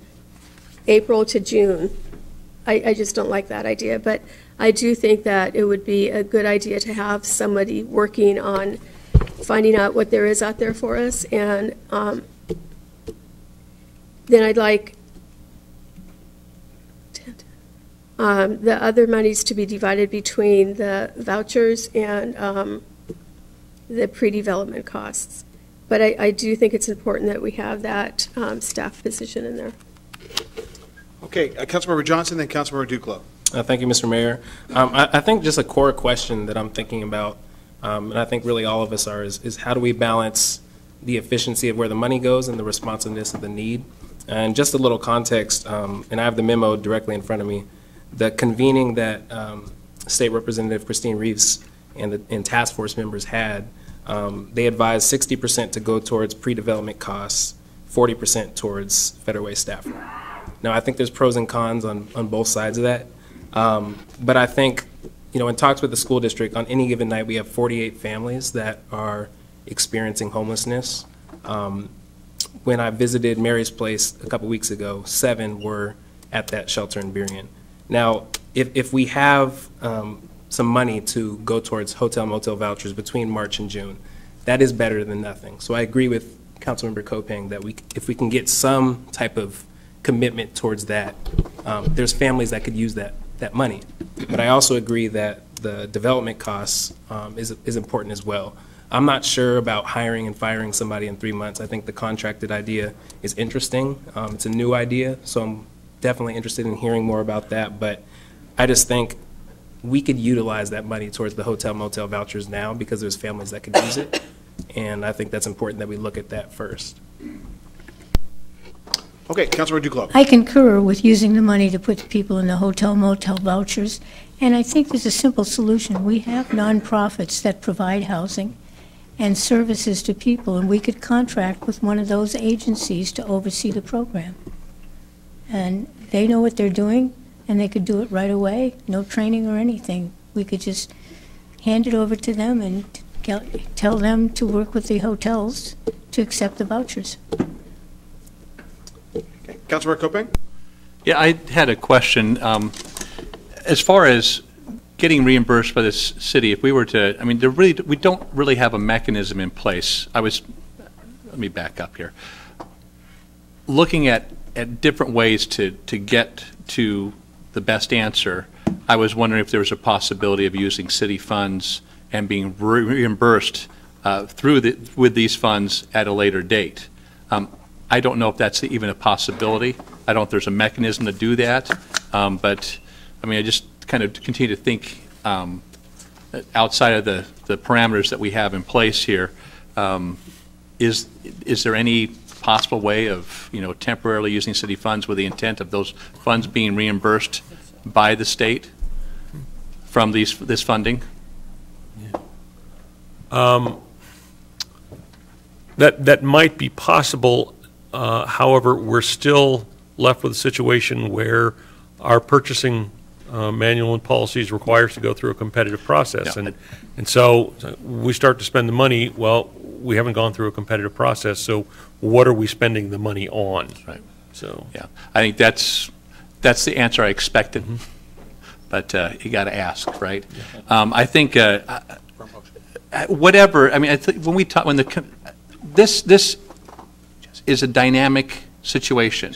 Speaker 2: April to June. I just don't like that idea. But I do think that it would be a good idea to have somebody working on finding out what there is out there for us, and then I'd like the other monies to be divided between the vouchers and the pre-development costs. But I do think it's important that we have that staff position in there.
Speaker 1: Okay, Councilmember Johnson, then Councilmember Duclos.
Speaker 11: Thank you, Mr. Mayor. I think just a core question that I'm thinking about, and I think really all of us are, is how do we balance the efficiency of where the money goes and the responsiveness of the need? And just a little context, and I have the memo directly in front of me, the convening that State Representative Christine Reeves and task force members had, they advised 60% to go towards pre-development costs, 40% towards Federal Way staffing. Now, I think there's pros and cons on both sides of that. But I think, in talks with the school district, on any given night, we have 48 families that are experiencing homelessness. When I visited Mary's Place a couple weeks ago, 7 were at that shelter in Burien. Now, if we have some money to go towards hotel motel vouchers between March and June, that is better than nothing. So I agree with Councilmember Kopeng, that if we can get some type of commitment towards that, there's families that could use that money. But I also agree that the development costs is important as well. I'm not sure about hiring and firing somebody in 3 months. I think the contracted idea is interesting. It's a new idea, so I'm definitely interested in hearing more about that. But I just think we could utilize that money towards the hotel motel vouchers now because there's families that could use it. And I think that's important that we look at that first.
Speaker 1: Okay, Councilor Duclos.
Speaker 12: I concur with using the money to put people in the hotel motel vouchers, and I think there's a simple solution. We have nonprofits that provide housing and services to people, and we could contract with one of those agencies to oversee the program. And they know what they're doing, and they could do it right away, no training or anything. We could just hand it over to them and tell them to work with the hotels to accept the vouchers.
Speaker 1: Okay. Councilor Kopeng?
Speaker 10: Yeah, I had a question. As far as getting reimbursed by this city, if we were to, I mean, we don't really have a mechanism in place. Let me back up here. Looking at different ways to get to the best answer, I was wondering if there was a possibility of using city funds and being reimbursed with these funds at a later date. I don't know if that's even a possibility. I don't know if there's a mechanism to do that, but I mean, I just kind of continue to think outside of the parameters that we have in place here. Is there any possible way of, temporarily using city funds with the intent of those funds being reimbursed by the state from this funding?
Speaker 6: That might be possible. However, we're still left with a situation where our purchasing manual and policies require us to go through a competitive process. Yeah. And so we start to spend the money, well, we haven't gone through a competitive process, so what are we spending the money on? Right. So
Speaker 10: yeah, I think that's the answer I expected, but you got to ask, right? Yeah. I think whatever. I mean, I think this is a dynamic situation,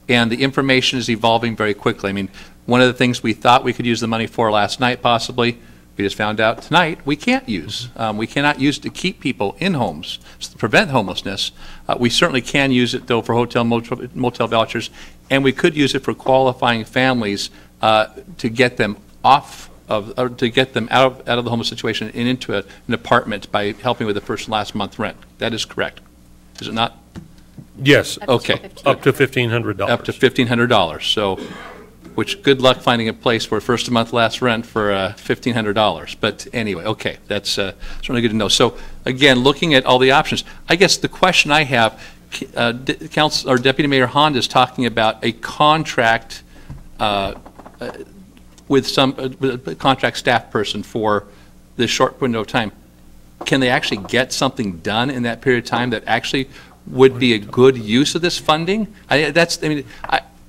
Speaker 10: and the information is evolving very quickly. I mean, one of the things we thought we could use the money for last night, possibly, we just found out tonight we can't use. We cannot use to keep people in homes, to prevent homelessness. We certainly can use it, though, for hotel motel vouchers, and we could use it for qualifying families to get them off of, or to get them out of the homeless situation and into an apartment by helping with the first and last month rent. That is correct, is it not?
Speaker 6: Yes.
Speaker 10: Okay.
Speaker 6: Up to $1,500.
Speaker 10: Up to $1,500. So, which good luck finding a place for first a month last rent for $1,500. But anyway, okay, that's certainly good to know. So again, looking at all the options, I guess the question I have, Council or Deputy Mayor Honda is talking about a contract with a contract staff person for this short window of time. Can they actually get something done in that period of time that actually would be a good use of this funding?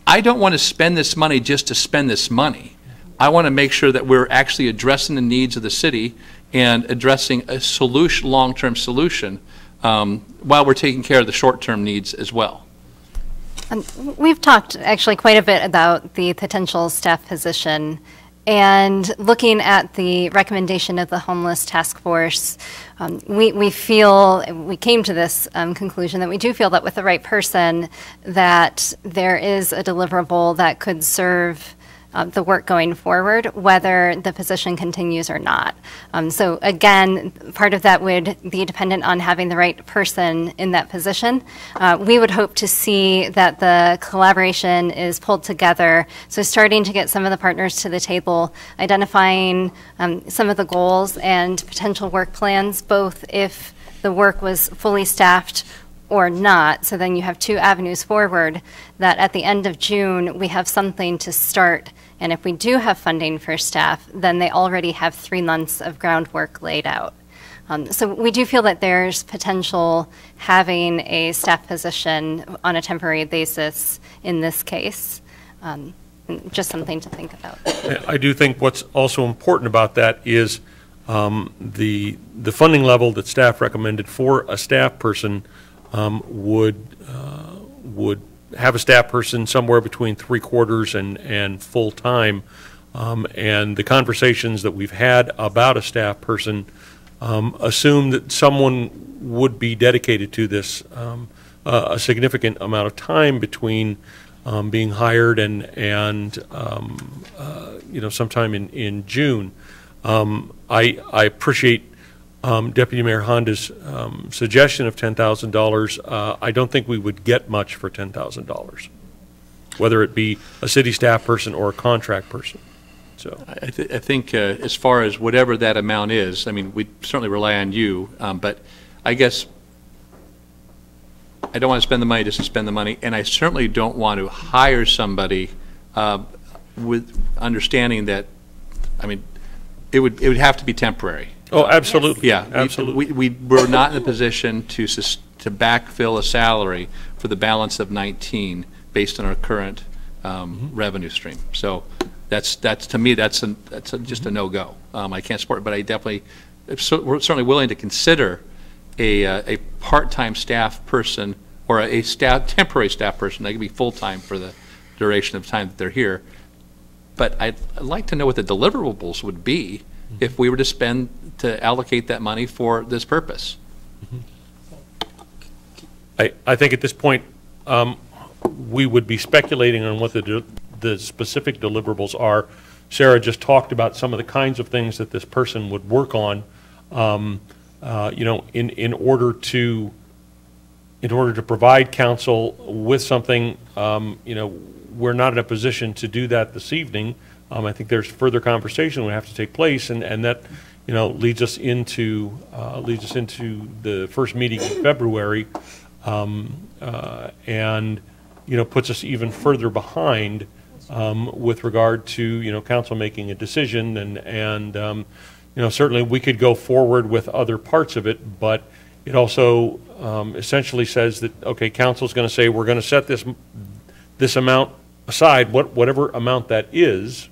Speaker 10: I don't want to spend this money just to spend this money. I want to make sure that we're actually addressing the needs of the city and addressing a solution, long-term solution, while we're taking care of the short-term needs as well.
Speaker 7: We've talked actually quite a bit about the potential staff position, and looking at the recommendation of the Homeless Task Force, we came to this conclusion that we do feel that with the right person that there is a deliverable that could serve the work going forward, whether the position continues or not. So again, part of that would be dependent on having the right person in that position. We would hope to see that the collaboration is pulled together, so starting to get some of the partners to the table, identifying some of the goals and potential work plans, both if the work was fully staffed or not. So then you have two avenues forward, that at the end of June, we have something to start. And if we do have funding for staff, then they already have 3 months of groundwork laid out. So we do feel that there's potential having a staff position on a temporary basis in this case. Just something to think about.
Speaker 6: I do think what's also important about that is the funding level that staff recommended for a staff person would have a staff person somewhere between 3/4 and full-time. And the conversations that we've had about a staff person assume that someone would be dedicated to this a significant amount of time between being hired and sometime in June. I appreciate Deputy Mayor Honda's suggestion of $10,000. I don't think we would get much for $10,000, whether it be a city staff person or a contract person. So
Speaker 10: I think as far as whatever that amount is, I mean, we certainly rely on you, but I guess I don't want to spend the money just to spend the money, and I certainly don't want to hire somebody with understanding that, I mean, it would have to be temporary.
Speaker 6: Oh, absolutely.
Speaker 10: Yeah,
Speaker 6: absolutely.
Speaker 10: We're not in a position to backfill a salary for the balance of 19 based on our current revenue stream. So that's to me just a no-go. I can't support it, but we're certainly willing to consider a part-time staff person or a temporary staff person. They could be full-time for the duration of time that they're here. But I'd like to know what the deliverables would be if we were to allocate that money for this purpose.
Speaker 6: I think at this point we would be speculating on what the specific deliverables are. Sarah just talked about some of the kinds of things that this person would work on. In order to provide council with something, we're not in a position to do that this evening. I think there's further conversation would have to take place, and that leads us into the first meeting in February, and puts us even further behind with regard to council making a decision, and certainly we could go forward with other parts of it, but it also essentially says that, okay, council's going to say we're going to set this amount aside, whatever amount that is,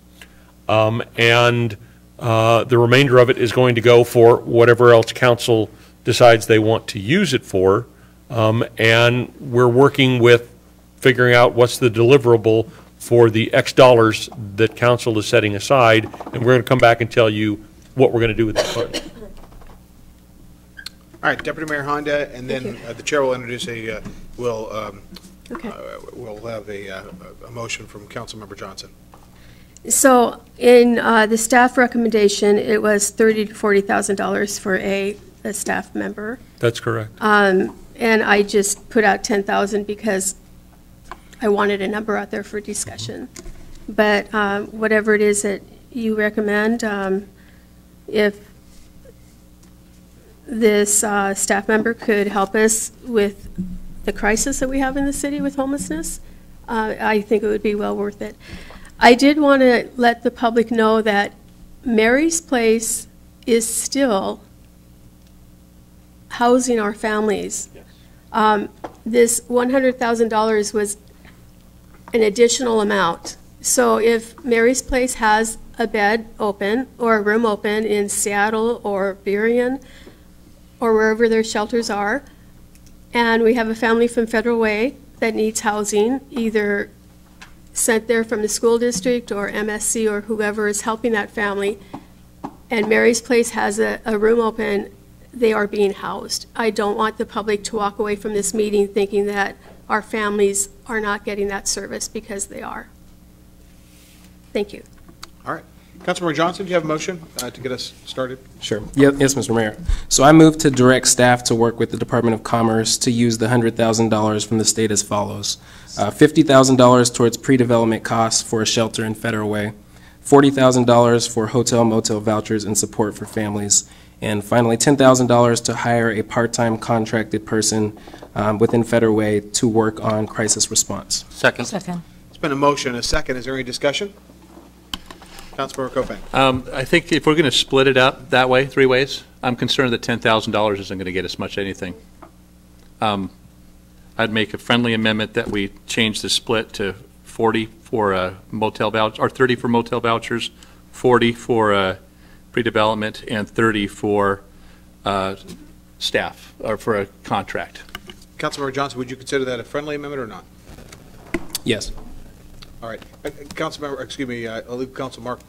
Speaker 6: and the remainder of it is going to go for whatever else council decides they want to use it for, and we're working with figuring out what's the deliverable for the X dollars that council is setting aside, and we're going to come back and tell you what we're going to do with that fund.
Speaker 1: All right, Deputy Mayor Honda, and then the chair will introduce we'll have a motion from Councilmember Johnson.
Speaker 2: So in the staff recommendation, it was $30,000 to $40,000 for a staff member.
Speaker 6: That's correct.
Speaker 2: And I just put out 10,000 because I wanted a number out there for discussion. But whatever it is that you recommend, if this staff member could help us with the crisis that we have in the city with homelessness, I think it would be well worth it. I did want to let the public know that Mary's Place is still housing our families. Yes. This $100,000 was an additional amount. So if Mary's Place has a bed open or a room open in Seattle or Burien or wherever their shelters are, and we have a family from Federal Way that needs housing, either sent there from the school district or MSC or whoever is helping that family, and Mary's Place has a room open, they are being housed. I don't want the public to walk away from this meeting thinking that our families are not getting that service, because they are. Thank you.
Speaker 1: All right. Councilmember Johnson, do you have a motion to get us started?
Speaker 11: Sure. Yes, Mr. Mayor. So I move to direct staff to work with the Department of Commerce to use the $100,000 from the state as follows. $50,000 towards pre-development costs for a shelter in Federal Way, $40,000 for hotel motel vouchers and support for families, and finally $10,000 to hire a part-time contracted person within Federal Way to work on crisis response.
Speaker 5: Second.
Speaker 12: Second.
Speaker 1: It's been a motion and a second. Is there any discussion? Councilmember Copain.
Speaker 10: I think if we're going to split it up that way, 3 ways, I'm concerned that $10,000 isn't going to get us much anything. I'd make a friendly amendment that we change the split to 40 for motel vouchers, or 30 for motel vouchers, 40 for pre-development, and 30 for staff, or for a contract.
Speaker 1: Councilmember Johnson, would you consider that a friendly amendment or not?
Speaker 11: Yes.
Speaker 1: All right. Councilmember, excuse me, Legal Counsel Mark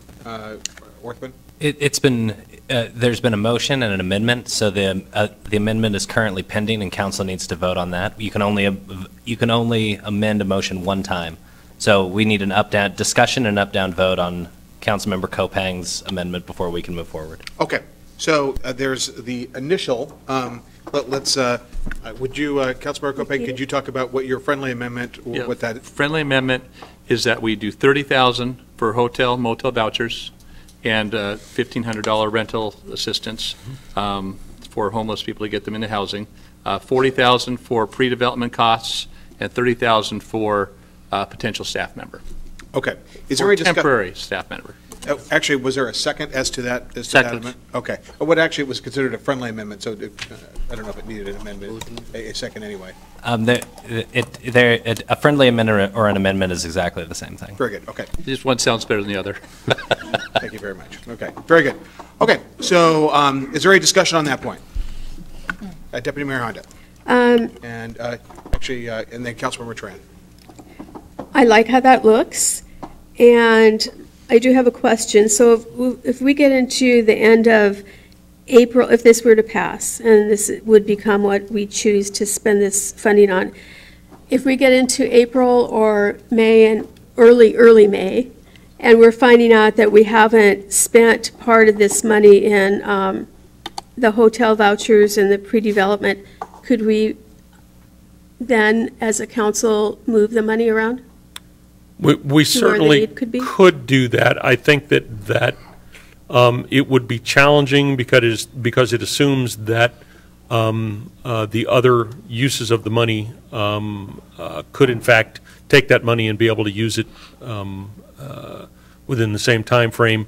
Speaker 1: Worthman?
Speaker 8: It's been, there's been a motion and an amendment, so the amendment is currently pending, and council needs to vote on that. You can only amend a motion one time. So we need an up-down discussion and up-down vote on Councilmember Kopang's amendment before we can move forward.
Speaker 1: Okay. So there's the initial. Let's. Would you, Councilmember Kopang, could you talk about what your friendly amendment,
Speaker 10: Yeah,
Speaker 1: what that?
Speaker 10: Friendly amendment is that we do $30,000 for hotel, motel vouchers, and $1,500 rental assistance for homeless people to get them into housing, $40,000 for pre-development costs, and $30,000 for potential staff member.
Speaker 1: Okay. Is there any
Speaker 10: temporary staff member?
Speaker 1: Actually, was there a second as to that?
Speaker 10: Second.
Speaker 1: Okay. What actually was considered a friendly amendment? So I don't know if it needed an amendment, a second anyway.
Speaker 8: A friendly amendment or an amendment is exactly the same thing.
Speaker 1: Very good. Okay.
Speaker 10: Just one sounds better than the other.
Speaker 1: Thank you very much. Okay. Very good. Okay. So is there any discussion on that point? Deputy Mayor Honda. And actually, and then Councilmember Tran.
Speaker 2: I like how that looks, and I do have a question. So if we get into the end of April, if this were to pass, and this would become what we choose to spend this funding on, if we get into April or May and early May, and we're finding out that we haven't spent part of this money in the hotel vouchers and the pre-development, could we then, as a council, move the money around?
Speaker 6: We certainly could do that. I think that it would be challenging because it assumes that the other uses of the money could in fact take that money and be able to use it within the same time frame.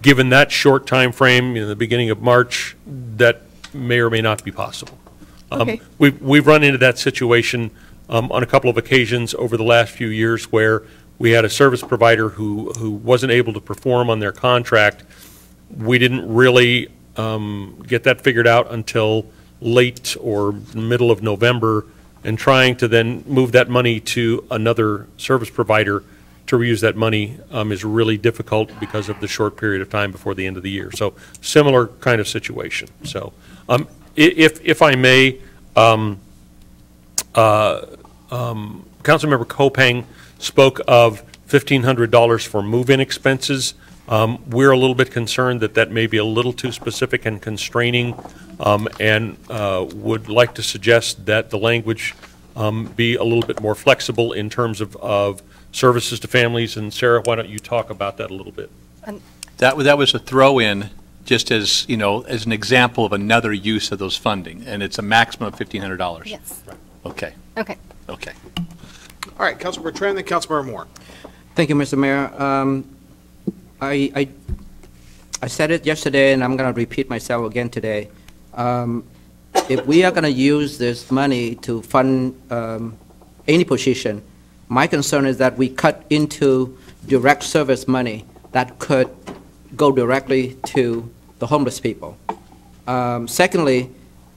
Speaker 6: Given that short time frame in the beginning of March, that may or may not be possible.
Speaker 2: Okay.
Speaker 6: We've run into that situation on a couple of occasions over the last few years where we had a service provider who wasn't able to perform on their contract. We didn't really get that figured out until late or middle of November, and trying to then move that money to another service provider to reuse that money is really difficult because of the short period of time before the end of the year. So similar kind of situation. So if I may, Councilmember Kopang spoke of $1,500 for move-in expenses. We're a little bit concerned that may be a little too specific and constraining, and would like to suggest that the language be a little bit more flexible in terms of services to families. And Sarah, why don't you talk about that a little bit?
Speaker 10: That was a throw-in, just as, you know, as an example of another use of those funding, and it's a maximum of $1,500.
Speaker 7: Yes.
Speaker 10: Okay.
Speaker 7: Okay.
Speaker 10: Okay.
Speaker 1: All right, Councilmember Tran, then Councilmember Moore.
Speaker 13: Thank you, Mr. Mayor. I said it yesterday, and I'm going to repeat myself again today. If we are going to use this money to fund any position, my concern is that we cut into direct service money that could go directly to the homeless people. Secondly,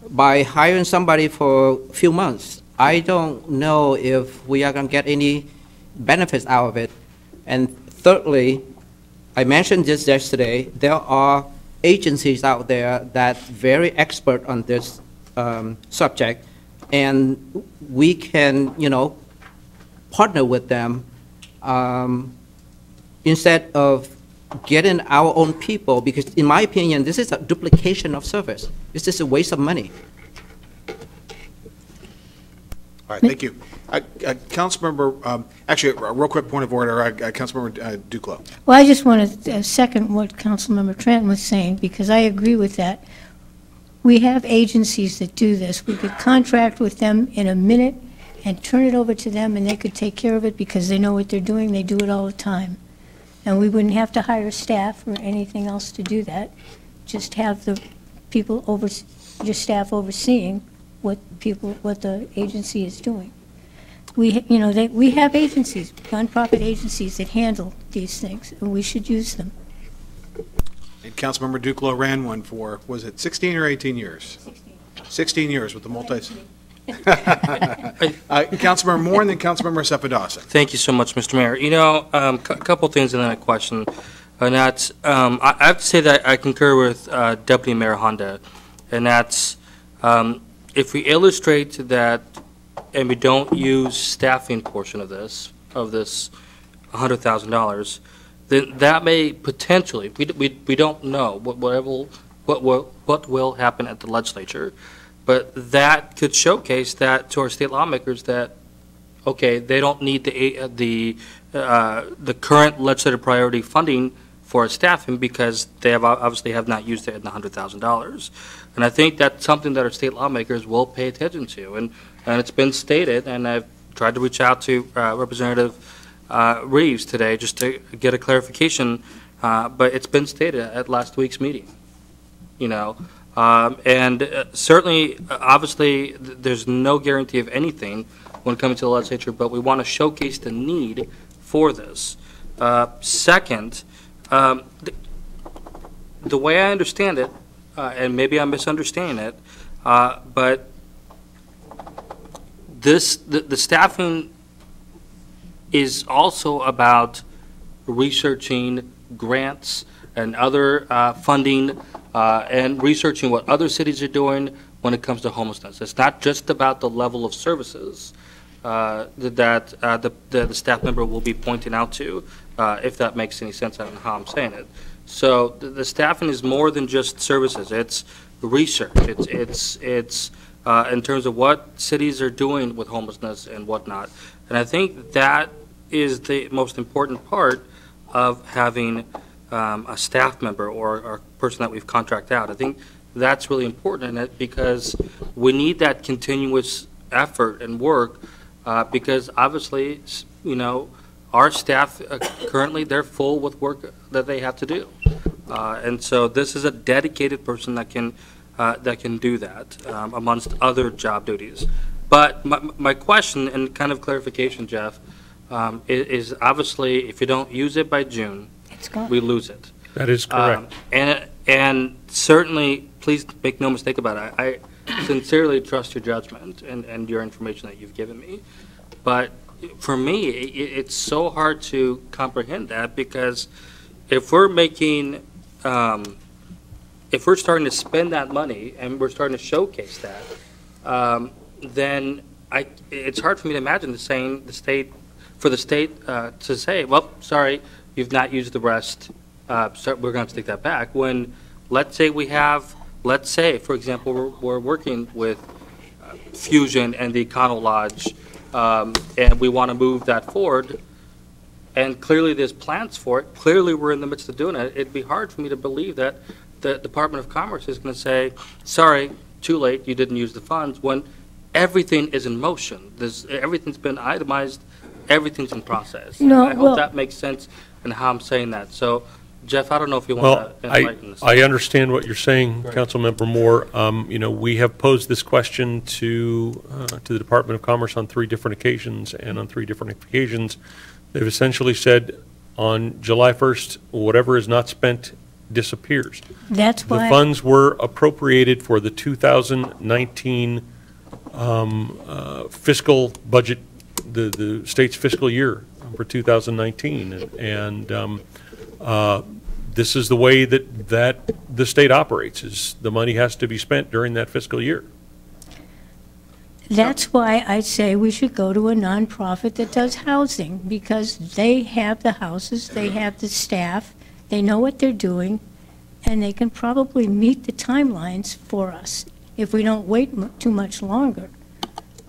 Speaker 13: by hiring somebody for a few months, I don't know if we are going to get any benefits out of it. And thirdly, I mentioned this yesterday, there are agencies out there that are very expert on this subject, and we can, you know, partner with them instead of getting our own people, because in my opinion, this is a duplication of service. This is a waste of money.
Speaker 1: All right, thank you. Councilmember, actually, a real quick point of order, Councilmember Duclos.
Speaker 12: Well, I just want to second what Councilmember Trent was saying, because I agree with that. We have agencies that do this. We could contract with them in a minute and turn it over to them, and they could take care of it because they know what they're doing. They do it all the time. And we wouldn't have to hire staff or anything else to do that. Just have the people your staff overseeing what the agency is doing. We have agencies, nonprofit agencies that handle these things, and we should use them.
Speaker 1: And Councilmember Duclos ran one for, was it 16 or 18 years? 16. 16 years with the multi. Councilmember Moore and then Councilmember Sepidawson.
Speaker 5: Thank you so much, Mr. Mayor. You know, a couple things and then a question. And that's, I have to say that I concur with Deputy Mayor Honda. And that's, if we illustrate that and we don't use staffing portion of this $100,000, then that may potentially, we don't know what will happen at the legislature, but that could showcase that to our state lawmakers that, okay, they don't need the current legislative priority funding for staffing because they obviously have not used it in the $100,000. And I think that's something that our state lawmakers will pay attention to. And it's been stated, and I've tried to reach out to Representative Reeves today just to get a clarification, but it's been stated at last week's meeting, you know. Certainly, obviously, there's no guarantee of anything when it comes to the legislature, but we want to showcase the need for this. Second, the way I understand it, and maybe I'm misunderstanding it, but the staffing is also about researching grants and other funding and researching what other cities are doing when it comes to homelessness. It's not just about the level of services that the staff member will be pointing out to, if that makes any sense. I don't know how I'm saying it. So the staffing is more than just services. It's research. It's in terms of what cities are doing with homelessness and whatnot. And I think that is the most important part of having a staff member or a person that we've contracted out. I think that's really important in it because we need that continuous effort and work because obviously, you know, our staff currently, they're full with work that they have to do. And so this is a dedicated person that can do that amongst other job duties. But my question and kind of clarification, Jeff, is obviously if you don't use it by June, we lose it.
Speaker 6: That is correct.
Speaker 5: And certainly, please make no mistake about it. I sincerely trust your judgment and your information that you've given me. But for me, it's so hard to comprehend that because if we're making, if we're starting to spend that money and we're starting to showcase that, then it's hard for me to imagine the state to say, well, sorry, you've not used the rest, so we're going to take that back. When let's say we have, let's say, for example, we're working with Fusion and the Econo Lodge, and we want to move that forward, and clearly there's plans for it. Clearly we're in the midst of doing it. It'd be hard for me to believe that the Department of Commerce is going to say, sorry, too late, you didn't use the funds, when everything is in motion. Everything's been itemized, everything's in process.
Speaker 12: No,
Speaker 5: I hope that makes sense in how I'm saying that. So, Jeff, I don't know if you want to enlighten us.
Speaker 6: I understand what you're saying, right. Councilmember Moore. You know, we have posed this question to the Department of Commerce on 3 different occasions, and on 3 different occasions, they've essentially said on July 1st, whatever is not spent disappears.
Speaker 12: That's why
Speaker 6: the funds were appropriated for the 2019 fiscal budget, the state's fiscal year for 2019, and this is the way that the state operates, is the money has to be spent during that fiscal year.
Speaker 12: That's why I say we should go to a nonprofit that does housing, because they have the houses, they have the staff, they know what they're doing, and they can probably meet the timelines for us if we don't wait too much longer.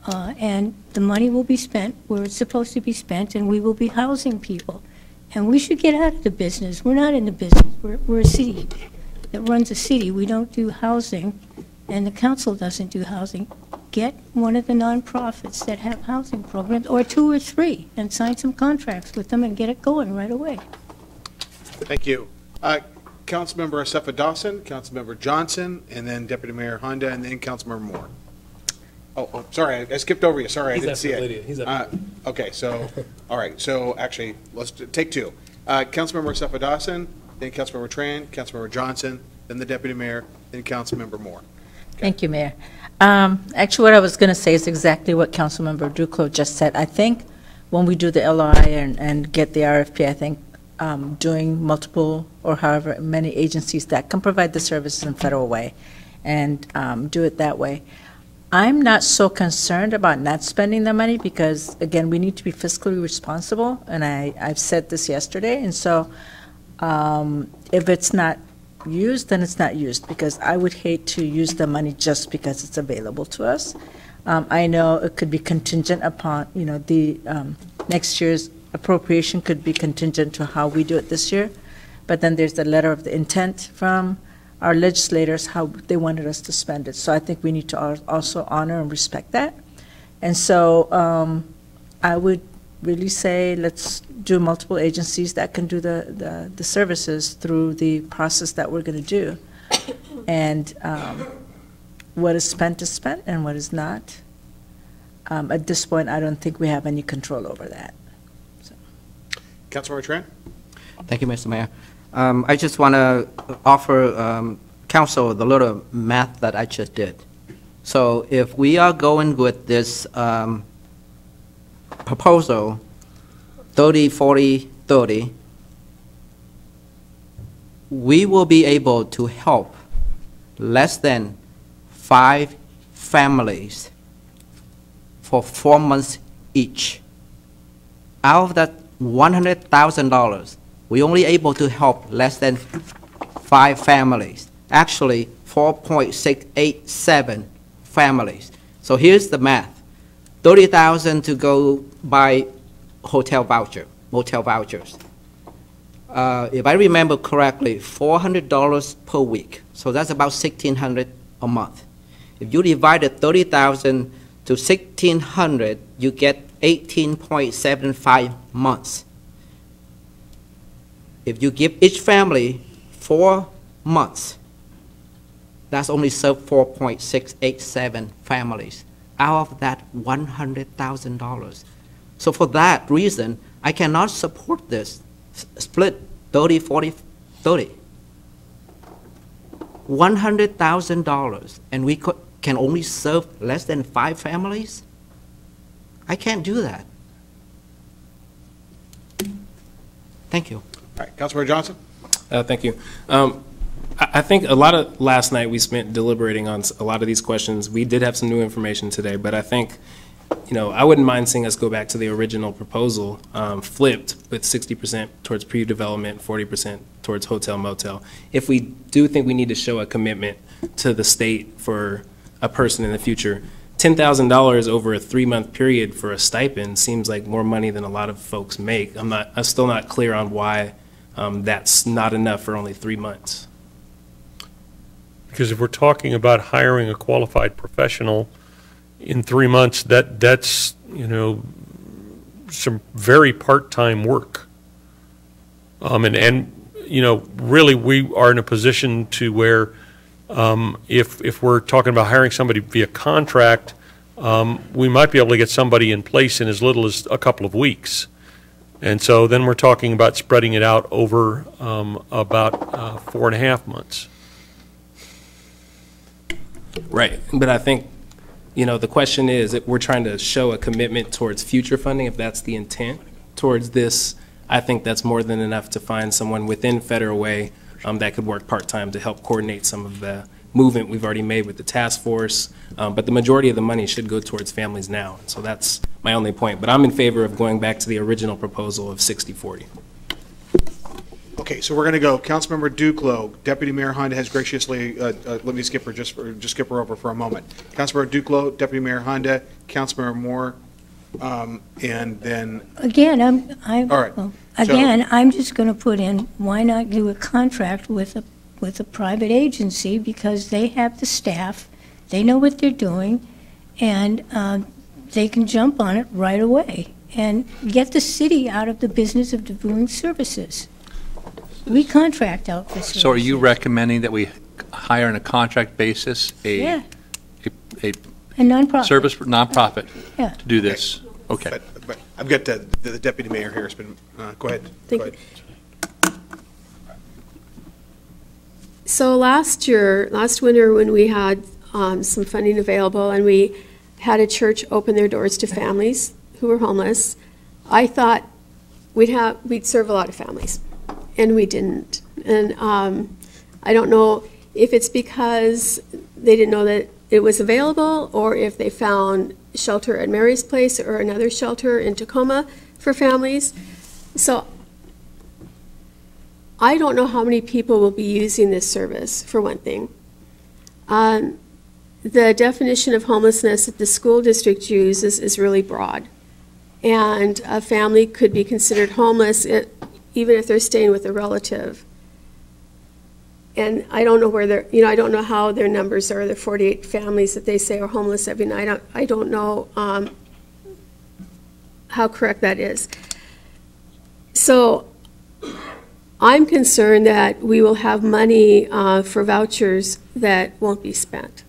Speaker 12: And the money will be spent where it's supposed to be spent, and we will be housing people. And we should get out of the business. We're not in the business. We're a city that runs a city. We don't do housing, and the council doesn't do housing. Get one of the nonprofits that have housing programs, or 2 or 3, and sign some contracts with them and get it going right away.
Speaker 1: Thank you. Councilmember Sepidawson, Councilmember Johnson, and then Deputy Mayor Honda, and then Councilmember Moore. Oh, sorry, I skipped over you. Sorry, I didn't see it. Okay, so, all right, so actually, let's take 2. Councilmember Sepidawson, then Councilmember Tran, Councilmember Johnson, then the Deputy Mayor, then Councilmember Moore.
Speaker 9: Thank you, Mayor. Actually, what I was going to say is exactly what Councilmember Duclos just said. I think when we do the LOI and get the RFP, I think doing multiple or however many agencies that can provide the services in federal way and do it that way. I'm not so concerned about not spending the money because, again, we need to be fiscally responsible, and I've said this yesterday, and so if it's not used, then it's not used, because I would hate to use the money just because it's available to us. I know it could be contingent upon, the next year's appropriation could be contingent to how we do it this year, but then there's the letter of the intent from our legislators, how they wanted us to spend it. So I think we need to also honor and respect that. And so I would really say let's do multiple agencies that can do the services through the process that we're going to do. And what is spent, and what is not. At this point, I don't think we have any control over that. So.
Speaker 1: Councilmember Tran?
Speaker 13: Thank you, Mr. Mayor. I just want to offer council the little math that I just did. So if we are going with this proposal, 30, 40, 30, we will be able to help less than 5 families for 4 months each. Out of that $100,000, we're only able to help less than 5 families. Actually, 4.687 families. So here's the math. $30,000 to go buy motel vouchers. If I remember correctly, $400 per week. So that's about $1,600 a month. If you divide the 30,000 to 1,600, you get 18.75 months. If you give each family 4 months, that's only served 4.687 families out of that $100,000. So for that reason, I cannot support this split 30, 40, 30. $100,000, and we can only serve less than 5 families? I can't do that. Thank you.
Speaker 1: All right, Councilmember Johnson?
Speaker 11: Thank you. I think a lot of last night we spent deliberating on a lot of these questions. We did have some new information today, but I think, I wouldn't mind seeing us go back to the original proposal, flipped with 60% towards pre-development, 40% towards hotel motel. If we do think we need to show a commitment to the state for a person in the future, $10,000 over a 3-month period for a stipend seems like more money than a lot of folks make. I'm still not clear on why that's not enough for only 3 months.
Speaker 6: Because if we're talking about hiring a qualified professional in 3 months, that's some very part-time work. And really we are in a position to where if we're talking about hiring somebody via contract, we might be able to get somebody in place in as little as a couple of weeks. And so then we're talking about spreading it out over about 4.5 months.
Speaker 11: Right, but I think, the question is if we're trying to show a commitment towards future funding, if that's the intent towards this, I think that's more than enough to find someone within Federal Way that could work part-time to help coordinate some of the movement we've already made with the task force. But the majority of the money should go towards families now. So that's my only point. But I'm in favor of going back to the original proposal of 60-40.
Speaker 1: Okay, so we're going to go. Councilmember Duclos, Deputy Mayor Honda has graciously let me skip her skip her over for a moment. Councilmember Duclos, Deputy Mayor Honda, Councilmember Moore, and then
Speaker 12: again,
Speaker 1: all right.
Speaker 12: Well, again, I'm just going to put in, why not do a contract with a private agency, because they have the staff, they know what they're doing, and they can jump on it right away and get the city out of the business of doing services. We contract out for services.
Speaker 10: So are you recommending that we hire on a contract basis a
Speaker 12: nonprofit
Speaker 10: service nonprofit to do this?
Speaker 1: Okay. But I've got the Deputy Mayor here. Go ahead.
Speaker 2: Thank you. So last winter when we had some funding available, and we had a church open their doors to families who were homeless. I thought we'd serve a lot of families, and we didn't. And I don't know if it's because they didn't know that it was available, or if they found shelter at Mary's Place or another shelter in Tacoma for families. So I don't know how many people will be using this service, for one thing. The definition of homelessness that the school district uses is really broad. And a family could be considered homeless even if they're staying with a relative. And I don't know where I don't know how their numbers are, the 48 families that they say are homeless every night. I don't know how correct that is. So I'm concerned that we will have money for vouchers that won't be spent.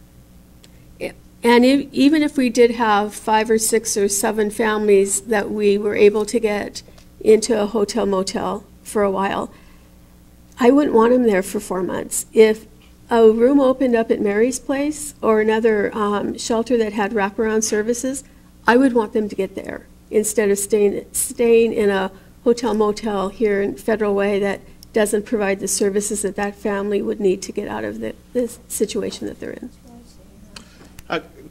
Speaker 2: And even if we did have 5 or 6 or 7 families that we were able to get into a hotel motel for a while, I wouldn't want them there for 4 months. If a room opened up at Mary's Place or another shelter that had wraparound services, I would want them to get there instead of staying in a hotel motel here in Federal Way that doesn't provide the services that that family would need to get out of the situation that they're in.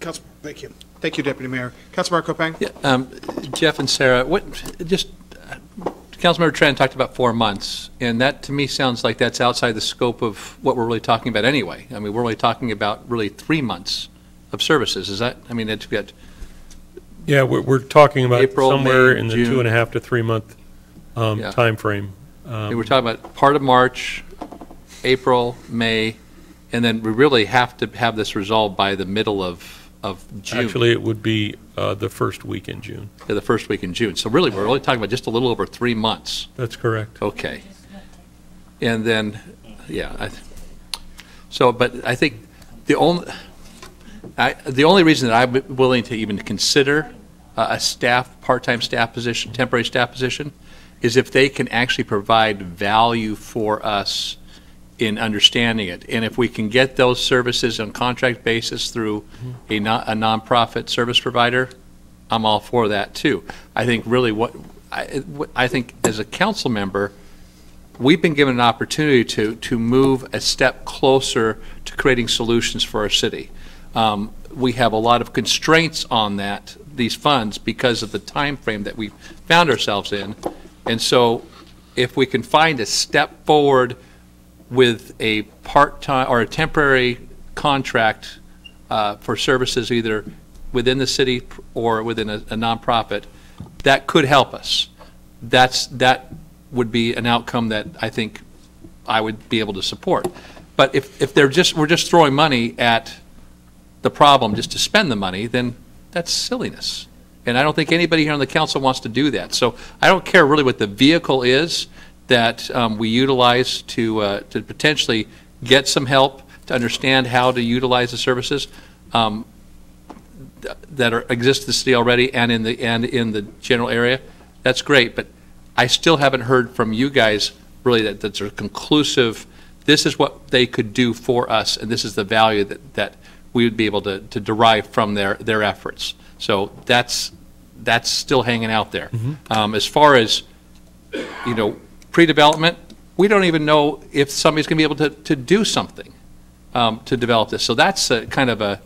Speaker 1: Council, thank you. Thank you, Deputy Mayor. Councilmember Kopang?
Speaker 10: Yeah, Jeff and Sarah, Councilmember Tran talked about 4 months, and that to me sounds like that's outside the scope of what we're really talking about anyway. I mean, we're really talking about really 3 months of services. Is that, I mean, it's got.
Speaker 6: Yeah, we're talking about
Speaker 10: April,
Speaker 6: somewhere
Speaker 10: May,
Speaker 6: in the
Speaker 10: June.
Speaker 6: 2.5 to 3 month time frame.
Speaker 10: We're talking about part of March, April, May, and then we really have to have this resolved by the middle of June.
Speaker 6: Actually, it would be the first week in June.
Speaker 10: Yeah, the first week in June. So really, we're only talking about just a little over 3 months.
Speaker 6: That's correct.
Speaker 10: Okay. And then, yeah. But I think the only reason that I'm willing to even consider a part-time staff position, temporary staff position, is if they can actually provide value for us in understanding it. And if we can get those services on contract basis through a nonprofit service provider, I'm all for that too. I think really I think as a council member, we've been given an opportunity to move a step closer to creating solutions for our city. We have a lot of constraints on these funds because of the time frame that we found ourselves in. And so if we can find a step forward with a part-time or a temporary contract for services either within the city or within a nonprofit, that could help us. That would be an outcome that I think I would be able to support. But if we're just throwing money at the problem just to spend the money, then that's silliness. And I don't think anybody here on the council wants to do that. So I don't care really what the vehicle is that we utilize to potentially get some help to understand how to utilize the services that exist in the city already and in the general area. That's great, but I still haven't heard from you guys really that's a conclusive. This is what they could do for us, and this is the value that we would be able to derive from their efforts. So that's still hanging out there. As far as pre-development, we don't even know if somebody's going to be able to do something to develop this. So that's kind of a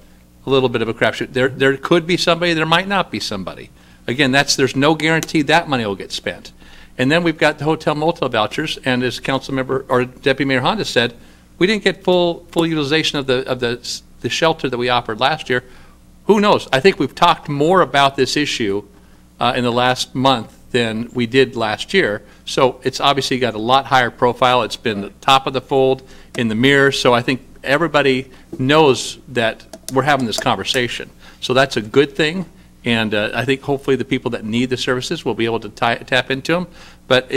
Speaker 10: little bit of a crapshoot. There could be somebody, there might not be somebody. Again, there's no guarantee that money will get spent. And then we've got the hotel motel vouchers, and as Council Member or Deputy Mayor Honda said, we didn't get full utilization of the shelter that we offered last year. Who knows? I think we've talked more about this issue in the last month than we did last year. So it's obviously got a lot higher profile. It's been the top of the fold in the mirror. So I think everybody knows that we're having this conversation. So that's a good thing. And I think hopefully the people that need the services will be able to tap into them. But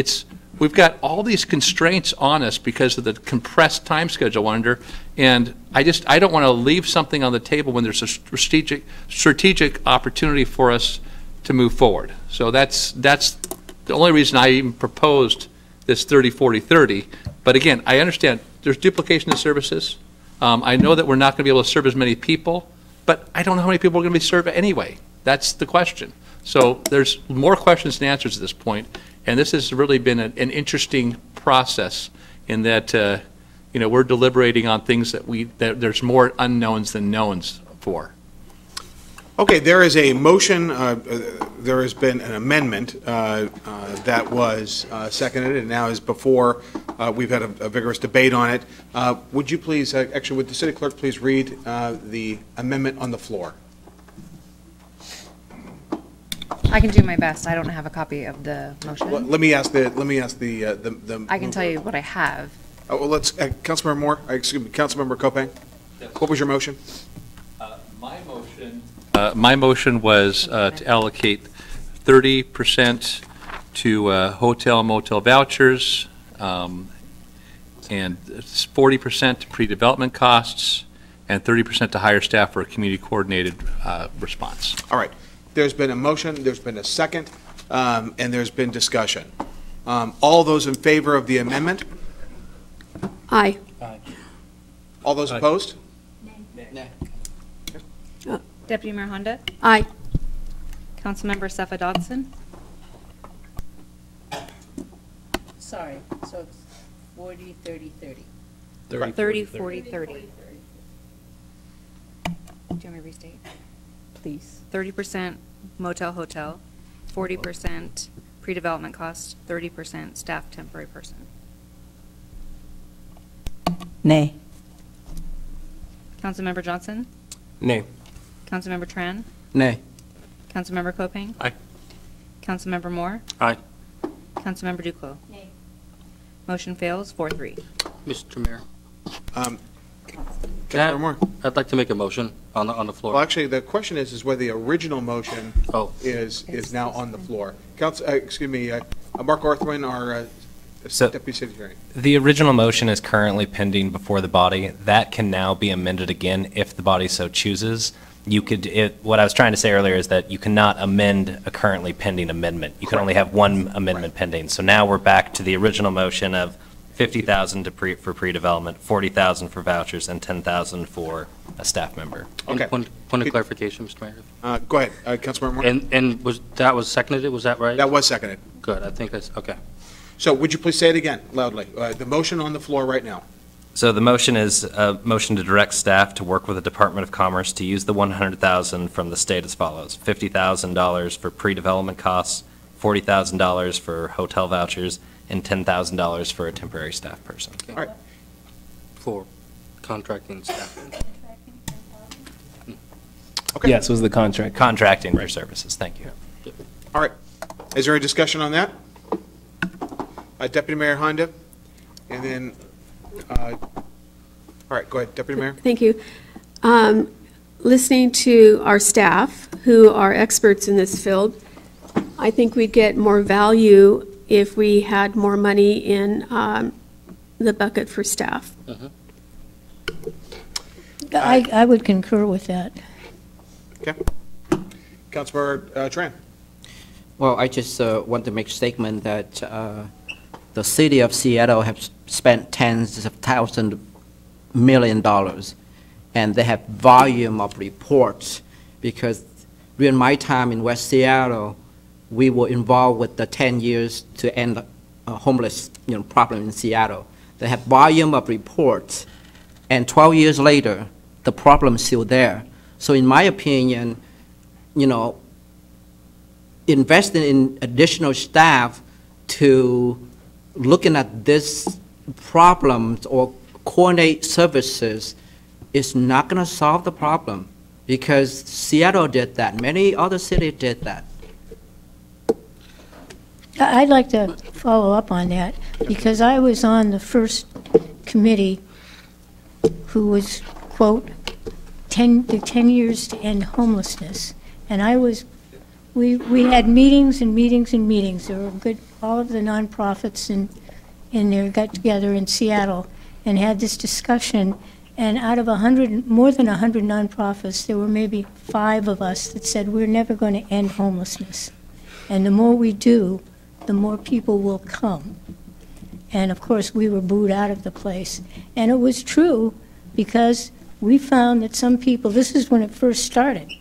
Speaker 10: we've got all these constraints on us because of the compressed time schedule under. And I don't want to leave something on the table when there's a strategic opportunity for us to move forward. So that's the only reason I even proposed this 30-40-30. But again, I understand there's duplication of services. I know that we're not going to be able to serve as many people, but I don't know how many people are going to be served anyway. That's the question. So there's more questions than answers at this point, and this has really been an interesting process in that we're deliberating on things that there's more unknowns than knowns for.
Speaker 1: Okay, there is a motion, there has been an amendment that was seconded and now is before. We've had a vigorous debate on it. Would you please, actually, would the city clerk please read the amendment on the floor?
Speaker 14: I can do my best. I don't have a copy of the motion.
Speaker 1: Well, let me ask the.
Speaker 14: I can tell you what I have.
Speaker 1: Oh, well, let's, Councilmember Moore, excuse me, Councilmember Kopang. Yes. What was your motion?
Speaker 10: My motion was to allocate 30% to hotel and motel vouchers, and 40% to pre-development costs, and 30% to hire staff for a community coordinated response.
Speaker 1: All right. There's been a motion, there's been a second, and there's been discussion. All those in favor of the amendment?
Speaker 2: Aye.
Speaker 1: Aye. All those opposed?
Speaker 14: Nay. Deputy Mayor Honda?
Speaker 2: Aye.
Speaker 14: Councilmember Sefa Dodson?
Speaker 15: Sorry, so it's 40, 30, 30.
Speaker 14: 30, 40, 30. Do you want me to restate?
Speaker 15: Please.
Speaker 14: 30% motel hotel, 40% pre-development cost, 30% staff temporary person.
Speaker 9: Nay.
Speaker 14: Councilmember Johnson?
Speaker 11: Nay.
Speaker 14: Councilmember Tran?
Speaker 13: Nay.
Speaker 14: Councilmember Kopang?
Speaker 10: Aye.
Speaker 14: Councilmember Moore?
Speaker 5: Aye.
Speaker 14: Councilmember Duclos?
Speaker 15: Nay.
Speaker 14: Motion fails, 4-3.
Speaker 5: Mr. Mayor.
Speaker 1: Councilmember Moore.
Speaker 5: I'd like to make a motion on the floor.
Speaker 1: Well, actually, the question is whether the original motion is now on the floor. Excuse me, Mark Orthwin, our Deputy City Attorney.
Speaker 8: The original motion is currently pending before the body. That can now be amended again if the body so chooses. You could. What I was trying to say earlier is that you cannot amend a currently pending amendment. You can only have one amendment pending. So now we're back to the original motion of $50,000 for pre-development, $40,000 for vouchers, and $10,000 for a staff member.
Speaker 1: Okay.
Speaker 5: Point of clarification, Mr. Mayor.
Speaker 1: Go ahead, Councilmember Moore.
Speaker 5: And was seconded? Was that right?
Speaker 1: That was seconded.
Speaker 5: Good. I think that's okay.
Speaker 1: So would you please say it again loudly? The motion on the floor right now.
Speaker 8: So the motion is a motion to direct staff to work with the Department of Commerce to use the $100,000 from the state as follows: $50,000 for pre-development costs, $40,000 for hotel vouchers, and $10,000 for a temporary staff person.
Speaker 1: Okay. All right.
Speaker 5: For contracting staff.
Speaker 1: Okay.
Speaker 11: Yes, it was the contract.
Speaker 8: Contracting for services. Thank you.
Speaker 1: All right. Is there a discussion on that? Deputy Mayor Honda, and then, all right, go ahead, Deputy Mayor.
Speaker 2: Thank you. Listening to our staff, who are experts in this field, I think we'd get more value if we had more money in the bucket for staff.
Speaker 12: I would concur with that.
Speaker 1: Okay. Councilmember Tran.
Speaker 13: Well, I just want to make a statement that the city of Seattle has spent tens of thousands of million dollars, and they have volume of reports, because during my time in West Seattle, we were involved with the 10 years to end homeless problem in Seattle. They have volume of reports, and 12 years later, the problem is still there. So in my opinion, investing in additional staff to looking at this problems or coordinate services is not going to solve the problem, because Seattle did that. Many other cities did that.
Speaker 12: I'd like to follow up on that, because I was on the first committee who was, quote, the 10 years to end homelessness. And we had meetings and meetings and meetings. There were all of the nonprofits in there got together in Seattle and had this discussion. And out of more than 100 nonprofits, there were maybe 5 of us that said we're never going to end homelessness. And the more we do, the more people will come. And of course, we were booed out of the place. And it was true because we found that some people, this is when it first started,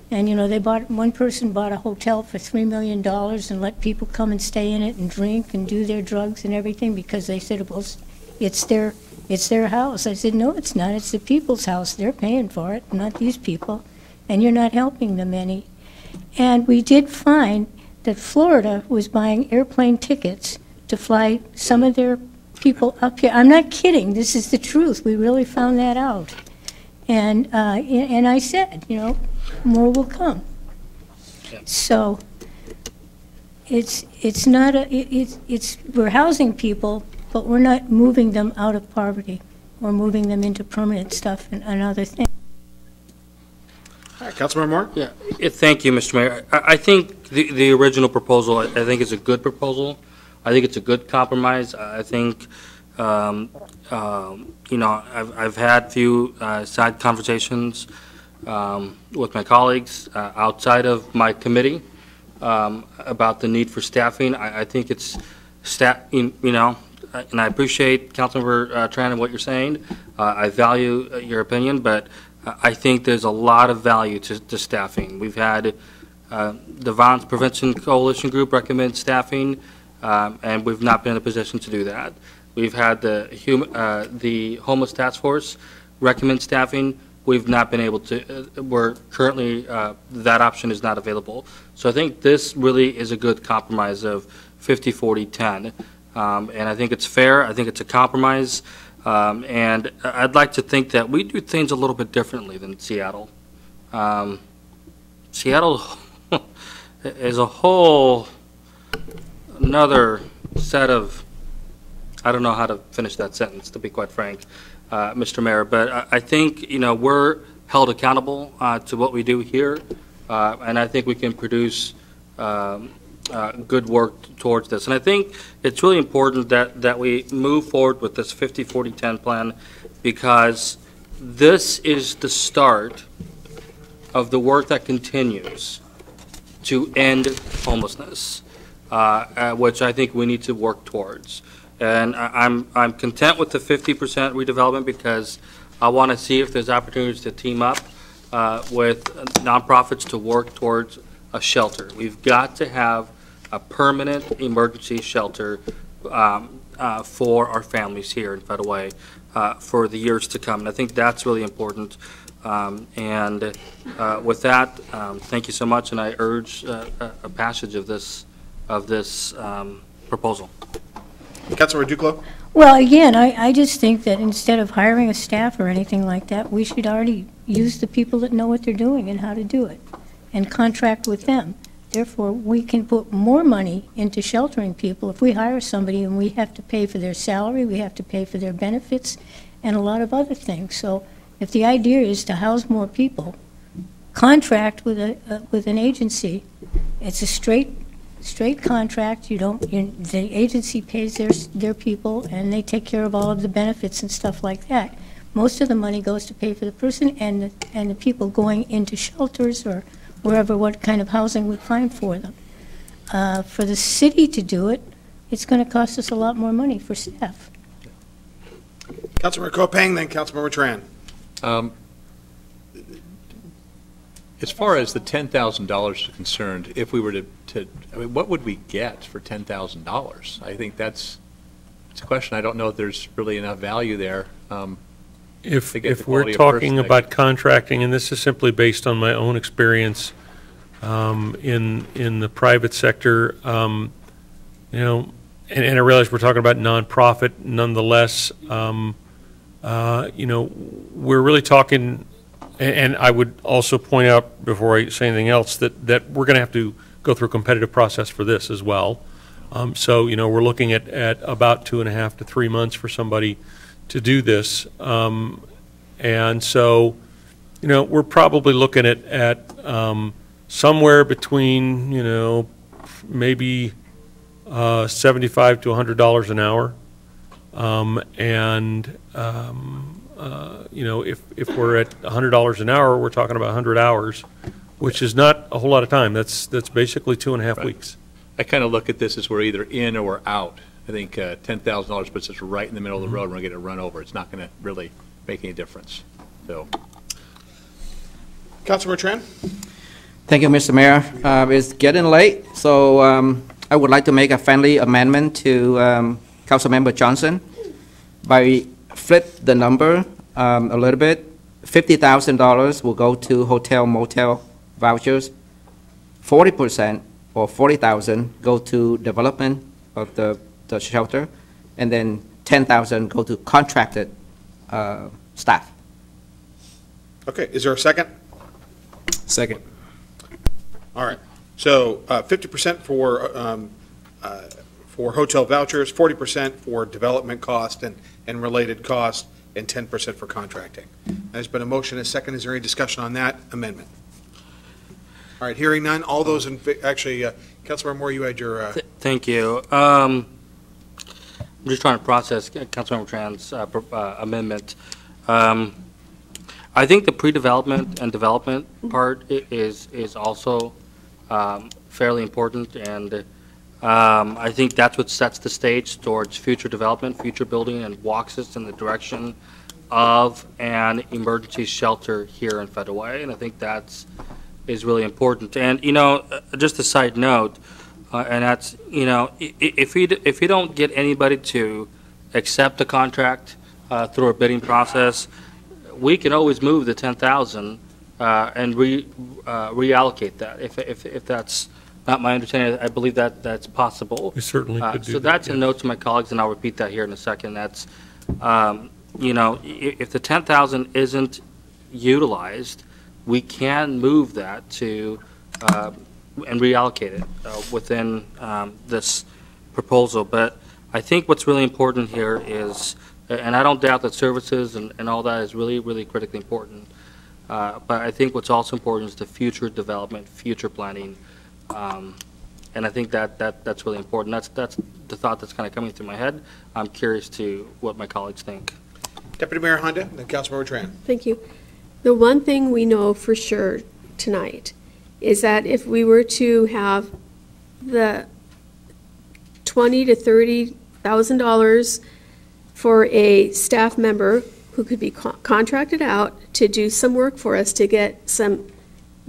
Speaker 12: and, you know, one person bought a hotel for $3 million and let people come and stay in it and drink and do their drugs and everything because they said, well, it's their house. I said, no, it's not. It's the people's house. They're paying for it, not these people, and you're not helping them any. And we did find that Florida was buying airplane tickets to fly some of their people up here. I'm not kidding. This is the truth. We really found that out. And I said, you know, more will come. So it's not we're housing people, but we're not moving them out of poverty. We're moving them into permanent stuff and other things.
Speaker 1: All right, Councilmember Moore?
Speaker 5: Yeah, thank you, Mr. Mayor. I think the original proposal, I think is a good proposal. I think it's a good compromise. I think, you know, I've had a few side conversations with my colleagues outside of my committee about the need for staffing. I think it's you know, and I appreciate Councilmember Tran and what you're saying. I value your opinion, but I think there's a lot of value to staffing. We've had the Violence Prevention Coalition Group recommend staffing, and we've not been in a position to do that. We've had the Homeless Task Force recommend staffing. We've not been able to, we're currently, that option is not available. So I think this really is a good compromise of 50-40-10. And I think it's fair. I think it's a compromise. And I'd like to think that we do things a little bit differently than Seattle. Seattle is a whole another set of, I don't know how to finish that sentence, to be quite frank, Mr. Mayor, but I think, you know, we're held accountable to what we do here, and I think we can produce good work towards this. And I think it's really important that we move forward with this 50-40-10 plan, because this is the start of the work that continues to end homelessness, which I think we need to work towards. And I'm content with the 50% redevelopment, because I want to see if there's opportunities to team up with nonprofits to work towards a shelter. We've got to have a permanent emergency shelter for our families here in Federal Way for the years to come. And I think that's really important. And with that, thank you so much, and I urge a passage of this proposal.
Speaker 1: Councilor Duclos?
Speaker 12: Well, again, I just think that instead of hiring a staff or anything like that, we should already use the people that know what they're doing and how to do it and contract with them. Therefore, we can put more money into sheltering people. If we hire somebody and we have to pay for their salary, we have to pay for their benefits and a lot of other things. So if the idea is to house more people, contract with an agency. It's a straight contract. The agency pays their people, and they take care of all of the benefits and stuff like that. Most of the money goes to pay for the person and the people going into shelters or wherever, what kind of housing we find for them. For the city to do it, it's going to cost us a lot more money for staff.
Speaker 1: Councilmember Kopang, then Councilmember Tran.
Speaker 10: As far as the $10,000 is concerned, if we were to I mean, what would we get for $10,000? I think it's a question. I don't know if there's really enough value there.
Speaker 6: If we're talking about contracting, and this is simply based on my own experience in the private sector, you know, and I realize we're talking about nonprofit, nonetheless, you know, we're really talking. And I would also point out, before I say anything else, that we're going to have to go through a competitive process for this as well. So, you know, we're looking at about 2.5 to 3 months for somebody to do this. And so, you know, we're probably looking at somewhere between, you know, maybe $75 to $100 an hour. You know, if we're at $100 an hour, we're talking about 100 hours, which is not a whole lot of time. That's basically 2.5 weeks.
Speaker 10: I kind of look at this as we're either in or we're out. I think $10,000 puts us right in the middle of the road. We're going to get a run over. It's not going to really make any difference. So,
Speaker 1: Councilmember Tran?
Speaker 13: Thank you, Mr. Mayor. It's getting late, so I would like to make a friendly amendment to Councilmember Johnson by flip the number a little bit. $50,000 will go to hotel motel vouchers. 40% or 40,000 go to development of the shelter, and then 10,000 go to contracted staff.
Speaker 1: Okay, is there a second?
Speaker 11: Second.
Speaker 1: All right, so 50% for hotel vouchers, 40% for development cost and related costs, and 10% for contracting. There's been a motion and a second. Is there any discussion on that amendment? All right, hearing none, all those in, actually, Councilmember Moore, you had your...
Speaker 5: Thank you. I'm just trying to process Councilmember Tran's amendment. I think the pre-development and development part is also fairly important, and I think that's what sets the stage towards future development, future building, and walks us in the direction of an emergency shelter here in Federal Way, and I think is really important. And, you know, just a side note, and that's, you know, if you don't get anybody to accept the contract through a bidding process, we can always move the 10,000 and reallocate that. If that's not my understanding, I believe that's possible.
Speaker 6: We certainly could do
Speaker 5: so
Speaker 6: that,
Speaker 5: that's a note to my colleagues, and I'll repeat that here in a second. That's, you know, if the 10,000 isn't utilized, we can move that to and reallocate it within this proposal. But I think what's really important here is, and I don't doubt that services and all that is really, really critically important, but I think what's also important is the future development, future planning, and I think that's really important. That's the thought that's kind of coming through my head. I'm curious to what my colleagues think.
Speaker 1: Deputy Mayor Honda, then Councilmember Tran.
Speaker 2: Thank you. The one thing we know for sure tonight is that if we were to have the $20,000 to $30,000 for a staff member who could be contracted out to do some work for us to get some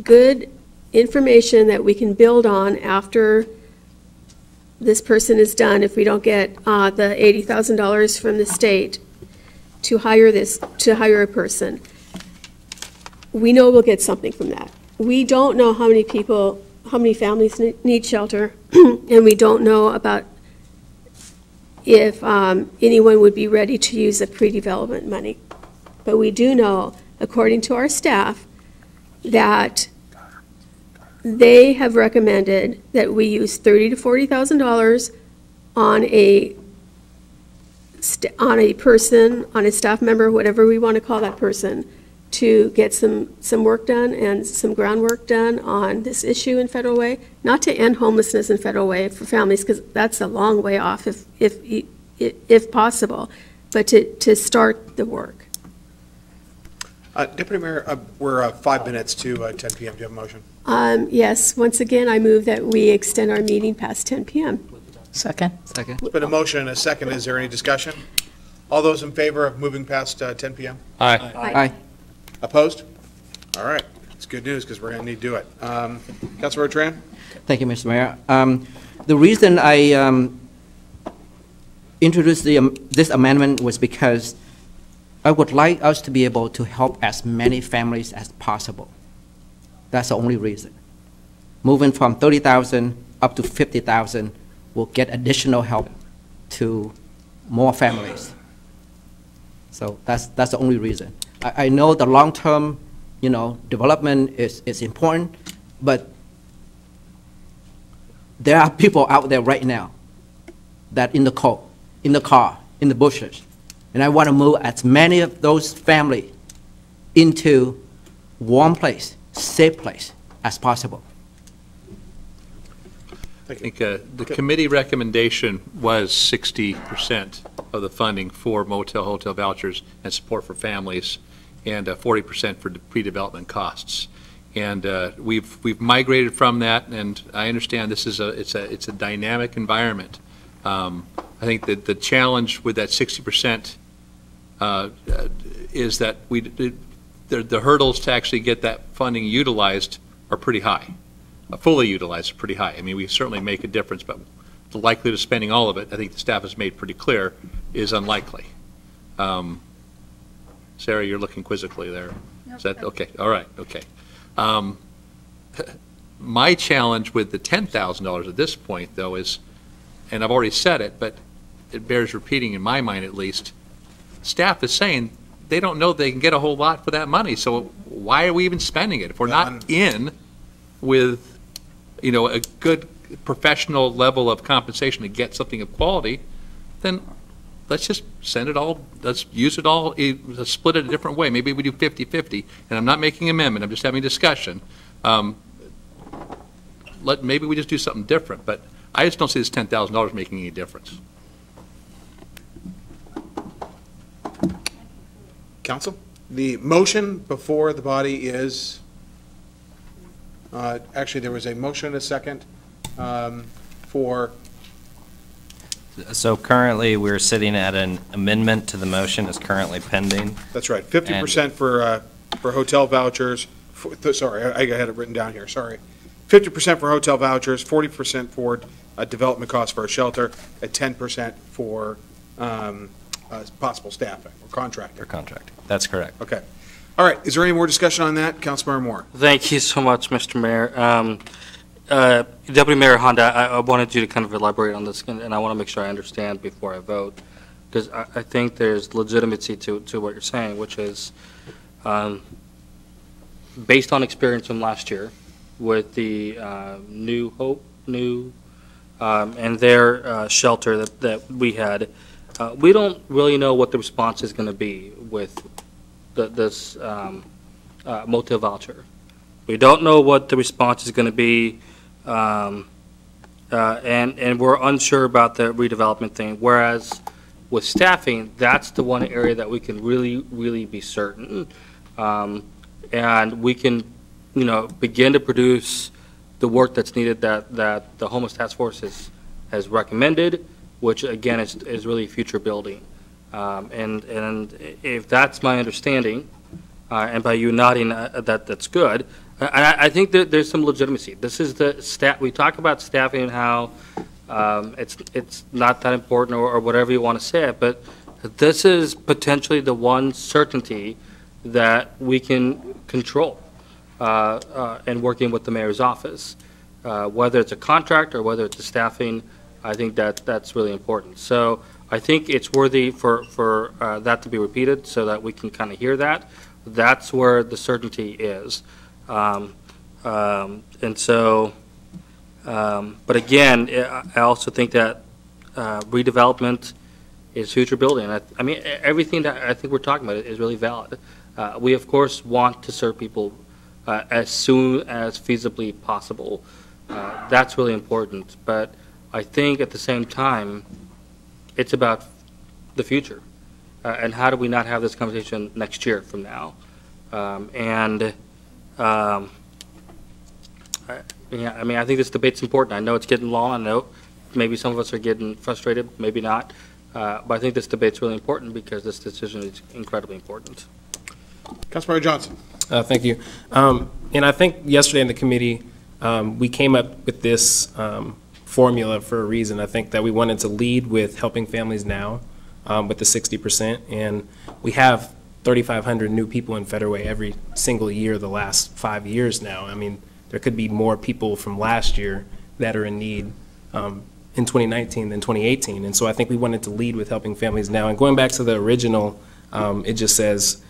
Speaker 2: good information that we can build on after this person is done, if we don't get the $80,000 from the state to hire a person, we know we'll get something from that. We don't know how many families need shelter, and we don't know about if anyone would be ready to use the pre-development money. But we do know, according to our staff, that they have recommended that we use $30,000 to $40,000 on a person, on a staff member, whatever we want to call that person, to get some work done and some groundwork done on this issue in Federal Way, not to end homelessness in Federal Way for families, because that's a long way off if possible, but to start the work.
Speaker 1: Deputy Mayor, we're 5 minutes to 10 p.m. Do you have a motion?
Speaker 2: Yes, once again, I move that we extend our meeting past 10 p.m.
Speaker 9: Second.
Speaker 1: It's been a motion and a second. Is there any discussion? All those in favor of moving past 10 p.m.?
Speaker 10: Aye.
Speaker 13: Aye.
Speaker 1: Opposed? All right. It's good news because we're going to need to do it. Councilor Tran?
Speaker 13: Thank you, Mr. Mayor. The reason I introduced this amendment was because I would like us to be able to help as many families as possible. That's the only reason. Moving from 30,000 up to 50,000 will get additional help to more families. So that's the only reason. I know the long-term, development is important, but there are people out there right now that in the car, in the bushes, and I want to move as many of those families into warm place, safe place as possible.
Speaker 10: I think the committee recommendation was 60% of the funding for motel, hotel vouchers and support for families, and 40% for pre-development costs. And we've migrated from that, and I understand this is it's a dynamic environment. I think that the challenge with that 60% is that the hurdles to actually get that funding utilized are pretty high. Fully utilized is pretty high. I mean, we certainly make a difference, but the likelihood of spending all of it, I think the staff has made pretty clear, is unlikely. Sarah, you're looking quizzically there. Is that okay? All right. Okay. My challenge with the $10,000 at this point, though, is, and I've already said it, but it bears repeating in my mind at least, staff is saying they don't know they can get a whole lot for that money, so why are we even spending it? If we're not in with, you know, a good professional level of compensation to get something of quality, then let's just send it all, let's use it all, let's split it a different way. Maybe we do 50-50, and I'm not making an amendment, I'm just having a discussion. Maybe we just do something different, but I just don't see this $10,000 making any difference.
Speaker 1: Council? The motion before the body is, actually, there was a motion and a second for.
Speaker 8: So currently, we're sitting at an amendment to the motion is currently pending.
Speaker 1: That's right, 50% for hotel vouchers. Sorry, I had it written down here, sorry. 50% for hotel vouchers, 40% for development costs for a shelter, and 10% for possible staffing or contracting.
Speaker 8: That's correct.
Speaker 1: Okay. All right. Is there any more discussion on that? Councilmember Moore.
Speaker 5: Thank you so much, Mr. Mayor. Deputy Mayor Honda, I wanted you to kind of elaborate on this, and I want to make sure I understand before I vote, because I think there's legitimacy to what you're saying, which is based on experience from last year with the New Hope, and their shelter that we had. We don't really know what the response is going to be with this motel voucher. We don't know what the response is going to be, and we're unsure about the redevelopment thing. Whereas with staffing, that's the one area that we can really be certain, and we can, you know, begin to produce the work that's needed that the Homeless Task Force has recommended, which again is really future building. And if that's my understanding, and by you nodding that's good, I think that there's some legitimacy. This is the staff, we talk about staffing and how it's not that important or whatever you want to say it, but this is potentially the one certainty that we can control in working with the mayor's office. Whether it's a contract or whether it's a staffing, I think that's really important. So I think it's worthy for that to be repeated so that we can kind of hear that. That's where the certainty is. And so, but again, I also think that redevelopment is future building. I mean, everything that I think we're talking about is really valid. We, of course, want to serve people as soon as feasibly possible. That's really important. But I think at the same time, it's about the future. And how do we not have this conversation next year from now? Yeah, I mean, I think this debate's important. I know it's getting long. I know maybe some of us are getting frustrated, maybe not. But I think this debate's really important because this decision is incredibly important.
Speaker 1: Councilmember Johnson.
Speaker 11: Thank you. And I think yesterday in the committee, we came up with this formula for a reason. I think that we wanted to lead with helping families now with the 60%. And we have 3,500 new people in Federal Way every single year the last 5 years now. I mean, there could be more people from last year that are in need in 2019 than 2018. And so I think we wanted to lead with helping families now. And going back to the original, it just says,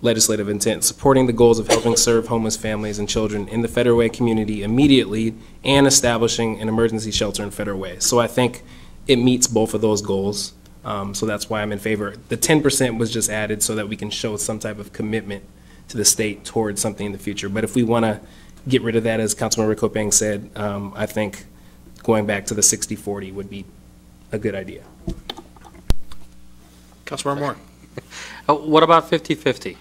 Speaker 11: legislative intent, supporting the goals of helping serve homeless families and children in the Federal Way community immediately and establishing an emergency shelter in Federal Way. So I think it meets both of those goals. So that's why I'm in favor. The 10% was just added so that we can show some type of commitment to the state towards something in the future. But if we want to get rid of that, as Councilmember Kopang said, I think going back to the 60-40 would be a good idea.
Speaker 1: Councilmember Moore.
Speaker 5: What about 50-50,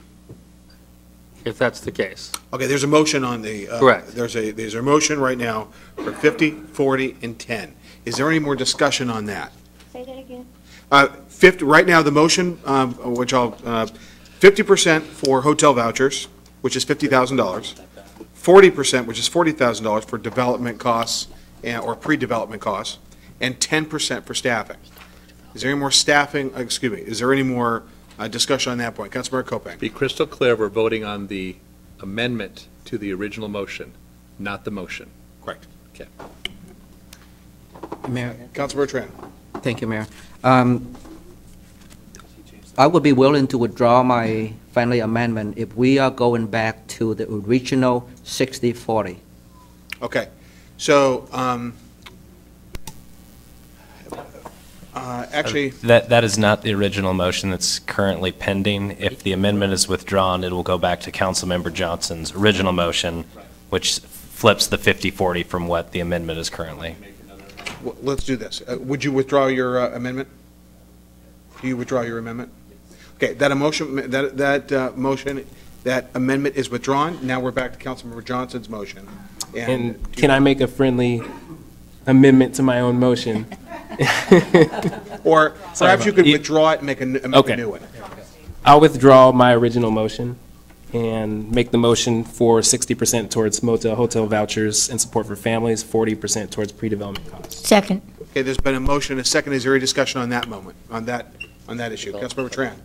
Speaker 5: if that's the case?
Speaker 1: Okay, there's a motion on the...
Speaker 5: Correct.
Speaker 1: There's a motion right now for 50, 40, and 10. Is there any more discussion on that?
Speaker 12: Say that again.
Speaker 1: 50, right now, the motion, which I'll... 50% for hotel vouchers, which is $50,000, 40%, which is $40,000 for development costs or pre-development costs, and 10% for staffing. Is there any more staffing, excuse me, is there any more discussion on that point? Councilmember Kopang.
Speaker 10: Be crystal clear, we're voting on the amendment to the original motion, not the motion.
Speaker 1: Correct.
Speaker 10: Okay.
Speaker 13: Mayor.
Speaker 1: Councilmember Tran.
Speaker 13: Thank you, Mayor. I would be willing to withdraw my friendly amendment if we are going back to the original 60-40.
Speaker 1: Okay. So, actually,
Speaker 8: That is not the original motion that's currently pending. If the amendment is withdrawn, it will go back to Councilmember Johnson's original motion, which flips the 50-40 from what the amendment is currently.
Speaker 1: let's do this. Would you withdraw your amendment? Do you withdraw your amendment? Okay, that amendment is withdrawn. Now we're back to Councilmember Johnson's motion.
Speaker 11: And can I make a friendly amendment to my own motion?
Speaker 1: Or perhaps you could withdraw it and make a new one.
Speaker 11: I'll withdraw my original motion and make the motion for 60% towards motel, hotel vouchers and support for families, 40% towards pre-development costs.
Speaker 12: Second.
Speaker 1: Okay, there's been a motion, a second. Is there any discussion on that moment, on that issue? Councilmember Tran.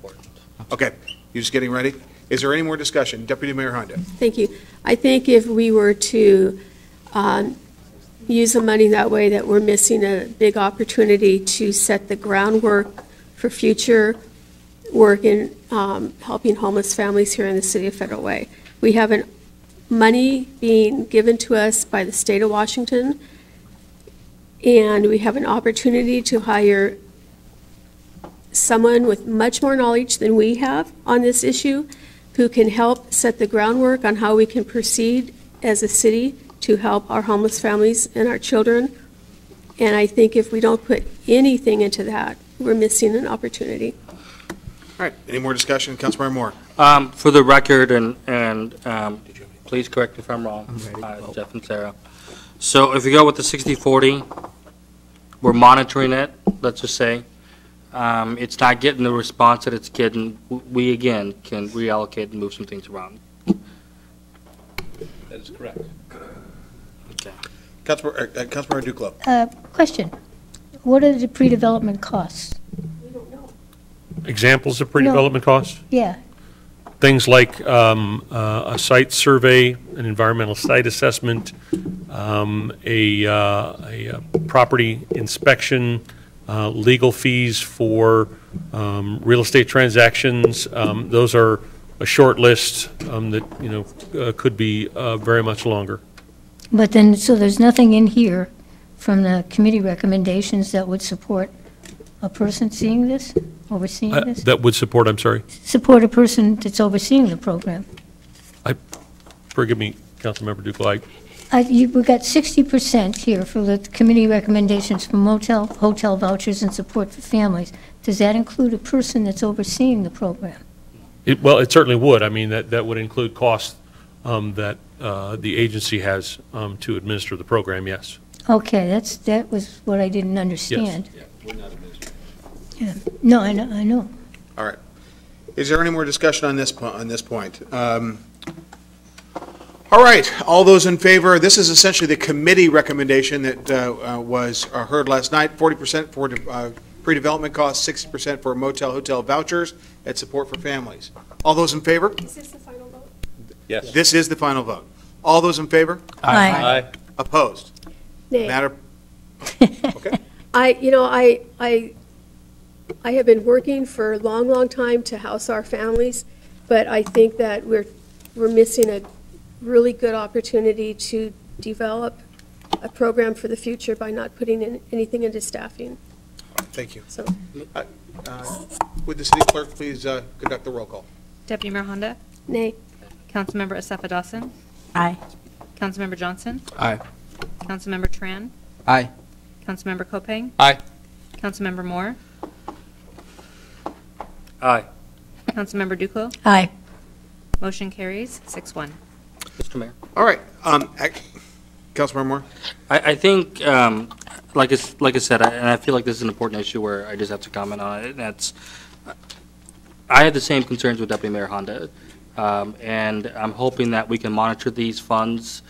Speaker 1: Okay, you just getting ready? Is there any more discussion? Deputy Mayor Honda.
Speaker 2: Thank you. I think if we were to use the money that way, that we're missing a big opportunity to set the groundwork for future work in helping homeless families here in the city of Federal Way. We have money being given to us by the state of Washington, and we have an opportunity to hire someone with much more knowledge than we have on this issue, who can help set the groundwork on how we can proceed as a city to help our homeless families and our children. And I think if we don't put anything into that, we're missing an opportunity.
Speaker 1: All right, any more discussion? Councilmember Moore.
Speaker 5: For the record, and please correct me if I'm wrong, Jeff and Sarah. So if you go with the 60-40, we're monitoring it, let's just say. It's not getting the response that it's getting. We, again, can reallocate and move some things around.
Speaker 10: That is correct.
Speaker 1: Okay. Councilmember Duclos.
Speaker 12: Question. What are the pre-development costs?
Speaker 6: Examples of pre-development costs?
Speaker 12: Yeah.
Speaker 6: Things like a site survey, an environmental site assessment, a property inspection, legal fees for real estate transactions. Those are a short list that could be very much longer.
Speaker 12: But then, so there's nothing in here from the committee recommendations that would support a person seeing this, overseeing this?
Speaker 6: That would support, I'm sorry?
Speaker 12: Support a person that's overseeing the program.
Speaker 6: Forgive me, Councilmember Duclos.
Speaker 12: We've got 60% here for the committee recommendations for motel, hotel vouchers, and support for families. Does that include a person that's overseeing the program?
Speaker 6: Well, it certainly would. I mean, that would include costs that the agency has to administer the program, yes.
Speaker 12: Okay, that was what I didn't understand.
Speaker 1: Yes. Yeah, we're not administrating.
Speaker 12: Yeah. No, I know.
Speaker 1: All right. Is there any more discussion on this point? All right, all those in favor, this is essentially the committee recommendation that was heard last night, 40% for pre-development costs, 60% for motel, hotel vouchers, and support for families. All those in favor?
Speaker 2: Is this the final vote?
Speaker 10: Yes.
Speaker 1: This is the final vote. All those in favor?
Speaker 12: Aye.
Speaker 1: Opposed?
Speaker 2: Nay.
Speaker 1: Matter. Okay.
Speaker 2: I have been working for a long, long time to house our families, but I think that we're missing a really good opportunity to develop a program for the future by not putting in anything into staffing.
Speaker 1: Thank you.
Speaker 2: So,
Speaker 1: would the city clerk please conduct the roll call?
Speaker 14: Deputy Mayor Honda?
Speaker 2: nay.
Speaker 14: Councilmember Asefa Dawson?
Speaker 12: Aye.
Speaker 14: Councilmember Johnson?
Speaker 11: Aye.
Speaker 14: Councilmember Tran?
Speaker 13: Aye.
Speaker 14: Councilmember Kopang?
Speaker 11: Aye.
Speaker 14: Councilmember Moore?
Speaker 5: Aye.
Speaker 14: Councilmember Duclos?
Speaker 12: Aye.
Speaker 14: Motion carries 6-1.
Speaker 5: Mr. Mayor.
Speaker 1: All right. Councilmember Moore?
Speaker 5: I think, like I said, and I feel like this is an important issue where I just have to comment on it, and that's, I had the same concerns with Deputy Mayor Honda, and I'm hoping that we can monitor these funds,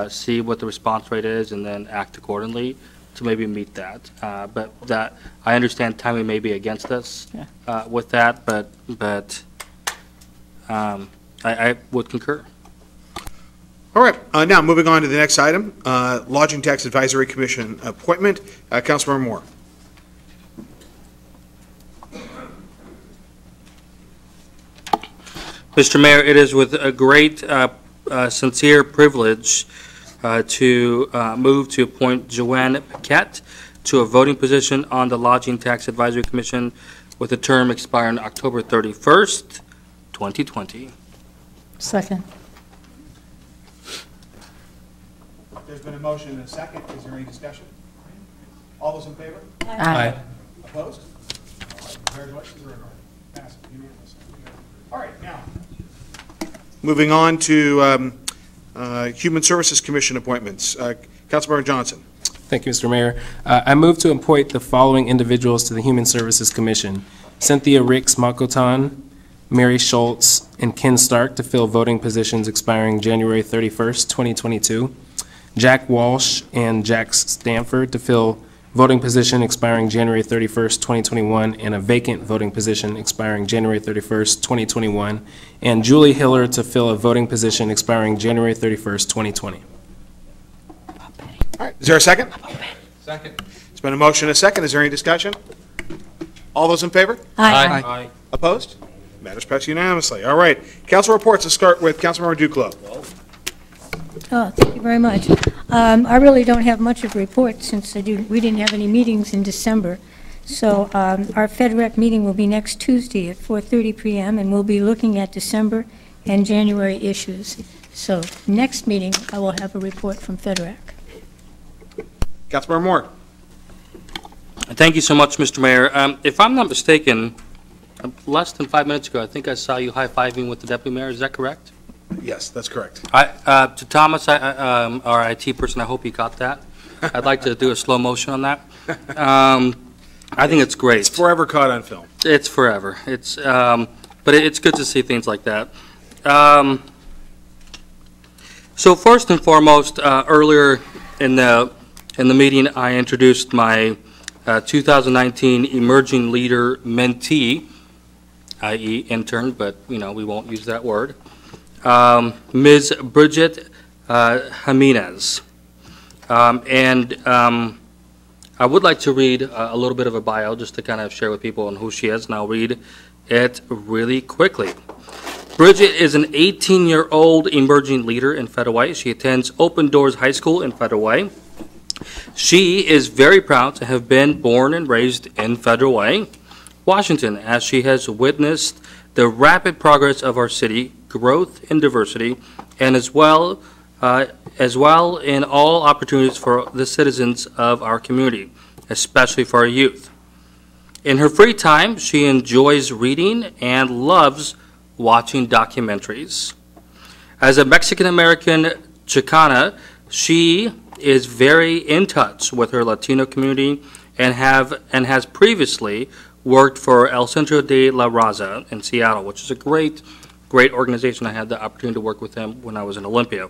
Speaker 5: see what the response rate is, and then act accordingly to maybe meet that. But that I understand timing may be against us with that, but I would concur.
Speaker 1: All right, now moving on to the next item, Lodging Tax Advisory Commission appointment. Councilmember Moore.
Speaker 5: Mr. Mayor, it is with a great, sincere privilege to move to appoint Joanne Paquette to a voting position on the Lodging Tax Advisory Commission with a term expiring October 31st, 2020.
Speaker 12: Second.
Speaker 1: There's been a motion and a second. Is there any discussion? All those in favor?
Speaker 11: Aye.
Speaker 1: Opposed? All right, congratulations, are passed unanimously. All right, now, moving on to Human Services Commission appointments. Councilmember Johnson.
Speaker 11: Thank you, Mr. Mayor. I move to appoint the following individuals to the Human Services Commission: Cynthia Ricks Makotan, Mary Schultz, and Ken Stark to fill voting positions expiring January 31st, 2022. Jack Walsh and Jack Stanford to fill voting position expiring January 31st, 2021, and a vacant voting position expiring January 31st, 2021, and Julie Hiller to fill a voting position expiring January 31st, 2020.
Speaker 1: All right, is there a second?
Speaker 10: Second.
Speaker 1: It's been a motion and a second. Is there any discussion? All those in favor?
Speaker 12: Aye.
Speaker 10: Aye.
Speaker 1: Opposed? Matters passed unanimously. All right, council reports. Let's start with Councilmember Duclos.
Speaker 12: Oh, thank you very much. I really don't have much of a report since we didn't have any meetings in December. So our FedRec meeting will be next Tuesday at 4:30 p.m. and we'll be looking at December and January issues. So next meeting, I will have a report from FedRec.
Speaker 1: Councilmember Moore.
Speaker 5: Thank you so much, Mr. Mayor. If I'm not mistaken, less than 5 minutes ago, I think I saw you high-fiving with the Deputy Mayor. Is that correct?
Speaker 1: Yes, that's correct.
Speaker 5: To Thomas, our IT person, I hope you got that. I'd like to do a slow motion on that. I think it's great.
Speaker 1: It's forever caught on film.
Speaker 5: It's forever. It's, but it's good to see things like that. So first and foremost, earlier in the meeting, I introduced my 2019 Emerging Leader Mentee, i.e. intern, but we won't use that word. Ms. Bridget Jimenez. I would like to read a little bit of a bio just to kind of share with people on who she is, and I'll read it really quickly. Bridget is an 18-year-old emerging leader in Federal Way. She attends Open Doors High School in Federal Way. She is very proud to have been born and raised in Federal Way, Washington, as she has witnessed the rapid progress of our city, growth and diversity, and as well in all opportunities for the citizens of our community, especially for our youth. In her free time, she enjoys reading and loves watching documentaries. As a Mexican-American Chicana, she is very in touch with her Latino community and has previously worked for El Centro de la Raza in Seattle, which is a great organization. I had the opportunity to work with them when I was in Olympia.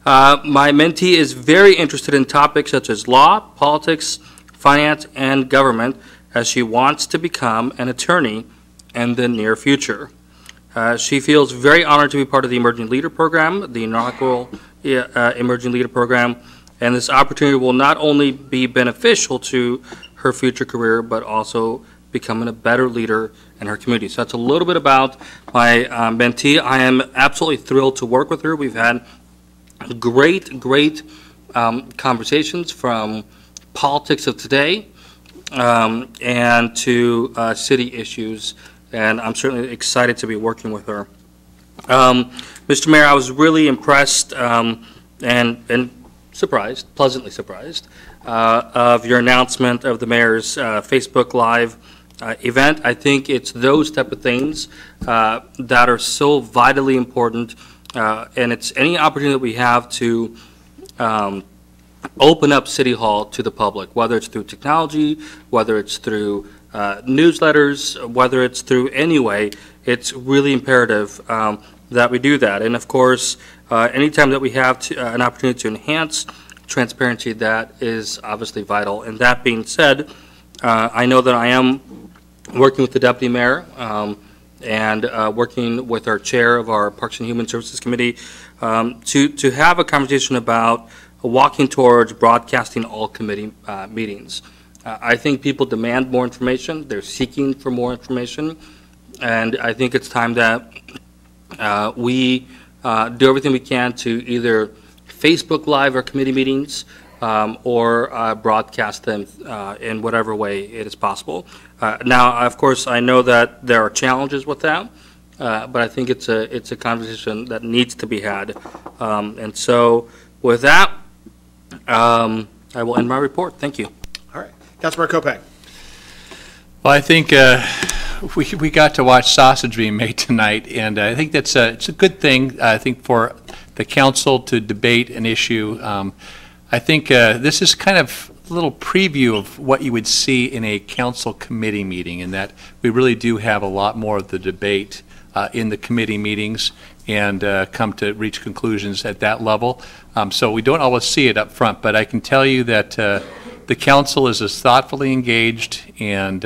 Speaker 5: My mentee is very interested in topics such as law, politics, finance, and government, as she wants to become an attorney in the near future. She feels very honored to be part of the Emerging Leader Program, the inaugural Emerging Leader Program, and this opportunity will not only be beneficial to her future career, but also becoming a better leader in her community. So that's a little bit about my mentee. I am absolutely thrilled to work with her. We've had great conversations from politics of today and to city issues, and I'm certainly excited to be working with her. Mr. Mayor, I was really impressed and surprised, pleasantly surprised, of your announcement of the mayor's Facebook Live event. I think it's those type of things that are so vitally important, and it's any opportunity that we have to open up City Hall to the public, whether it's through technology, whether it's through newsletters, whether it's through any way, it's really imperative that we do that. And of course, anytime that we have an opportunity to enhance transparency, that is obviously vital. And that being said, I know that I am working with the Deputy Mayor and working with our chair of our Parks and Human Services Committee to have a conversation about walking towards broadcasting all committee meetings. I think people demand more information. They're seeking for more information. And I think it's time that we do everything we can to either Facebook Live our committee meetings or broadcast them in whatever way it is possible. Now, of course, I know that there are challenges with that, but I think it's a conversation that needs to be had. And so with that, I will end my report. Thank you.
Speaker 1: All right. Councilmember Kopech.
Speaker 10: Well, I think we got to watch sausage being made tonight, and I think it's a good thing, I think, for the council to debate an issue. I think this is kind of a little preview of what you would see in a council committee meeting, in that we really do have a lot more of the debate in the committee meetings and come to reach conclusions at that level. So we don't always see it up front, but I can tell you that the council is as thoughtfully engaged and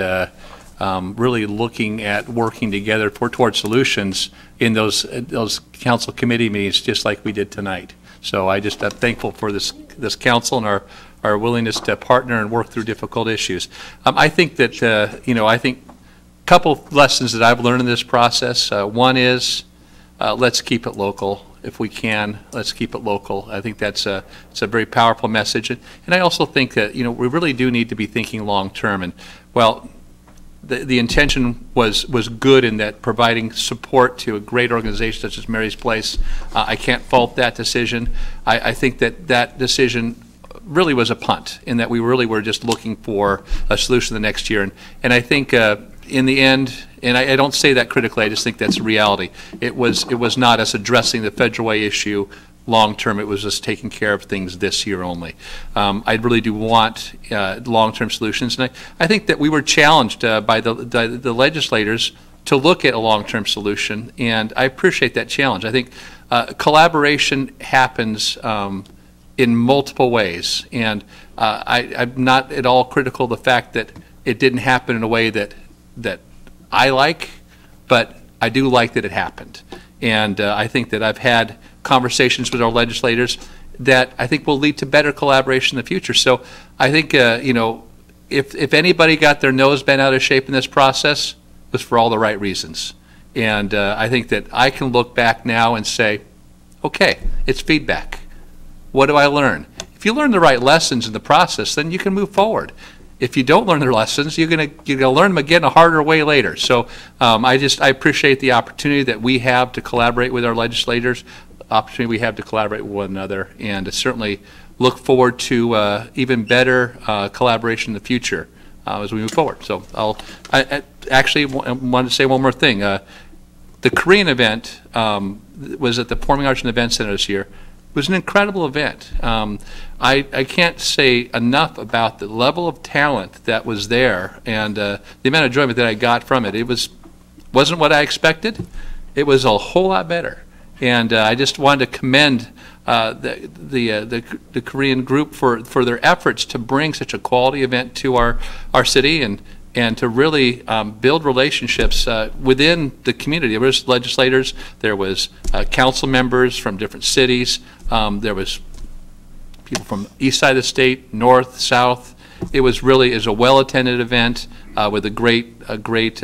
Speaker 10: really looking at working together towards solutions in those council committee meetings, just like we did tonight. So I'm thankful for this council and our willingness to partner and work through difficult issues. I think that I think a couple of lessons that I've learned in this process. One is let's keep it local. If we can, let's keep it local. I think it's a very powerful message. And I also think that we really do need to be thinking long term. And well, the intention was good in that providing support to a great organization such as Mary's Place. I can't fault that decision. I think that decision really was a punt, in that we really were just looking for a solution the next year. And I think in the end, and I don't say that critically, I just think that's reality. It was not us addressing the Federal Way issue long term. It was just taking care of things this year only. I really do want long-term solutions, and I think that we were challenged by the legislators to look at a long-term solution, and I appreciate that challenge. I think collaboration happens in multiple ways, and I'm not at all critical of the fact that it didn't happen in a way that I like, but I do like that it happened. And I think that I've had conversations with our legislators that I think will lead to better collaboration in the future. So I think, if anybody got their nose bent out of shape in this process, it was for all the right reasons. And I think that I can look back now and say, okay, it's feedback. What do I learn? If you learn the right lessons in the process, then you can move forward. If you don't learn the lessons, you're gonna learn them again a harder way later. So I appreciate the opportunity that we have to collaborate with our legislators, opportunity we have to collaborate with one another, and certainly look forward to even better collaboration in the future as we move forward. So I actually wanted to say one more thing. The Korean event was at the Performing Arts and Event Center this year. It was an incredible event. I can't say enough about the level of talent that was there and the amount of enjoyment that I got from it. It wasn't what I expected. It was a whole lot better. And I just wanted to commend the Korean group for their efforts to bring such a quality event to our city and to really build relationships within the community. There was legislators, there was council members from different cities, there was people from east side of the state, north, south. It was a well-attended event with a great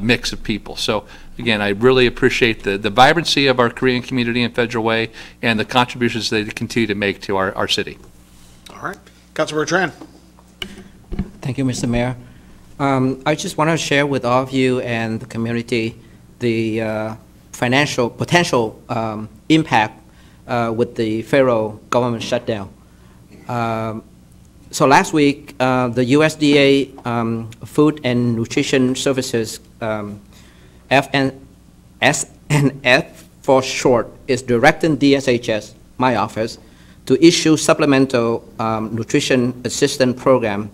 Speaker 10: mix of people. So again, I really appreciate the vibrancy of our Korean community in Federal Way and the contributions they continue to make to our city.
Speaker 1: All right. Councilmember Tran.
Speaker 13: Thank you, Mr. Mayor. I just want to share with all of you and the community the potential impact with the federal government shutdown. So last week, the USDA Food and Nutrition Services, SNF for short, is directing DSHS, my office, to issue supplemental nutrition assistance program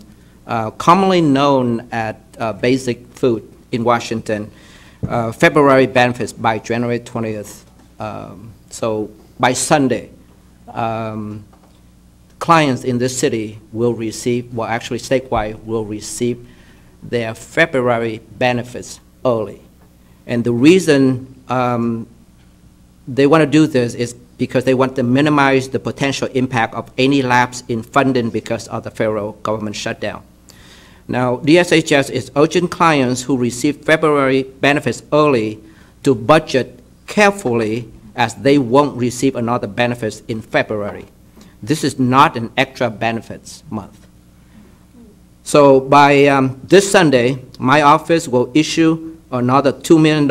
Speaker 13: commonly known as basic food in Washington, February benefits by January 20th. So by Sunday, clients in this city will receive, well, actually statewide will receive their February benefits early. And the reason they want to do this is because they want to minimize the potential impact of any lapse in funding because of the federal government shutdown. Now, DSHS is urging clients who receive February benefits early to budget carefully, as they won't receive another benefits in February. This is not an extra benefits month. So by this Sunday, my office will issue another $2 million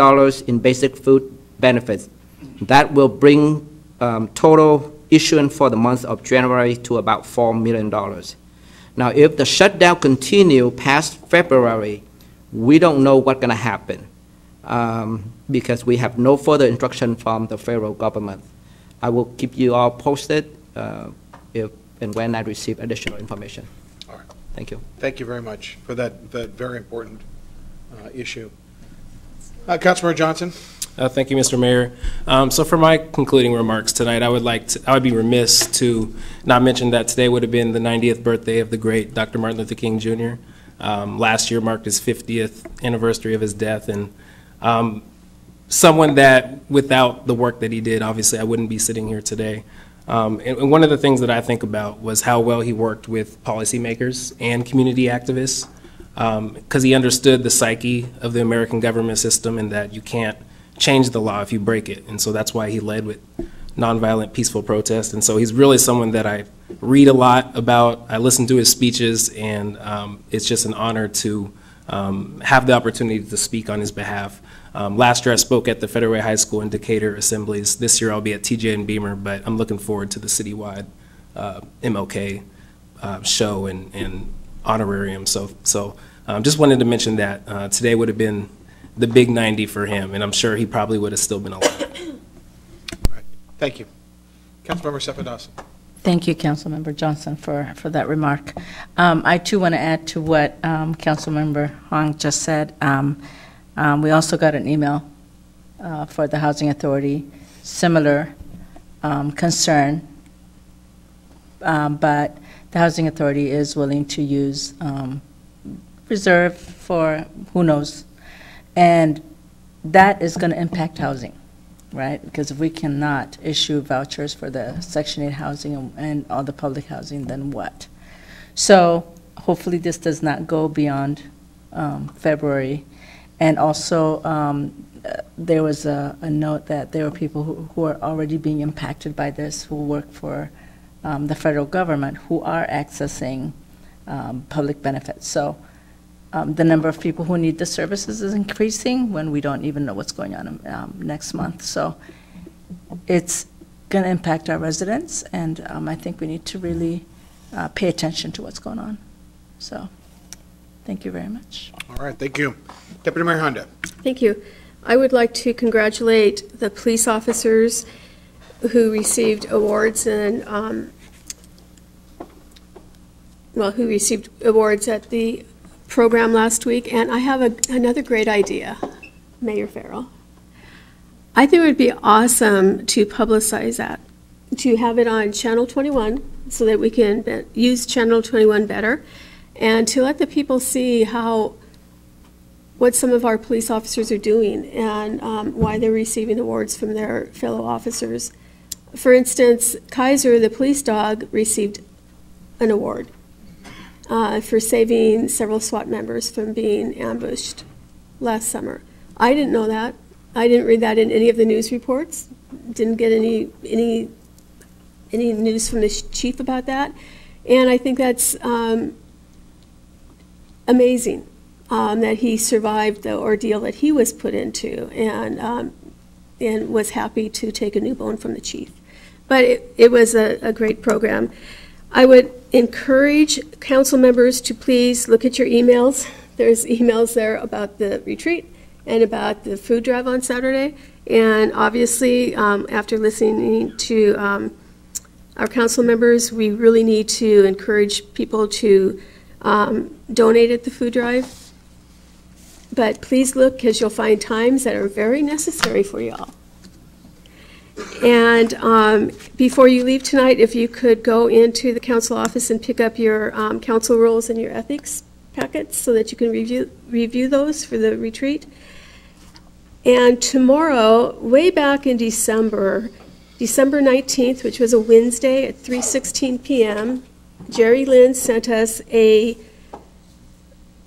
Speaker 13: in basic food benefits. That will bring total issuance for the month of January to about $4 million. Now, if the shutdown continue past February, we don't know what's going to happen because we have no further instruction from the federal government. I will keep you all posted if and when I receive additional information.
Speaker 1: All right.
Speaker 13: Thank you.
Speaker 1: Thank you very much for that very important issue. Councilmember Johnson.
Speaker 11: Thank you, Mr. Mayor. So for my concluding remarks tonight, I would be remiss to not mention that today would have been the 90th birthday of the great Dr. Martin Luther King Jr. Last year marked his 50th anniversary of his death, and someone that without the work that he did, obviously I wouldn't be sitting here today. And one of the things that I think about was how well he worked with policymakers and community activists, because he understood the psyche of the American government system and that you can't change the law if you break it. And so that's why he led with nonviolent, peaceful protest. And so he's really someone that I read a lot about. I listen to his speeches, and it's just an honor to have the opportunity to speak on his behalf. Last year I spoke at the Federal Way High School and Decatur assemblies. This year I'll be at TJ and Beamer, but I'm looking forward to the citywide MLK show and honorarium. So just wanted to mention that today would have been the big 90 for him, and I'm sure he probably would have still been alive.
Speaker 1: Right. Thank you. Councilmember Cepheus.
Speaker 9: Thank you, Councilmember Johnson, for that remark. I too want to add to what Councilmember Hong just said. We also got an email for the Housing Authority, similar concern, but the Housing Authority is willing to use reserve for who knows. And that is going to impact housing, right? Because if we cannot issue vouchers for the Section 8 housing and all the public housing, then what? So hopefully this does not go beyond February. And also there was a note that there were people who are already being impacted by this, who work for the federal government, who are accessing public benefits. So the number of people who need the services is increasing when we don't even know what's going on next month. So it's going to impact our residents, and I think we need to really pay attention to what's going on. So thank you very much.
Speaker 1: All right, thank you. Deputy Mayor Honda.
Speaker 2: Thank you. I would like to congratulate the police officers who received awards and who received awards at the program last week, and I have another great idea, Mayor Farrell. I think it would be awesome to publicize that, to have it on Channel 21 so that we can use Channel 21 better, and to let the people see what some of our police officers are doing and why they're receiving awards from their fellow officers. For instance, Kaiser, the police dog, received an award for saving several SWAT members from being ambushed last summer. I didn't know that. I didn't read that in any of the news reports. Didn't get any news from the chief about that. And I think that's amazing that he survived the ordeal that he was put into and was happy to take a new bone from the chief. But it was a great program. I would encourage council members to please look at your emails. There's emails there about the retreat and about the food drive on Saturday. And obviously, after listening to our council members, we really need to encourage people to donate at the food drive. But please look, because you'll find times that are very necessary for y'all. And before you leave tonight, if you could go into the council office and pick up your council rules and your ethics packets so that you can review those for the retreat. And tomorrow, way back in December 19th, which was a Wednesday at 3:16 p.m., Jerry Lynn sent us an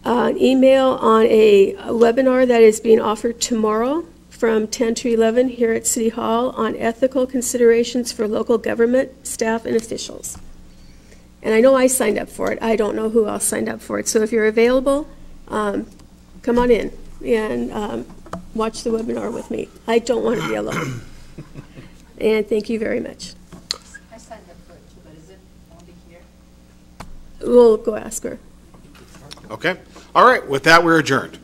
Speaker 2: email on a webinar that is being offered tomorrow from 10 to 11 here at City Hall on ethical considerations for local government, staff, and officials. And I know I signed up for it. I don't know who else signed up for it. So if you're available, come on in and watch the webinar with me. I don't want to be alone. And thank you very much.
Speaker 15: I signed up for it too, but is it only here?
Speaker 2: We'll go ask her.
Speaker 1: Okay. All right. With that, we're adjourned.